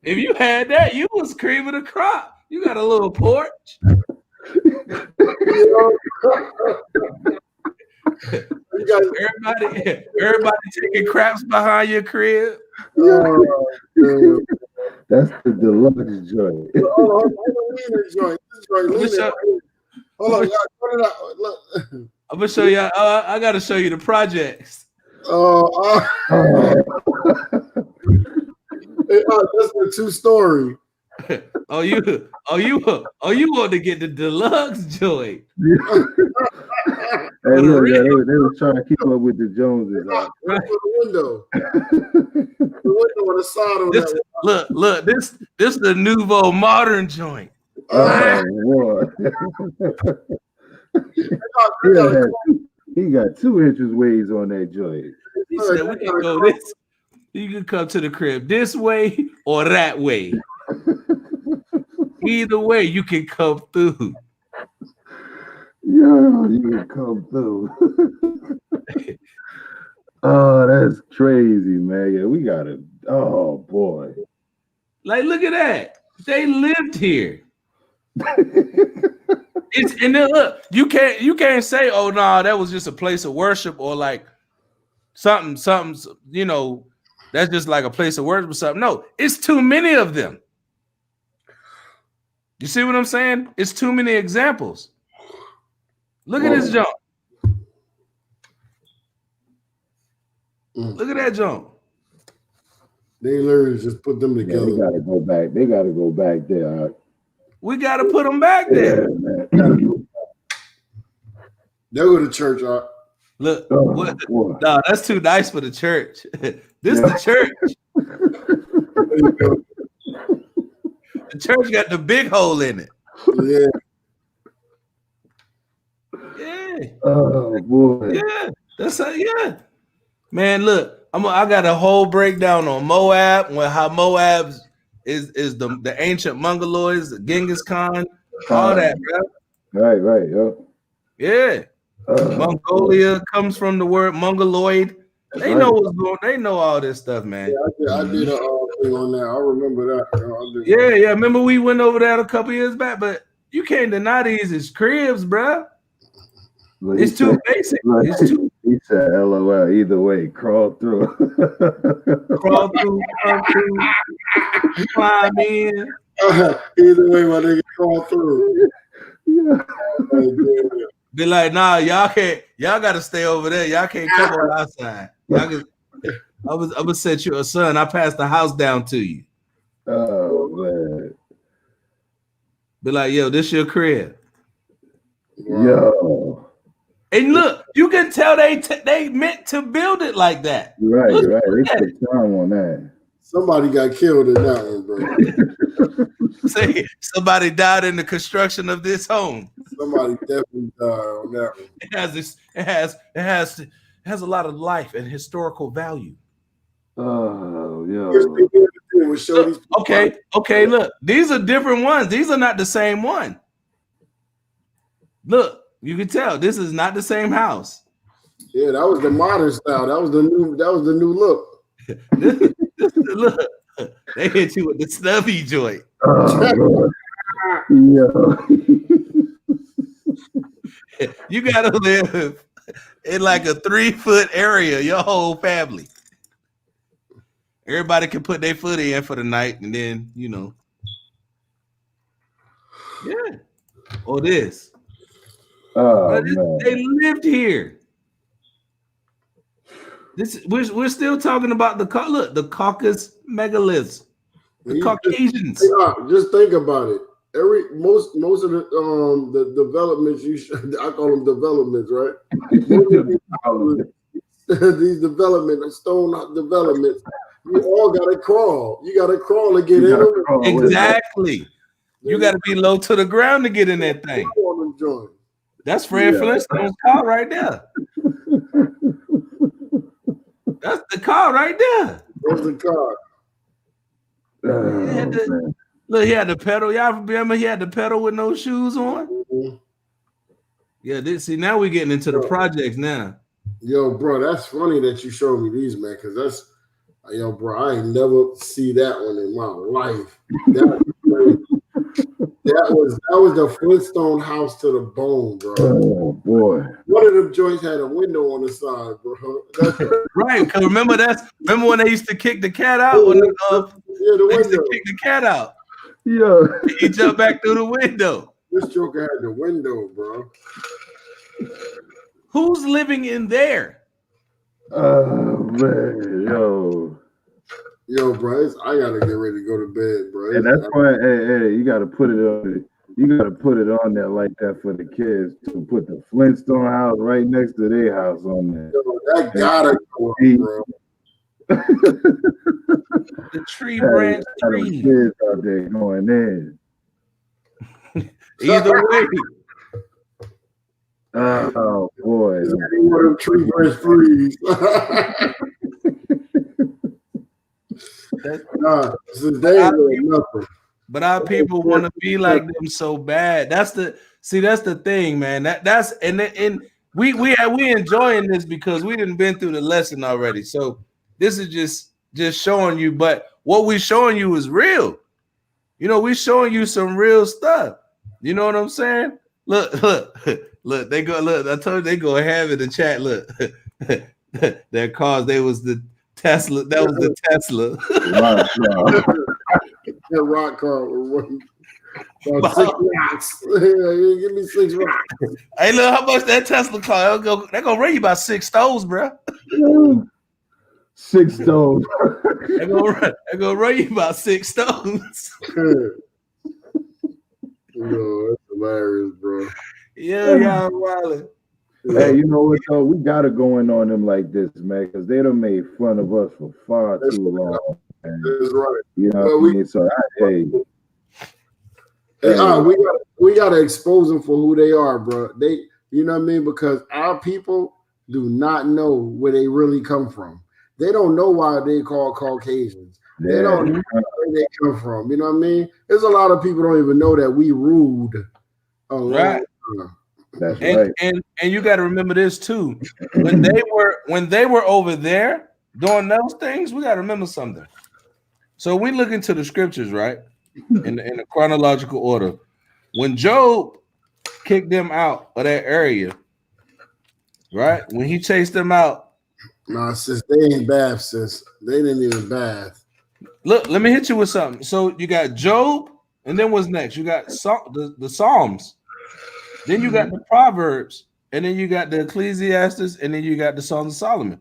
[SPEAKER 1] If you had that, you was cream of the crop. You got a little porch. Everybody taking craps behind your crib.
[SPEAKER 3] That's the deluxe joint.
[SPEAKER 2] Hold on, y'all. Put it out. Look.
[SPEAKER 1] I'm gonna show you. I gotta show you the projects.
[SPEAKER 2] That's a 2-story.
[SPEAKER 1] you want to get the deluxe joint?
[SPEAKER 3] Hey, look, they were trying to keep up with the Joneses.
[SPEAKER 2] Right. The window. The window on the side of that.
[SPEAKER 1] Look, this is the nouveau modern joint.
[SPEAKER 3] Oh, he got 2 inches ways on that joint.
[SPEAKER 1] He said we can go this. You can come to the crib this way or that way. Either way, you can come through.
[SPEAKER 3] Yeah, you can come through. Oh, that's crazy, man. Yeah, we got it. Oh boy.
[SPEAKER 1] Like, look at that. They lived here. And then look, you can't say, oh no, that was just a place of worship or like something, that's just like a place of worship or something. No, it's too many of them. You see what I'm saying? It's too many examples. Look at this jump. Look at that jump.
[SPEAKER 2] They literally just put them together.
[SPEAKER 3] Yeah, they gotta go back. They gotta go back there.
[SPEAKER 1] We got to put them back there.
[SPEAKER 2] They go to church,
[SPEAKER 1] Look, no, that's too nice for the church. This the church. The church got the big hole in it.
[SPEAKER 2] Yeah.
[SPEAKER 1] Yeah.
[SPEAKER 3] Oh boy.
[SPEAKER 1] Yeah. That's yeah. Man, look, I got a whole breakdown on Moab, how Moab is the ancient Mongoloids, the Genghis Khan, all that, bro.
[SPEAKER 3] Right, yep.
[SPEAKER 1] Yeah. Mongolia comes from the word Mongoloid. They know what's going on. They know all this stuff, man.
[SPEAKER 2] Yeah, I did a thing on that. I remember that.
[SPEAKER 1] Yeah. Remember we went over that a couple years back, but you can't deny these as cribs, bro. It's too basic. It's too.
[SPEAKER 3] He said, "LOL." Either way, crawl through.
[SPEAKER 1] Crawl through. You climb in.
[SPEAKER 2] Either way, my nigga, crawl through.
[SPEAKER 3] Yeah.
[SPEAKER 1] Be like, nah, y'all got to stay over there. Y'all can't come on outside. I'm gonna set you a son. I passed the house down to you.
[SPEAKER 3] Oh man.
[SPEAKER 1] Be like, yo, this your crib.
[SPEAKER 3] Yo.
[SPEAKER 1] And look, you can tell they meant to build it like that.
[SPEAKER 3] Right. They took time on that.
[SPEAKER 2] Somebody got killed in that one, bro.
[SPEAKER 1] Say somebody died in the construction of this home.
[SPEAKER 2] Somebody definitely died on that one.
[SPEAKER 1] It has a lot of life and historical value.
[SPEAKER 3] Oh, yo.
[SPEAKER 1] Okay, look, these are different ones. These are not the same one. Look, you can tell this is not the same house.
[SPEAKER 2] Yeah, that was the modern style. That was the new look.
[SPEAKER 1] Look, they hit you with the snubby joint. You gotta live in like a 3-foot area, your whole family. Everybody can put their foot in for the night, and then yeah. Or this. They lived here. We're still talking about the Caucasus megaliths, the Caucasians.
[SPEAKER 2] Just think about it. Most of the developments I call them developments, right? These development, stone developments, you all gotta crawl. You gotta crawl to get in them.
[SPEAKER 1] Exactly. You gotta be low to the ground to get in that thing. That's Fred Flintstone's car right there. That's the car right there.
[SPEAKER 2] That's the car.
[SPEAKER 1] Look, he had the pedal. Y'all remember he had the pedal with no shoes on? Mm-hmm. Yeah, see, now we're getting into the projects now.
[SPEAKER 2] Yo, bro, that's funny that you showed me these, man, because that's, yo, bro, I ain't never see that one in my life. That was the Flintstone house to the bone, bro.
[SPEAKER 3] Oh boy!
[SPEAKER 2] One of them joints had a window on the side, bro.
[SPEAKER 1] Right? Because remember when they used to kick the cat out? When
[SPEAKER 2] the window.
[SPEAKER 1] Used to kick the cat out.
[SPEAKER 3] Yeah,
[SPEAKER 1] he jumped back through the window.
[SPEAKER 2] This joker had the window, bro.
[SPEAKER 1] Who's living in there?
[SPEAKER 3] Oh man,
[SPEAKER 2] Yo, bro, I gotta get ready to go to bed, bro.
[SPEAKER 3] And that's why, hey, you gotta put it on. You gotta put it on there like that for the kids to put the Flintstone house right next to their house on there.
[SPEAKER 2] Yo, that gotta go, bro.
[SPEAKER 1] The tree branch tree.
[SPEAKER 3] Kids out there going in.
[SPEAKER 1] Either way.
[SPEAKER 3] Oh boy!
[SPEAKER 2] One of them tree branch trees.
[SPEAKER 1] But our people want to be like them so bad. That's the thing, man. That's we enjoying this because we didn't been through the lesson already. So this is just showing you. But what we showing you is real. We showing you some real stuff. You know what I'm saying? Look. They go. Look, I told you they go have it in the chat. Look, that cause they was the Tesla. That was the Tesla.
[SPEAKER 2] That rock car was 6 rocks. Give me 6 rocks.
[SPEAKER 1] Hey, look how much that Tesla car. They're gonna run you about 6 stones, bro.
[SPEAKER 3] 6 stones.
[SPEAKER 1] They're gonna run you about 6 stones.
[SPEAKER 2] hilarious, bro.
[SPEAKER 1] Yeah, y'all wildin'.
[SPEAKER 3] Hey, you know what though? We gotta go in on them like this, man, because they done made fun of us for far too long. Man.
[SPEAKER 2] That's right.
[SPEAKER 3] You know
[SPEAKER 2] Well,
[SPEAKER 3] what I mean? So
[SPEAKER 2] we gotta expose them for who they are, bro. They, you know what I mean? Because our people do not know where they really come from. They don't know why they call Caucasians. They don't know where they come from. You know what I mean? There's a lot of people don't even know that we ruled a long time.
[SPEAKER 3] That's right.
[SPEAKER 1] And you got to remember this too. When they were over there doing those things, we got to remember something. So we look into the scriptures, right? In the chronological order. When Job kicked them out of that area, right? When he chased them out.
[SPEAKER 2] Nah, sis, they ain't bath, sis. They didn't even bath.
[SPEAKER 1] Look, let me hit you with something. So you got Job, and then what's next? You got the Psalms. Then you got the Proverbs, and then you got the Ecclesiastes, and then you got the Songs of Solomon.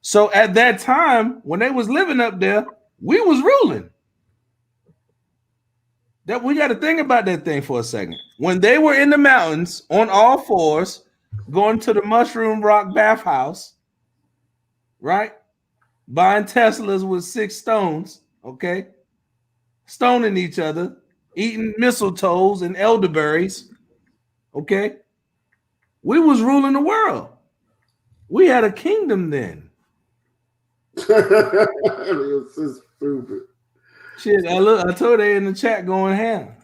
[SPEAKER 1] So at that time, when they was living up there, we was ruling. That we got to think about that thing for a second. When they were in the mountains on all fours, going to the Mushroom Rock bathhouse, right? Buying Teslas with 6 stones, okay? Stoning each other, eating mistletoes and elderberries. Okay, we was ruling the world. We had a kingdom then.
[SPEAKER 2] It's so stupid.
[SPEAKER 1] Shit, I told they in the chat going ham.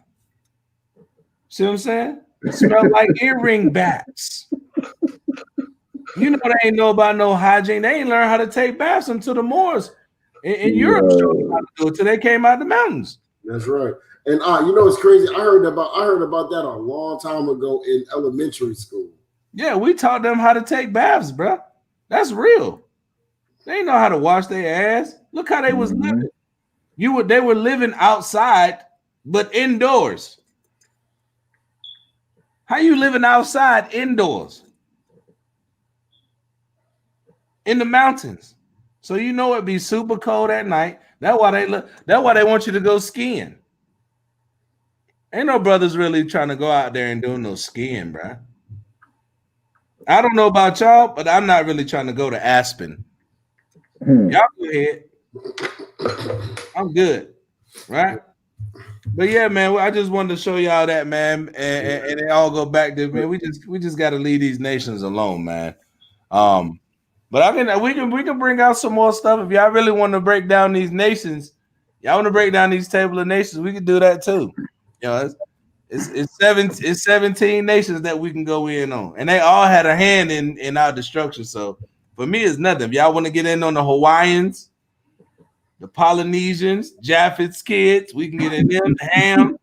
[SPEAKER 1] See what I'm saying? It smelled like earring bats. You know they ain't know about no hygiene. They ain't learn how to take baths until the Moors in Europe showed them how to do it till they came out the mountains.
[SPEAKER 2] That's right. And you know it's crazy. I heard about that a long time ago in elementary school.
[SPEAKER 1] Yeah, we taught them how to take baths, bro. That's real. They didn't know how to wash their ass. Look how they was living. They were living outside, but indoors. How you living outside indoors? In the mountains. So you know it'd be super cold at night. That's why they want you to go skiing. Ain't no brothers really trying to go out there and do no skiing, bro. I don't know about y'all, but I'm not really trying to go to Aspen. Y'all go ahead. I'm good, right? But yeah, man, I just wanted to show y'all that, man, and they all go back to, man. We just got to leave these nations alone, man. But we can bring out some more stuff if y'all really want to break down these nations. Y'all want to break down these table of nations? We can do that too. You know, it's 17 nations that we can go in on, and they all had a hand in our destruction. So for me, it's nothing. If y'all want to get in on the Hawaiians, the Polynesians, Japheth's kids, we can get in them. Ham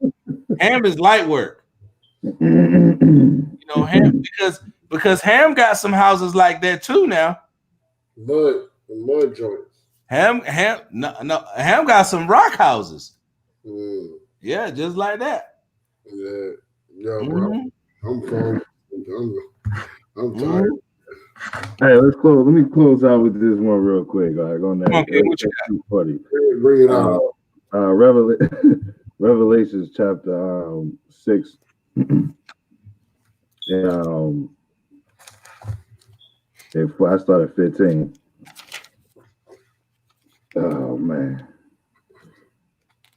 [SPEAKER 1] is light work. You know, Ham because Ham got some houses like that too now.
[SPEAKER 2] Mud joints.
[SPEAKER 1] Ham got some rock houses. Yeah, just like that.
[SPEAKER 2] Yeah, bro. I'm tired.
[SPEAKER 3] Hey, let me close out with this one real quick. All right, on that.
[SPEAKER 1] Okay, what you got?
[SPEAKER 2] Bring it out.
[SPEAKER 3] Revelations chapter 6. I started 15. Oh man.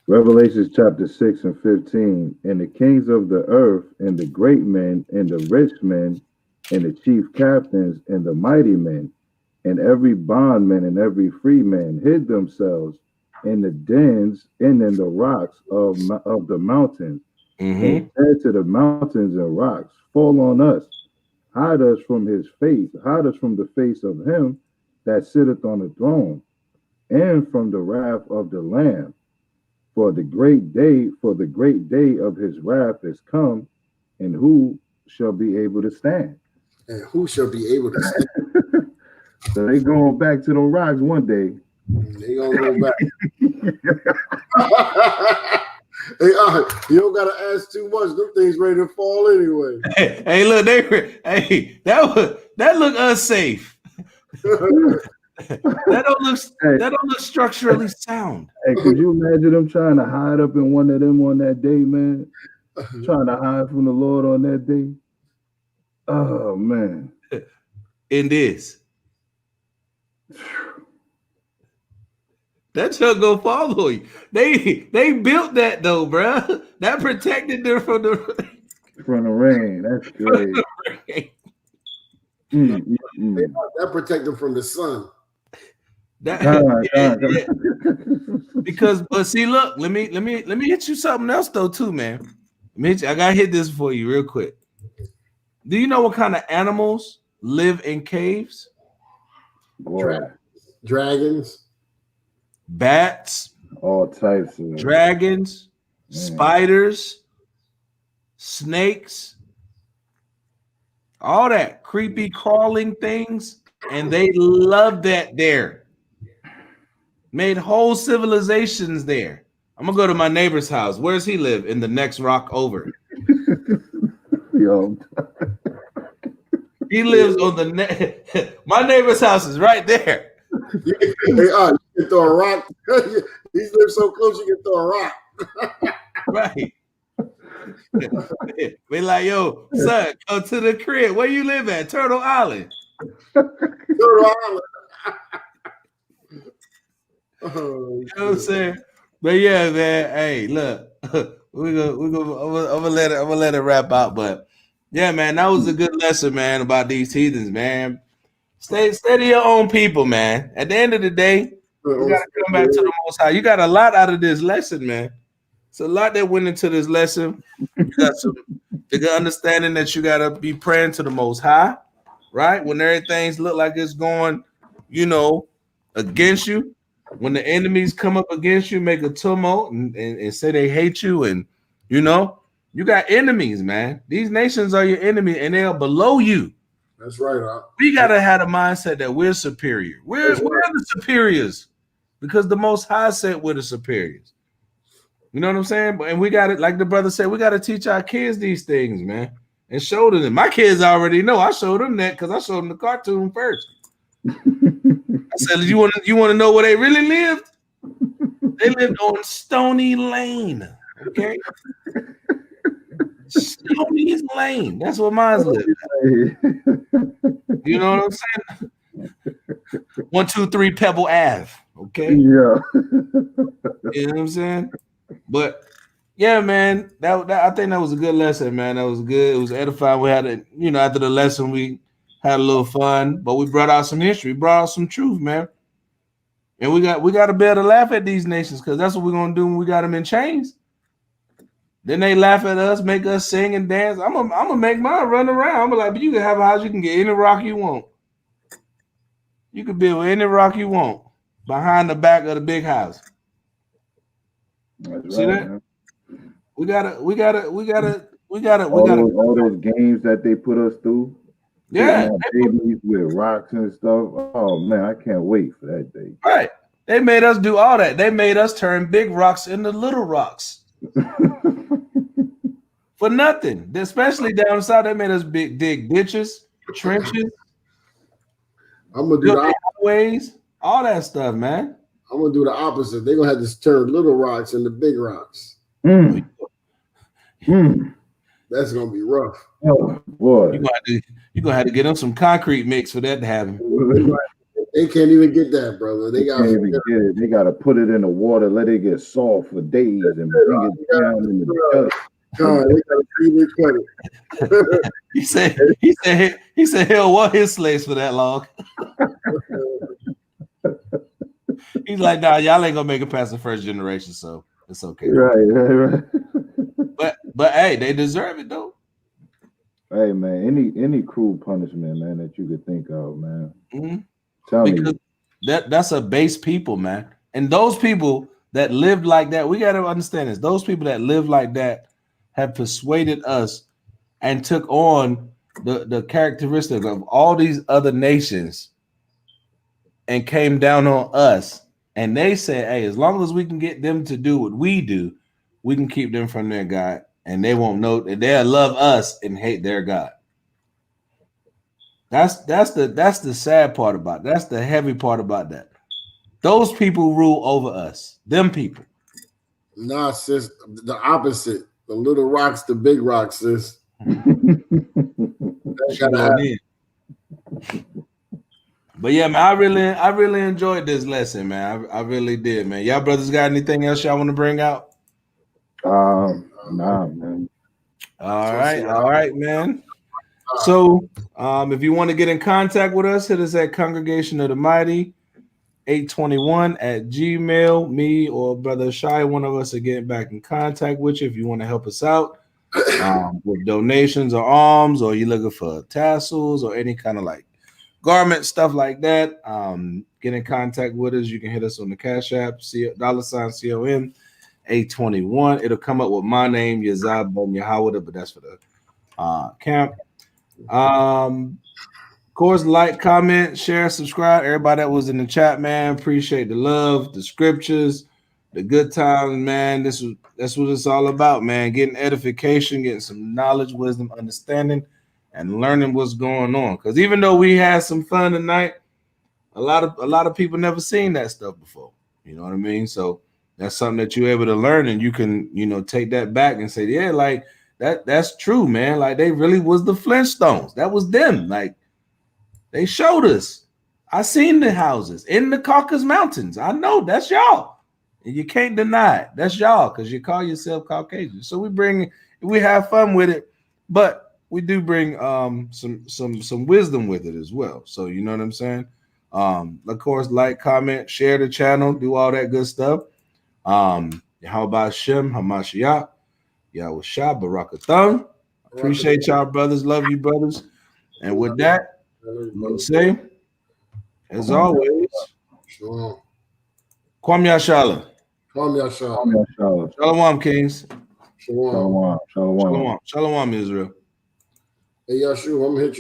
[SPEAKER 3] Revelations chapter 6 and 15. And the kings of the earth, and the great men, and the rich men, and the chief captains, and the mighty men, and every bondman and every free man hid themselves in the dens and in the rocks of the mountains, and said to the mountains and rocks, fall on us, hide us from his face, hide us from the face of him that sitteth on the throne, and from the wrath of the Lamb. For the great day of his wrath is come, and who shall be able to stand?
[SPEAKER 2] And who shall be able to stand?
[SPEAKER 3] So they going back to the rocks one day.
[SPEAKER 2] They gonna go back. Hey, you don't gotta ask too much. Them things ready to fall anyway.
[SPEAKER 1] Hey, look, that look unsafe. That don't look structurally sound.
[SPEAKER 3] Hey, could you imagine them trying to hide up in one of them on that day, man? Trying to hide from the Lord on that day. Oh man.
[SPEAKER 1] In this. That truck gonna follow you. They built that though, bro. That protected them from the
[SPEAKER 3] rain. That's great.
[SPEAKER 2] That protect them from the sun.
[SPEAKER 1] Because, but see, look, let me hit you something else though, too, man. I gotta hit this for you real quick. Do you know what kind of animals live in caves?
[SPEAKER 2] Dragons,
[SPEAKER 1] bats,
[SPEAKER 3] all types of
[SPEAKER 1] dragons, spiders, snakes, all that creepy crawling things, and they love that there. Made whole civilizations there. I'm gonna go to my neighbor's house. Where's he live? In the next rock over.
[SPEAKER 3] Yo.
[SPEAKER 1] He lives on the my neighbor's house is right there.
[SPEAKER 2] You can throw a rock. He lives so close you can throw a rock.
[SPEAKER 1] Right. We like, yo, son, go to the crib. Where you live at? Turtle Island.
[SPEAKER 2] Turtle Island.
[SPEAKER 1] You know what I'm saying? But yeah, man. Hey, look, I'm gonna let it wrap out. But yeah, man, that was a good lesson, man, about these heathens, man. Stay to your own people, man. At the end of the day, you gotta come back to the Most High. You got a lot out of this lesson, man. It's a lot that went into this lesson. You got the good understanding that you gotta be praying to the Most High, right? When everything's look like it's going, against you. When the enemies come up against you, make a tumult and say they hate you, and you got enemies, man. These nations are your enemies, and they are below you.
[SPEAKER 2] That's right.
[SPEAKER 1] We gotta have a mindset that we're superior. We're the superiors because the Most High said we're the superiors. You know what I'm saying? And we got it, like the brother said, we got to teach our kids these things, man, and show them. My kids already know. I showed them that because I showed them the cartoon first. I said, you want to know where they really lived? They lived on Stony Lane. Okay. Stony's Lane. That's where mine lived. You know what I'm saying? 123 Pebble Ave. Okay. Yeah. You know what I'm saying? But yeah, man, that I think that was a good lesson, man. That was good. It was edifying. We had after the lesson, we had a little fun, but we brought out some history, brought out some truth, man. And we got to be able to laugh at these nations because that's what we're gonna do when we got them in chains. Then they laugh at us, make us sing and dance. I'm gonna make mine run around. I'm like, but you can have a house, you can get any rock you want. You can build any rock you want behind the back of the big house.
[SPEAKER 3] That's
[SPEAKER 1] See
[SPEAKER 3] right,
[SPEAKER 1] that?
[SPEAKER 3] Man.
[SPEAKER 1] We gotta.
[SPEAKER 3] All those games that they put us through.
[SPEAKER 1] Yeah,
[SPEAKER 3] babies with rocks and stuff. Oh man, I can't wait for that day.
[SPEAKER 1] Right. They made us do all that. They made us turn big rocks into little rocks. For nothing. Especially down south, they made us dig ditches, trenches.
[SPEAKER 2] I'm gonna do the
[SPEAKER 1] ways, all that stuff, man.
[SPEAKER 2] I'm gonna do the opposite. They're gonna have to turn little rocks into big rocks. That's gonna be rough.
[SPEAKER 3] Oh boy.
[SPEAKER 1] You're gonna have to get them some concrete mix for that to happen.
[SPEAKER 2] They can't even get that, brother. They
[SPEAKER 3] can't even get it. They gotta put it in the water, let it get soft for days, and bring it down in the dirt.
[SPEAKER 2] God, they gotta treat it.
[SPEAKER 1] He said he'll want his slaves for that long. He's like, nah, y'all ain't gonna make it past the first generation, so it's okay.
[SPEAKER 3] Right.
[SPEAKER 1] But hey, they deserve it though.
[SPEAKER 3] Hey man, any cruel punishment, man, that you could think of, man.
[SPEAKER 1] Mm-hmm.
[SPEAKER 3] Tell me
[SPEAKER 1] that's a base people, man. And those people that lived like that, we gotta understand this. Those people that live like that have persuaded us and took on the characteristics of all these other nations and came down on us. And they said, hey, as long as we can get them to do what we do, we can keep them from their God. And they won't know that they'll love us and hate their God. That's the sad part about it. That's the heavy part about that. Those people rule over us. Them people.
[SPEAKER 2] Nah, sis, the opposite. The little rocks, the big rocks, sis.
[SPEAKER 1] But yeah, man, I really enjoyed this lesson, man. I really did, man. Y'all brothers got anything else y'all want to bring out?
[SPEAKER 3] Nah, man.
[SPEAKER 1] All right, man. So, if you want to get in contact with us, hit us at Congregation of the Mighty 821 at Gmail. Me or Brother Shai, one of us, are getting back in contact with you if you want to help us out with donations or alms, or you're looking for tassels or any kind of like garment stuff like that. Get in contact with us. You can hit us on the Cash App, $COM 821. It'll come up with my name, Yazab Ben Yahawada, but that's for the camp. Of course, like, comment, share, subscribe. Everybody that was in the chat, man, appreciate the love, the scriptures, the good times, man. That's what it's all about, man. Getting edification, getting some knowledge, wisdom, understanding, and learning what's going on. Because even though we had some fun tonight, a lot of people never seen that stuff before. You know what I mean? So that's something that you're able to learn, and you can, take that back and say, yeah, like that's true, man. Like they really was the Flintstones. That was them. Like they showed us. I seen the houses in the Caucasus Mountains. I know that's y'all, and you can't deny it. That's y'all because you call yourself Caucasian. So we have fun with it, but we do bring some wisdom with it as well. So you know what I'm saying? Of course, like, comment, share the channel, do all that good stuff. How about Shem Hamashiach? Yahawashi Barakathon. Appreciate y'all, brothers. Love you, brothers. And with that, I'm gonna say, as always,
[SPEAKER 2] Shalom.
[SPEAKER 1] Kwam Yashala.
[SPEAKER 2] Kwam Yashala.
[SPEAKER 1] Shalom, kings.
[SPEAKER 2] Shalom.
[SPEAKER 3] Shalom.
[SPEAKER 1] Shalom, Israel.
[SPEAKER 2] Hey, Yashu, I'm gonna hit you.